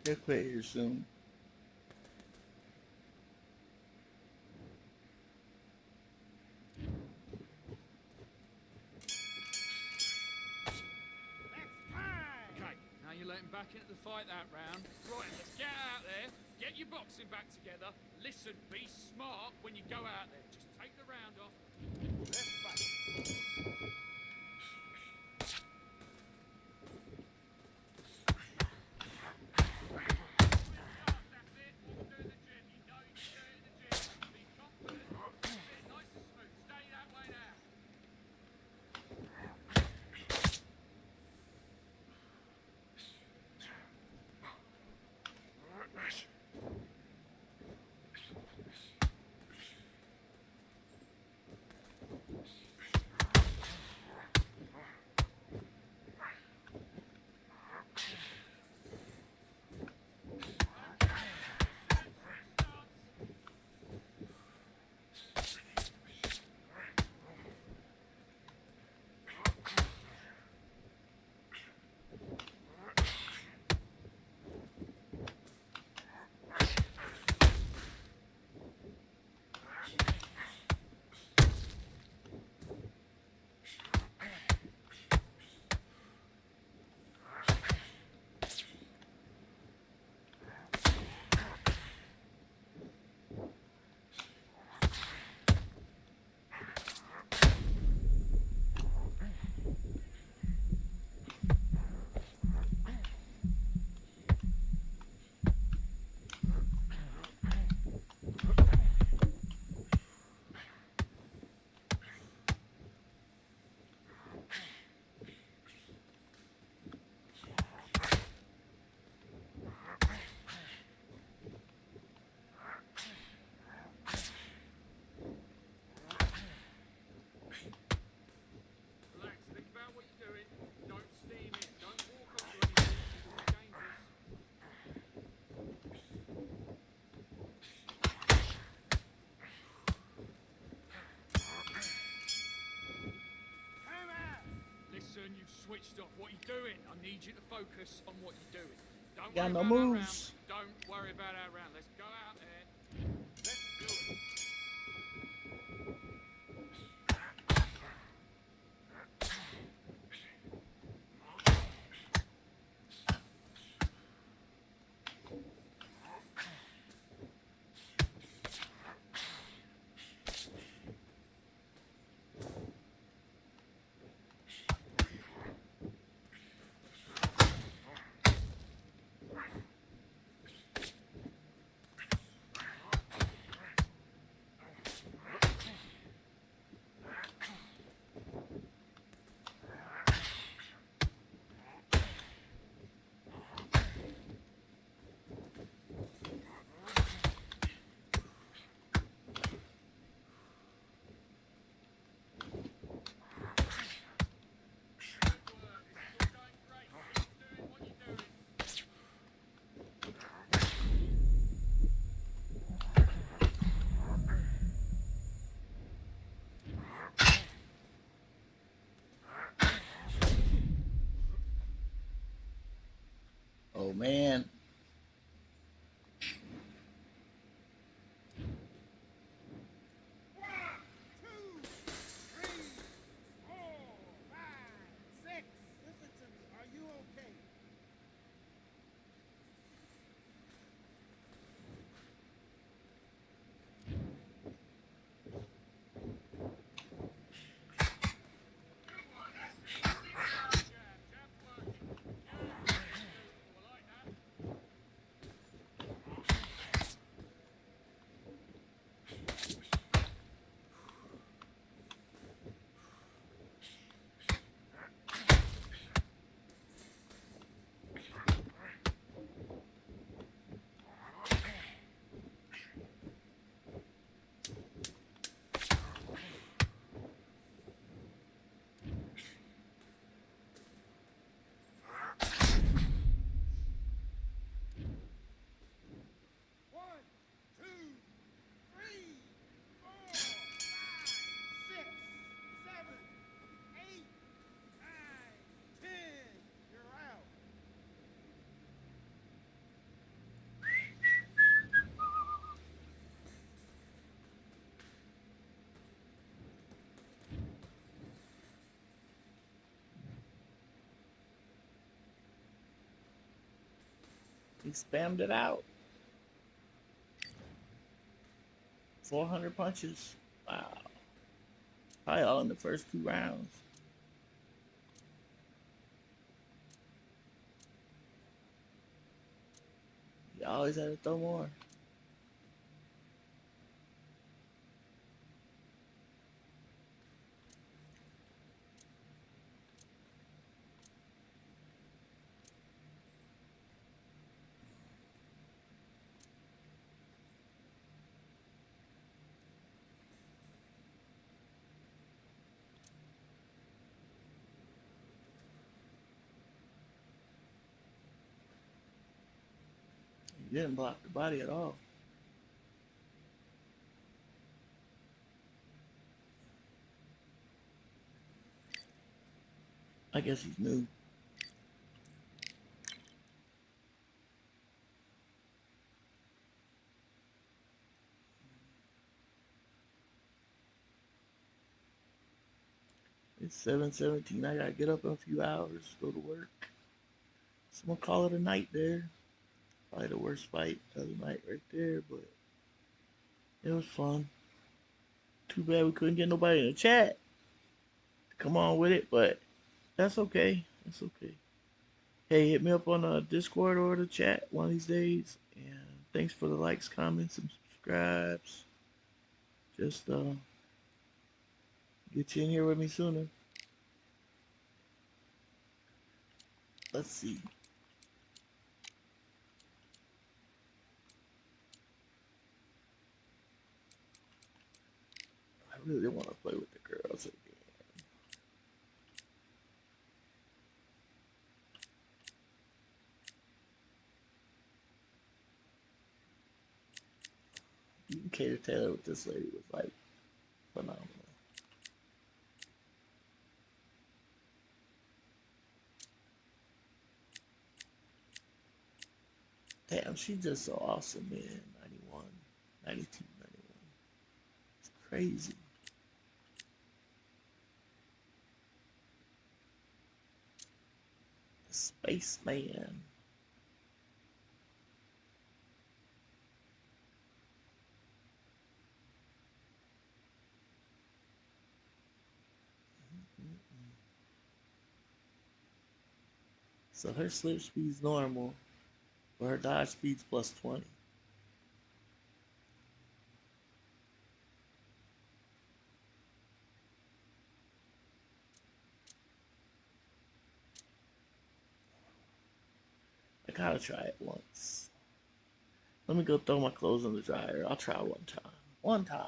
They'll quit here soon. Okay, now you're letting back into the fight that round. Right, let's get out there, get your boxing back together. Listen, be smart when you go out there. Just take the round off. Let's fight. stuff. What you doing? I need you to focus on what you're doing. Don't Got worry no about our round. moves. Don't worry about our round. Let's go out there. Let's do it. Oh man. Listen to me. Are you okay? He spammed it out. 400 punches. Wow. Probably all in the first 2 rounds. You always had to throw more. He didn't block the body at all. I guess he's new. It's 7:17. I gotta get up in a few hours, go to work. So I'm gonna call it a night there. Probably the worst fight of the night right there, but it was fun. Too bad we couldn't get nobody in the chat to come on with it, but that's okay. That's okay. Hey, hit me up on the Discord or the chat one of these days. And thanks for the likes, comments, and subscribes. Just get you in here with me sooner. Let's see. I really want to play with the girls again. Even Kater Taylor with this lady was like phenomenal. Damn, she's just so awesome, man. 91, 92, 91. It's crazy. The Spaceman. So her slip speed's normal, but her dodge speed's plus 20. I gotta try it once. Let me go throw my clothes in the dryer. I'll try one time. One time.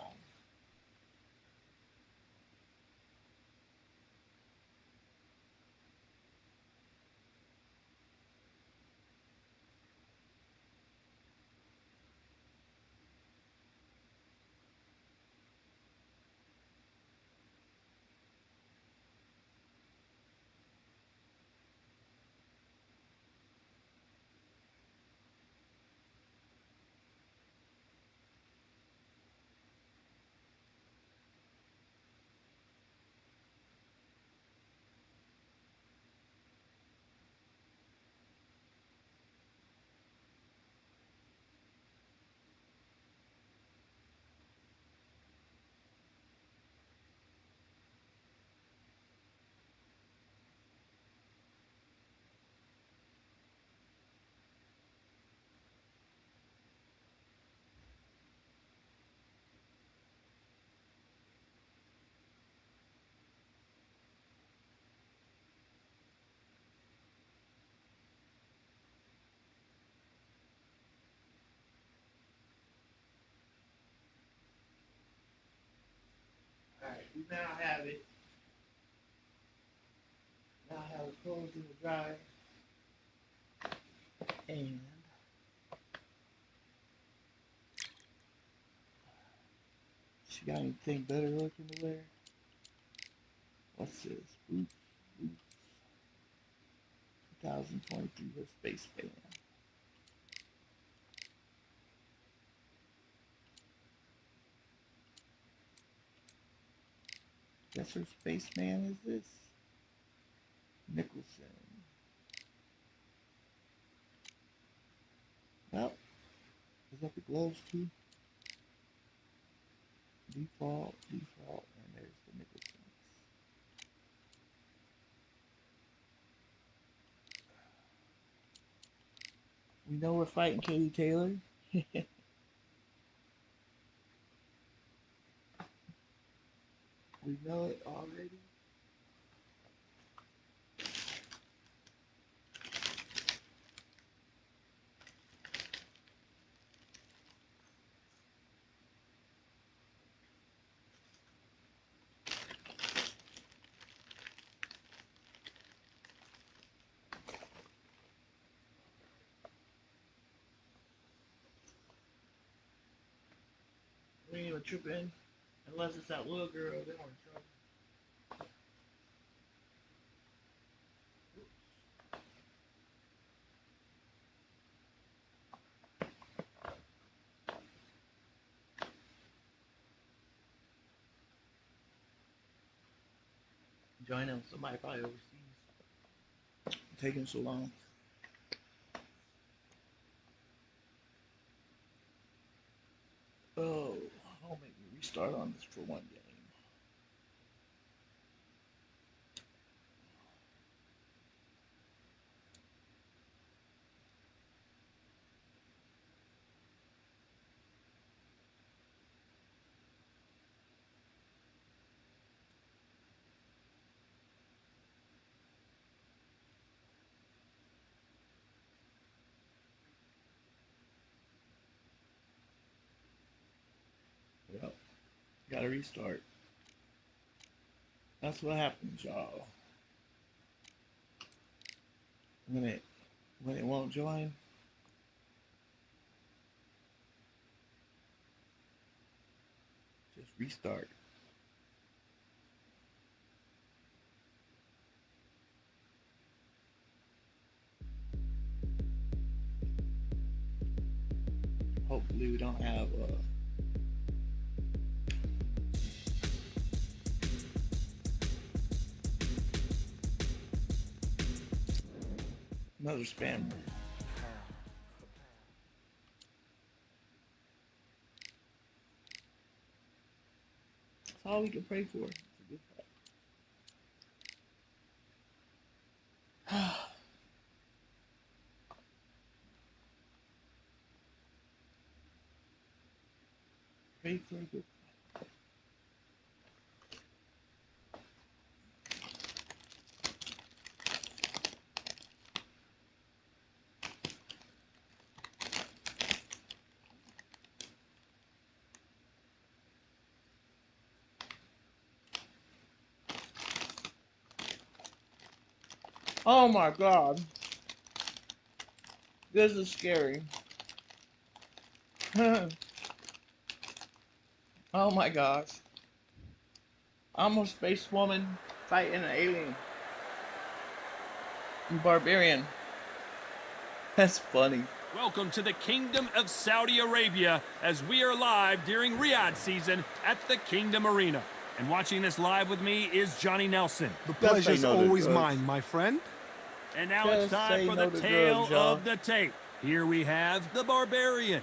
Alright, we now have it. Now I have the clothes in the dryer. And she got anything better looking to wear? What's this? Boots. 2023 her Space Fan. Guess her Spaceman is this? Nicholson. Well, is that the gloves too? Default, and there's the Nicholson. We know we're fighting Katie Taylor. We know it already. We ain't even tripping. Unless it's that little girl, then we're in trouble. Join them. Somebody probably overseas. Taking so long. Oh, don't make me restart on this for one game. Yep. Gotta restart. That's what happens, y'all. When it won't join, just restart. Hopefully we don't have another spammer. That's all we can pray for. It's a good fight. Pray for a good fight. Oh my god. This is scary. Oh my gosh. I'm a space woman fighting an alien. Barbarian. That's funny. Welcome to the Kingdom of Saudi Arabia as we are live during Riyadh season at the Kingdom Arena. And watching this live with me is Johnny Nelson. The pleasure's no to always drugs. mine, my friend. And now Just it's time say for no the to tale drugs, y'all. of the tape. Here we have the Barbarian.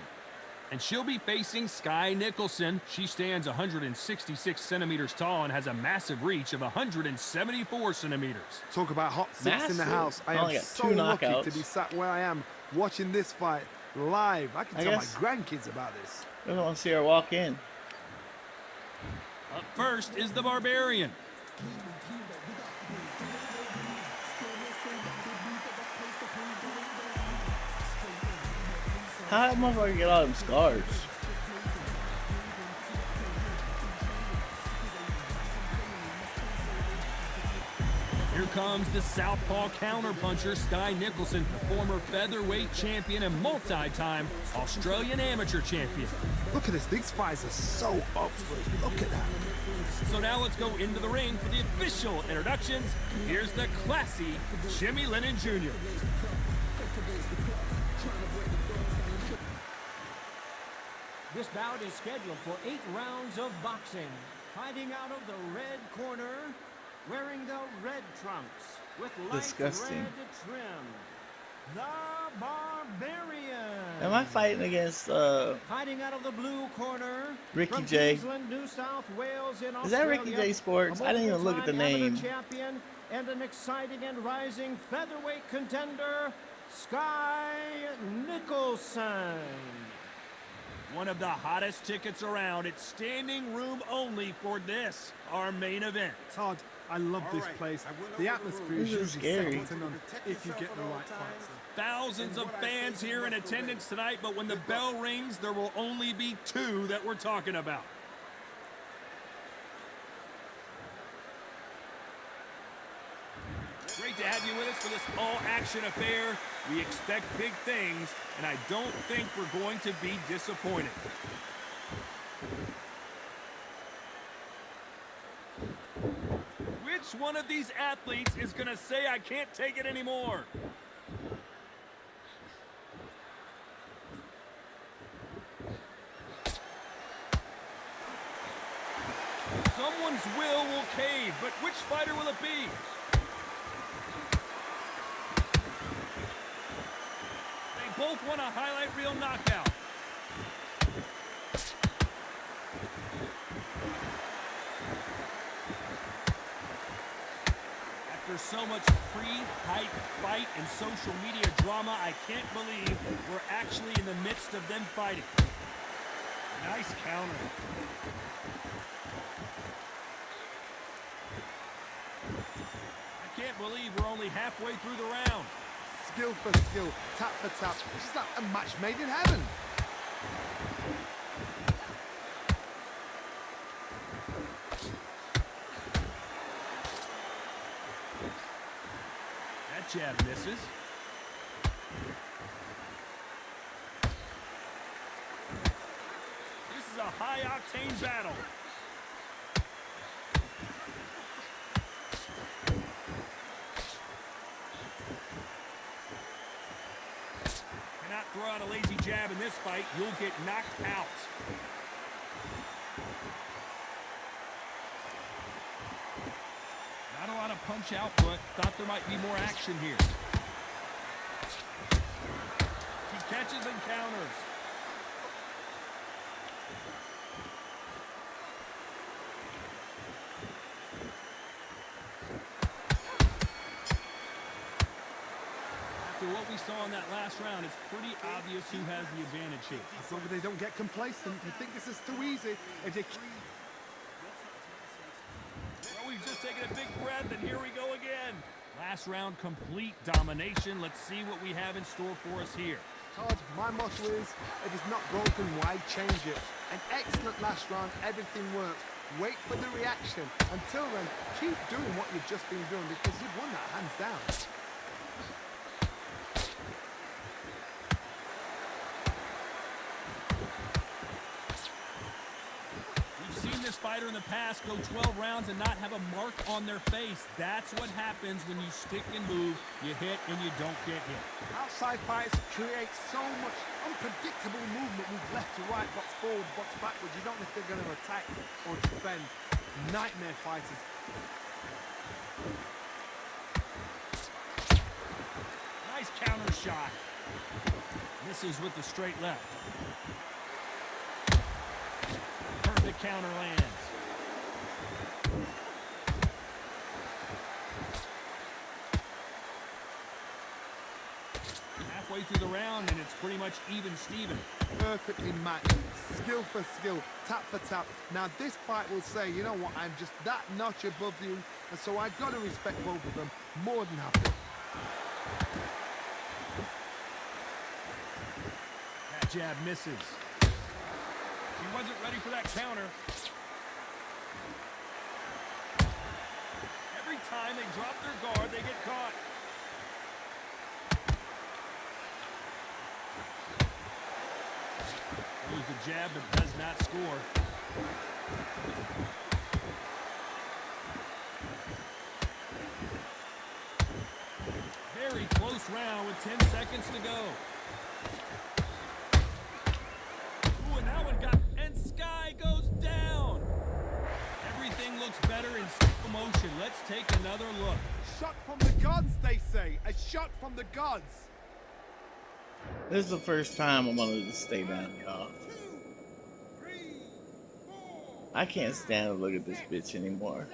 And she'll be facing Sky Nicholson. She stands 166 centimeters tall and has a massive reach of 174 centimeters. Talk about hot seats in the Massive. house. I Only am got so 2 lucky knockouts. to be sat where I am watching this fight live. I can I tell guess- my grandkids about this. I don't want to see her walk in. Up first is the Barbarian. How that motherfucker get all them scars? Here comes the southpaw counterpuncher Sky Nicholson, the former featherweight champion and multi-time Australian amateur champion. Look at this. These fights are so up for it. Look at that. So now let's go into the ring for the official introductions. Here's the classy Jimmy Lennon Jr. This bout is scheduled for 8 rounds of boxing. Fighting out of the red corner, wearing the red trunks with light Disgusting. red trim, the Barbarian. Am I fighting against Fighting out of the blue corner, Ricky from J? Queensland, New South Wales in Is that Ricky Australia, J Sports? a I didn't even look at the multiple-time name. amateur champion and an exciting and rising featherweight contender, Sky Nicholson. One of the hottest tickets around. It's standing room only for this, our main event. Todd, I love this place. The atmosphere is This is usually scary. second to none if you get the right fights. Thousands of fans here in attendance tonight, but when the bell rings, there will only be 2 that we're talking about. Great to have you with us for this all-action affair. We expect big things, and I don't think we're going to be disappointed. Which one of these athletes is going to say, I can't take it anymore? Someone's will cave, but which fighter will it be? They both want a highlight reel knockout. After so much pre-hype fight and social media drama, I can't believe we're actually in the midst of them fighting. Nice counter. I can't believe we're only halfway through the round. Skill for skill, tap for tap. It's like a match made in heaven. That jab misses. This is a high-octane battle. And Cannot throw out a lazy jab in this fight. You'll get knocked out. Not a lot of punch output. Thought there might be more action here. She catches and counters. After what we saw in that last round, it's pretty obvious who has the advantage here. As long as they don't get complacent, you think this is too easy. If they... Well, we've just taken a big breath, and here we go again. Last round, complete domination. Let's see what we have in store for us here. Todd, my motto is, if it's not broken, why change it? An excellent last round, everything worked. Wait for the reaction. Until then, keep doing what you've just been doing because you've won that hands down. Fighter in the past go 12 rounds and not have a mark on their face. That's what happens when you stick and move, you hit and you don't get hit. Outside fights create so much unpredictable movement, move left to right, box forward, box backwards. You don't know if they're going to attack or defend. Nightmare fighters. Nice counter shot. Misses with the straight left. The counter lands. Halfway through the round, and it's pretty much even Steven. Perfectly matched. Skill for skill, tap for tap. Now this fight will say, you know what, I'm just that notch above you, and so I've got to respect both of them more than happy. That jab misses. He wasn't ready for that counter. Every time they drop their guard, they get caught. There's the jab that does not score. Very close round with 10 seconds to go. Ooh, and that one got... And Sky goes down. Everything looks better in slow motion. Let's take another look. Shot from the gods, they say. A shot from the gods. This is the first time I'm gonna just stay down, y'all. I can't stand to look at this bitch anymore.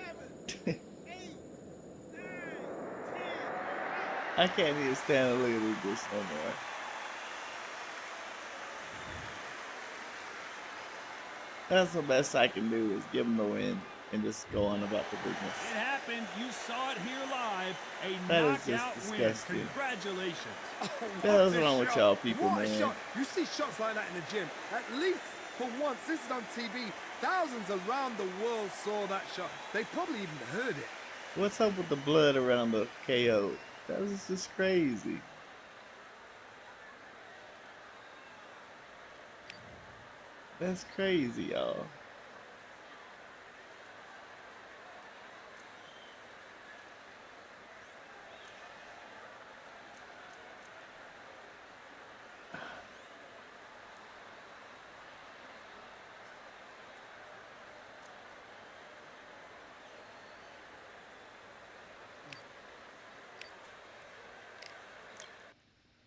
I can't even stand to look at this bitch no more. That's the best I can do is give them the win and just go on about the business. It happened. You saw it here live. A That is just knockout win. disgusting. Congratulations. Oh, What's what a wrong with shot. y'all people, What a man? shot. You see shots like that in the gym. At least for once, this is on TV. Thousands around the world saw that shot. They probably even heard it. What's up with the blood around the KO? That was just crazy. That's crazy, y'all.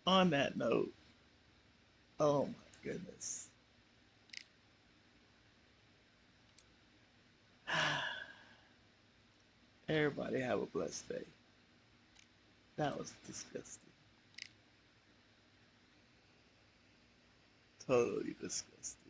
On that note, oh my goodness. Everybody have a blessed day. That was disgusting. Totally disgusting.